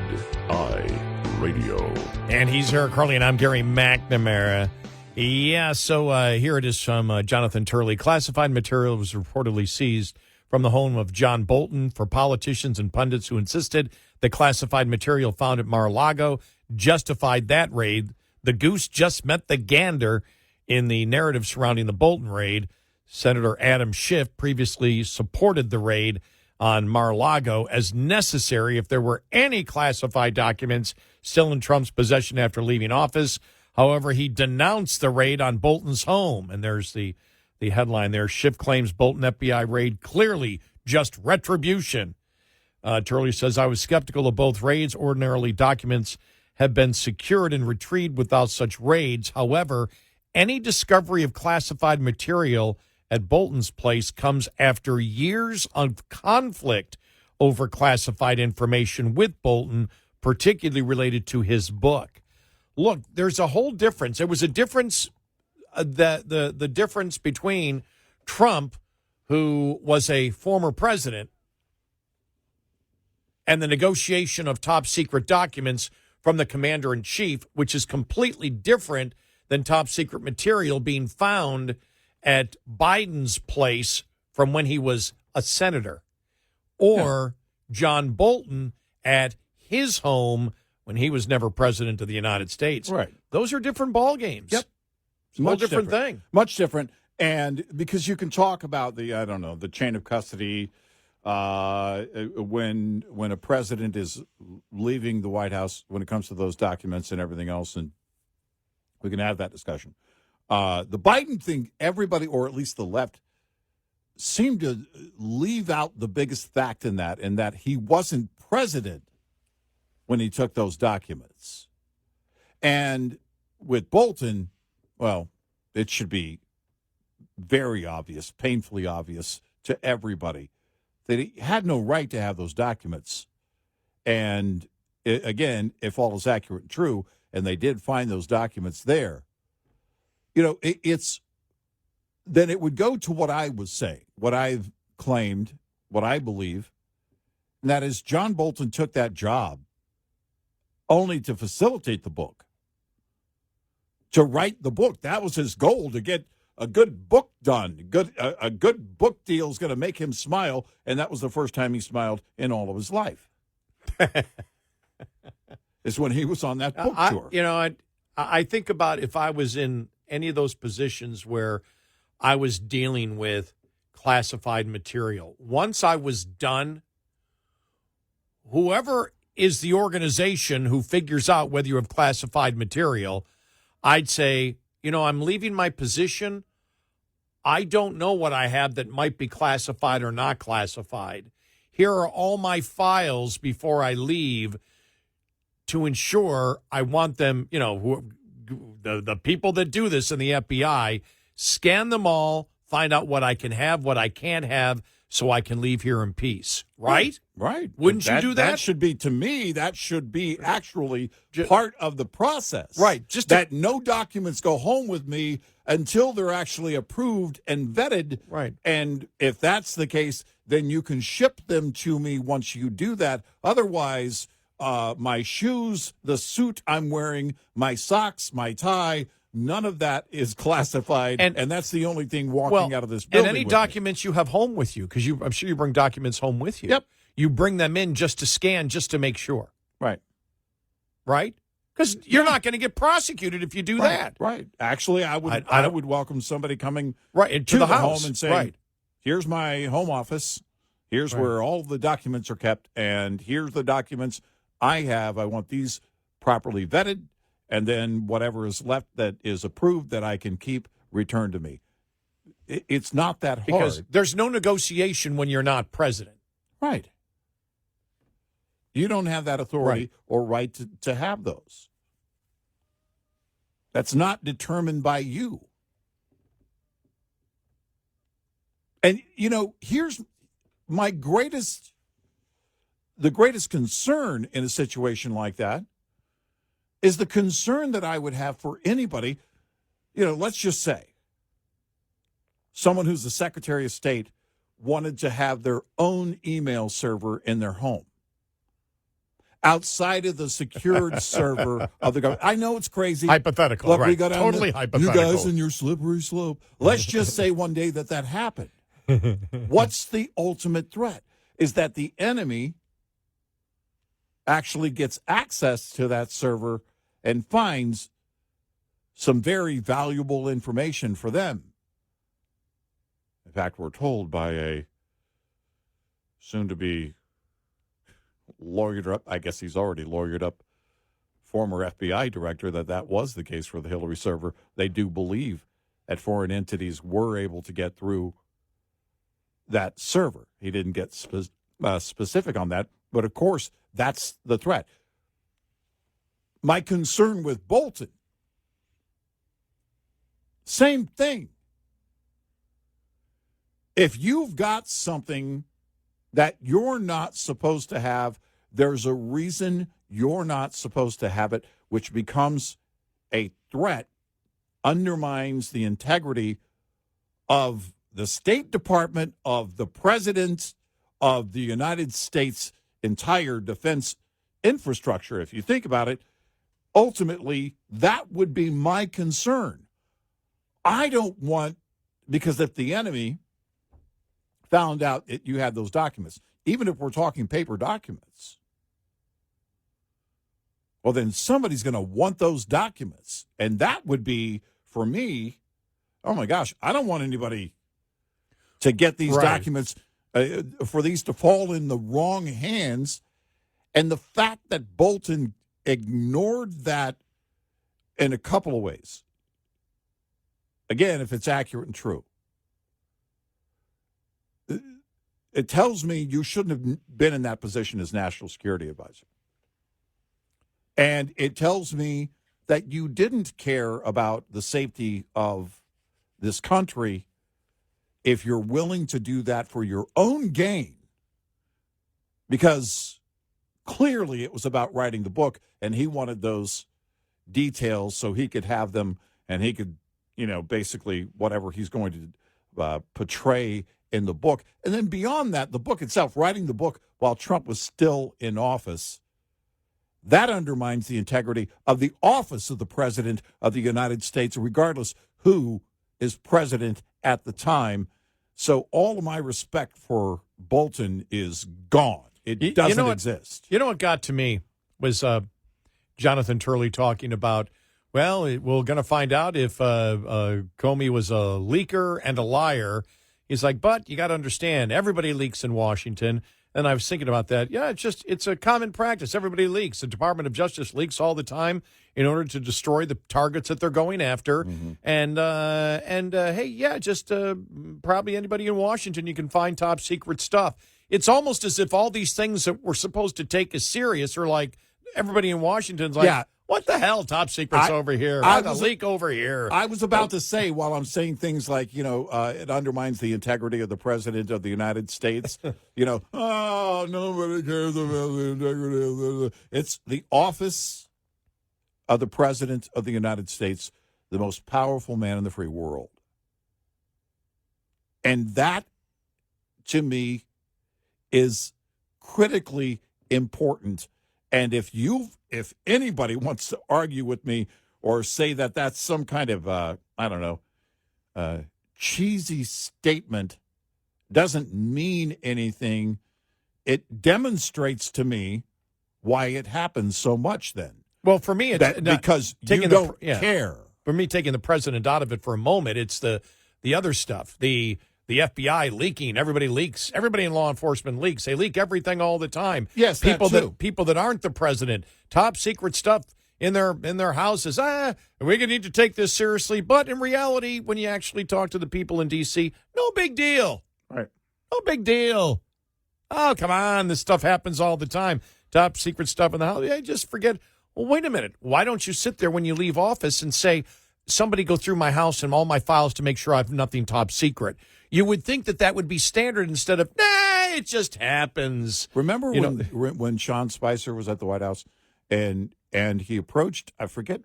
Eye Radio. And he's Eric Harley, and I'm Gary McNamara. Yeah, so here it is from Jonathan Turley. Classified material was reportedly seized from the home of John Bolton for politicians and pundits who insisted the classified material found at Mar-a-Lago justified that raid. The goose just met the gander in the narrative surrounding the Bolton raid. Senator Adam Schiff previously supported the raid on Mar-a-Lago as necessary if there were any classified documents still in Trump's possession after leaving office. However, he denounced the raid on Bolton's home. And there's the headline there. Schiff claims Bolton FBI raid clearly just retribution. Turley says, I was skeptical of both raids. Ordinarily, documents have been secured and retrieved without such raids. However, any discovery of classified material at Bolton's place comes after years of conflict over classified information with Bolton, particularly related to his book. Look, there's a whole difference. There was a difference, the difference between Trump, who was a former president, and the negotiation of top secret documents from the commander-in-chief, which is completely different than top-secret material being found at Biden's place from when he was a senator, or John Bolton at his home when he was never president of the United States. Right. Those are different ball games. Yep. It's a whole different thing. Much different. And because you can talk about the chain of custody when a president is leaving the White House when it comes to those documents and everything else, and we can have that discussion. The Biden thing, everybody, or at least the left, seemed to leave out the biggest fact in that he wasn't president when he took those documents. And with Bolton, well, it should be very obvious, painfully obvious to everybody that he had no right to have those documents. And again, if all is accurate and true, and they did find those documents there, then it would go to what I was saying, what I've claimed, what I believe, and that is John Bolton took that job only to facilitate the book, to write the book. That was his goal, to get a good book done. A good book deal is going to make him smile, and that was the first time he smiled in all of his life. Is when he was on that book tour. I think about if I was in any of those positions where I was dealing with classified material. Once I was done, whoever is the organization who figures out whether you have classified material, I'd say, I'm leaving my position. I don't know what I have that might be classified or not classified. Here are all my files before I leave to ensure I want them, the people that do this in the FBI, scan them all, find out what I can have, what I can't have, so I can leave here in peace. Right? Right. Wouldn't you do that? That should be, to me, that should be actually part of the process. Right. That no documents go home with me until they're actually approved and vetted. Right. And if that's the case, then you can ship them to me once you do that. Otherwise, my shoes, the suit I'm wearing, my socks, my tie, none of that is classified, and that's the only thing walking out of this building. And any documents you have home with you, because I'm sure you bring documents home with you. Yep. You bring them in just to scan, just to make sure. Right. Right? Because you're not going to get prosecuted if you do that. Right. Actually, I would welcome somebody coming into the house home and saying, here's my home office, here's where all the documents are kept, and here's the documents I have. I want these properly vetted, and then whatever is left that is approved that I can keep, returned to me. It's not that hard. Because there's no negotiation when you're not president. Right. You don't have that authority or right to have those. That's not determined by you. And, here's the greatest concern in a situation like that is the concern that I would have for anybody. Let's just say someone who's the Secretary of State wanted to have their own email server in their home outside of the secured server of the government. I know it's crazy. Hypothetical. Look, right. we got Totally hypothetical. You guys in your slippery slope. Let's just say one day that happened. What's the ultimate threat? Is that the enemy actually gets access to that server and finds some very valuable information for them. In fact, we're told by a soon-to-be lawyered up, I guess he's already lawyered up, former FBI director that was the case for the Hillary server. They do believe that foreign entities were able to get through that server. He didn't get specific on that, but of course, that's the threat. My concern with Bolton, same thing. If you've got something that you're not supposed to have, there's a reason you're not supposed to have it, which becomes a threat, undermines the integrity of the State Department, of the President, of the United States' entire defense infrastructure. If you think about it, ultimately, that would be my concern. I don't want, because if the enemy found out that you had those documents, even if we're talking paper documents, well, then somebody's going to want those documents. And that would be, for me, oh my gosh, I don't want anybody to get these documents, for these to fall in the wrong hands. And the fact that Bolton ignored that in a couple of ways. Again, if it's accurate and true, it tells me you shouldn't have been in that position as National Security Advisor. And it tells me that you didn't care about the safety of this country if you're willing to do that for your own gain. Because clearly it was about writing the book, and he wanted those details so he could have them, and he could, basically whatever he's going to portray in the book. And then beyond that, the book itself, writing the book while Trump was still in office, that undermines the integrity of the office of the President of the United States, regardless who is president at the time. So all of my respect for Bolton is gone. It doesn't exist. You know what got to me was Jonathan Turley talking about, well, we're going to find out if Comey was a leaker and a liar. He's like, but you got to understand, everybody leaks in Washington. And I was thinking about that. Yeah, it's a common practice. Everybody leaks. The Department of Justice leaks all the time in order to destroy the targets that they're going after. Mm-hmm. And hey, yeah, just probably anybody in Washington, you can find top secret stuff. It's almost as if all these things that we're supposed to take as serious are like everybody in Washington's like, what the hell? Top secret's over here. The leak over here. I was about to say, while I'm saying things like, it undermines the integrity of the President of the United States, oh, nobody cares about the integrity. It's the office of the President of the United States, the most powerful man in the free world. And that, to me, is critically important. And if anybody wants to argue with me or say that that's some kind of, cheesy statement, doesn't mean anything, it demonstrates to me why it happens so much then. Well, for me, it's because you don't care. For me, taking the president out of it for a moment, it's the other stuff, the FBI leaking. Everybody leaks. Everybody in law enforcement leaks. They leak everything all the time. Yes, people that aren't the president, top secret stuff in their houses. We're going to need to take this seriously. But in reality, when you actually talk to the people in D.C., no big deal. Right. No big deal. Oh, come on. This stuff happens all the time. Top secret stuff in the house. Yeah, just forget. Well, wait a minute. Why don't you sit there when you leave office and say, somebody go through my house and all my files to make sure I have nothing top secret? You would think that would be standard instead of, it just happens. Remember when Sean Spicer was at the White House and he approached, I forget,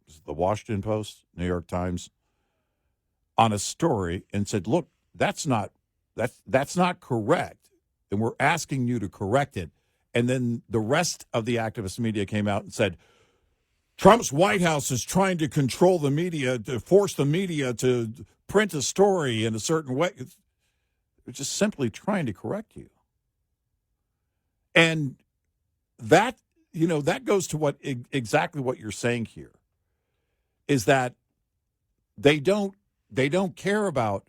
was it the Washington Post, New York Times, on a story and said, look, that's not correct, and we're asking you to correct it. And then the rest of the activist media came out and said, Trump's White House is trying to control the media, to force the media to print a story in a certain way. They're just simply trying to correct you. And that, that goes to exactly what you're saying here, is that they don't care about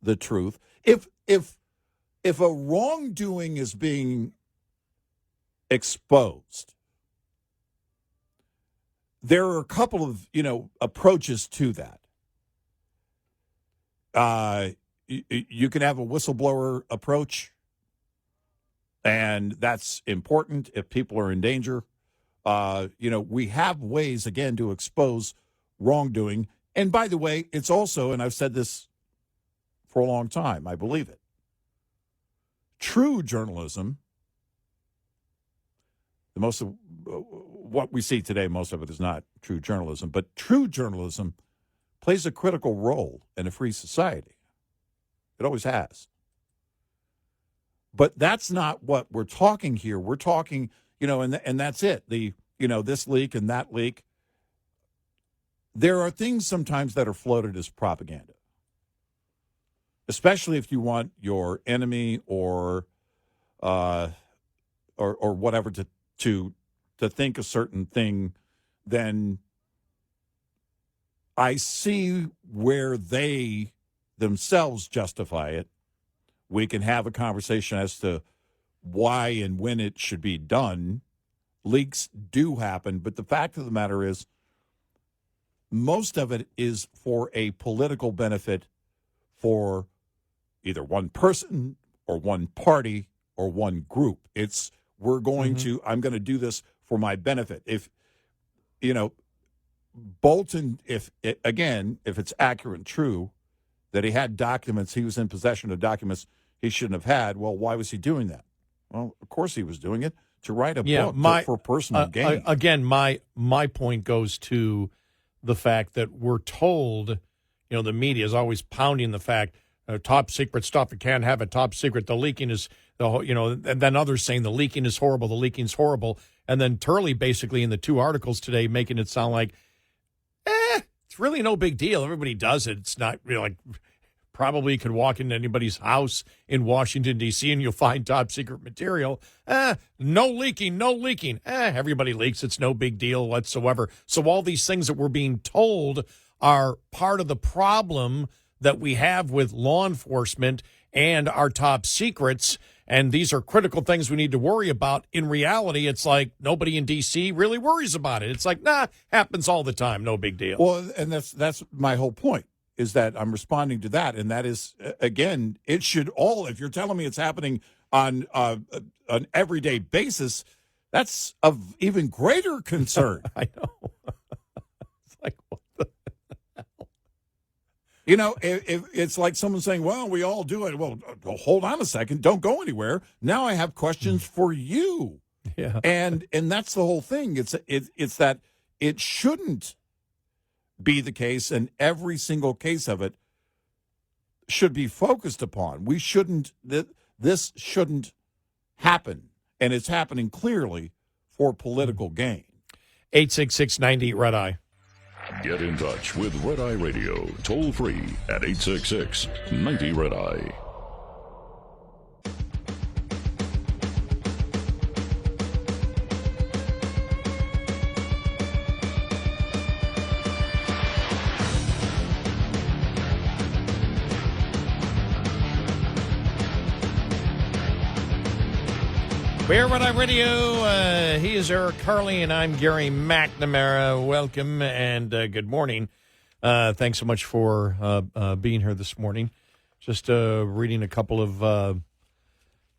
the truth. If a wrongdoing is being exposed, there are a couple of, approaches to that. You can have a whistleblower approach, and that's important if people are in danger. We have ways, again, to expose wrongdoing. And by the way, it's also, and I've said this for a long time, I believe it, true journalism, most of what we see today, most of it is not true journalism, but true journalism plays a critical role in a free society. It always has. But that's not what we're talking here. We're talking, and that's it. this leak and that leak. There are things sometimes that are floated as propaganda, especially if you want your enemy or whatever to think a certain thing. Then I see where they themselves justify it. We can have a conversation as to why and when it should be done. Leaks do happen, but the fact of the matter is, most of it is for a political benefit for either one person or one party or one group. It's I'm going to do this for my benefit. If, Bolton, if it's accurate and true that he had documents, he was in possession of documents he shouldn't have had, well, why was he doing that? Well, of course he was doing it to write a book for personal gain. Again, my point goes to the fact that we're told, the media is always pounding the fact, top secret stuff, you can't have it top secret. The leaking is, and then others saying the leaking is horrible, the leaking's horrible. And then Turley basically in the 2 articles today making it sound like, it's really no big deal. Everybody does it. It's not really like, probably you could walk into anybody's house in Washington, D.C., and you'll find top secret material. No leaking. Everybody leaks. It's no big deal whatsoever. So all these things that we're being told are part of the problem that we have with law enforcement and our top secrets. And these are critical things we need to worry about. In reality, it's like nobody in D.C. really worries about it. It's like, happens all the time. No big deal. Well, and that's my whole point. Is that I'm responding to that, and that is, again, it should all, if you're telling me it's happening on an everyday basis, that's of even greater concern. I know. It's like, what the hell? If it's like someone saying, well, we all do it. Well, hold on a second. Don't go anywhere. Now I have questions for you. Yeah. And that's the whole thing. It's that it shouldn't be the case, and every single case of it should be focused upon. This shouldn't happen, and it's happening clearly for political gain. 866-90 Red Eye. Get in touch with Red Eye Radio, toll free at 866-90 Red Eye. We're Red Eye Radio. He is Eric Carley, and I'm Gary McNamara. Welcome and good morning. Thanks so much for being here this morning. Just reading a couple of,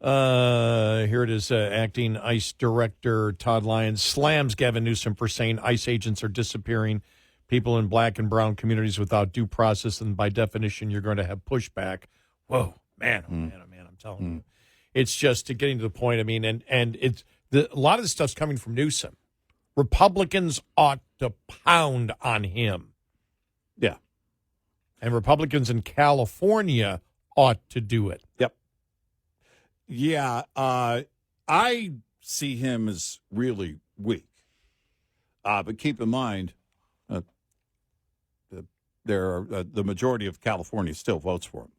here it is, Acting ICE Director Todd Lyons slams Gavin Newsom for saying ICE agents are disappearing people in black and brown communities without due process, and by definition, you're going to have pushback. Whoa, man, oh man, I'm telling you. It's just getting to the point. I mean, and it's a lot of this stuff's coming from Newsom. Republicans ought to pound on him. Yeah. And Republicans in California ought to do it. Yep. Yeah. I see him as really weak. But keep in mind, the majority of California still votes for him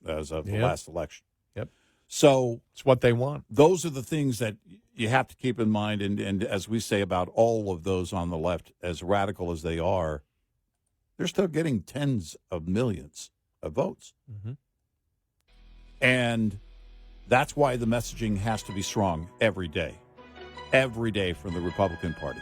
as of the last election. Yep. So it's what they want. Those are the things that you have to keep in mind. And as we say about all of those on the left, as radical as they are, they're still getting tens of millions of votes. Mm-hmm. And that's why the messaging has to be strong every day from the Republican Party.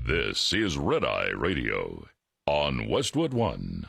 This is Red Eye Radio on Westwood One.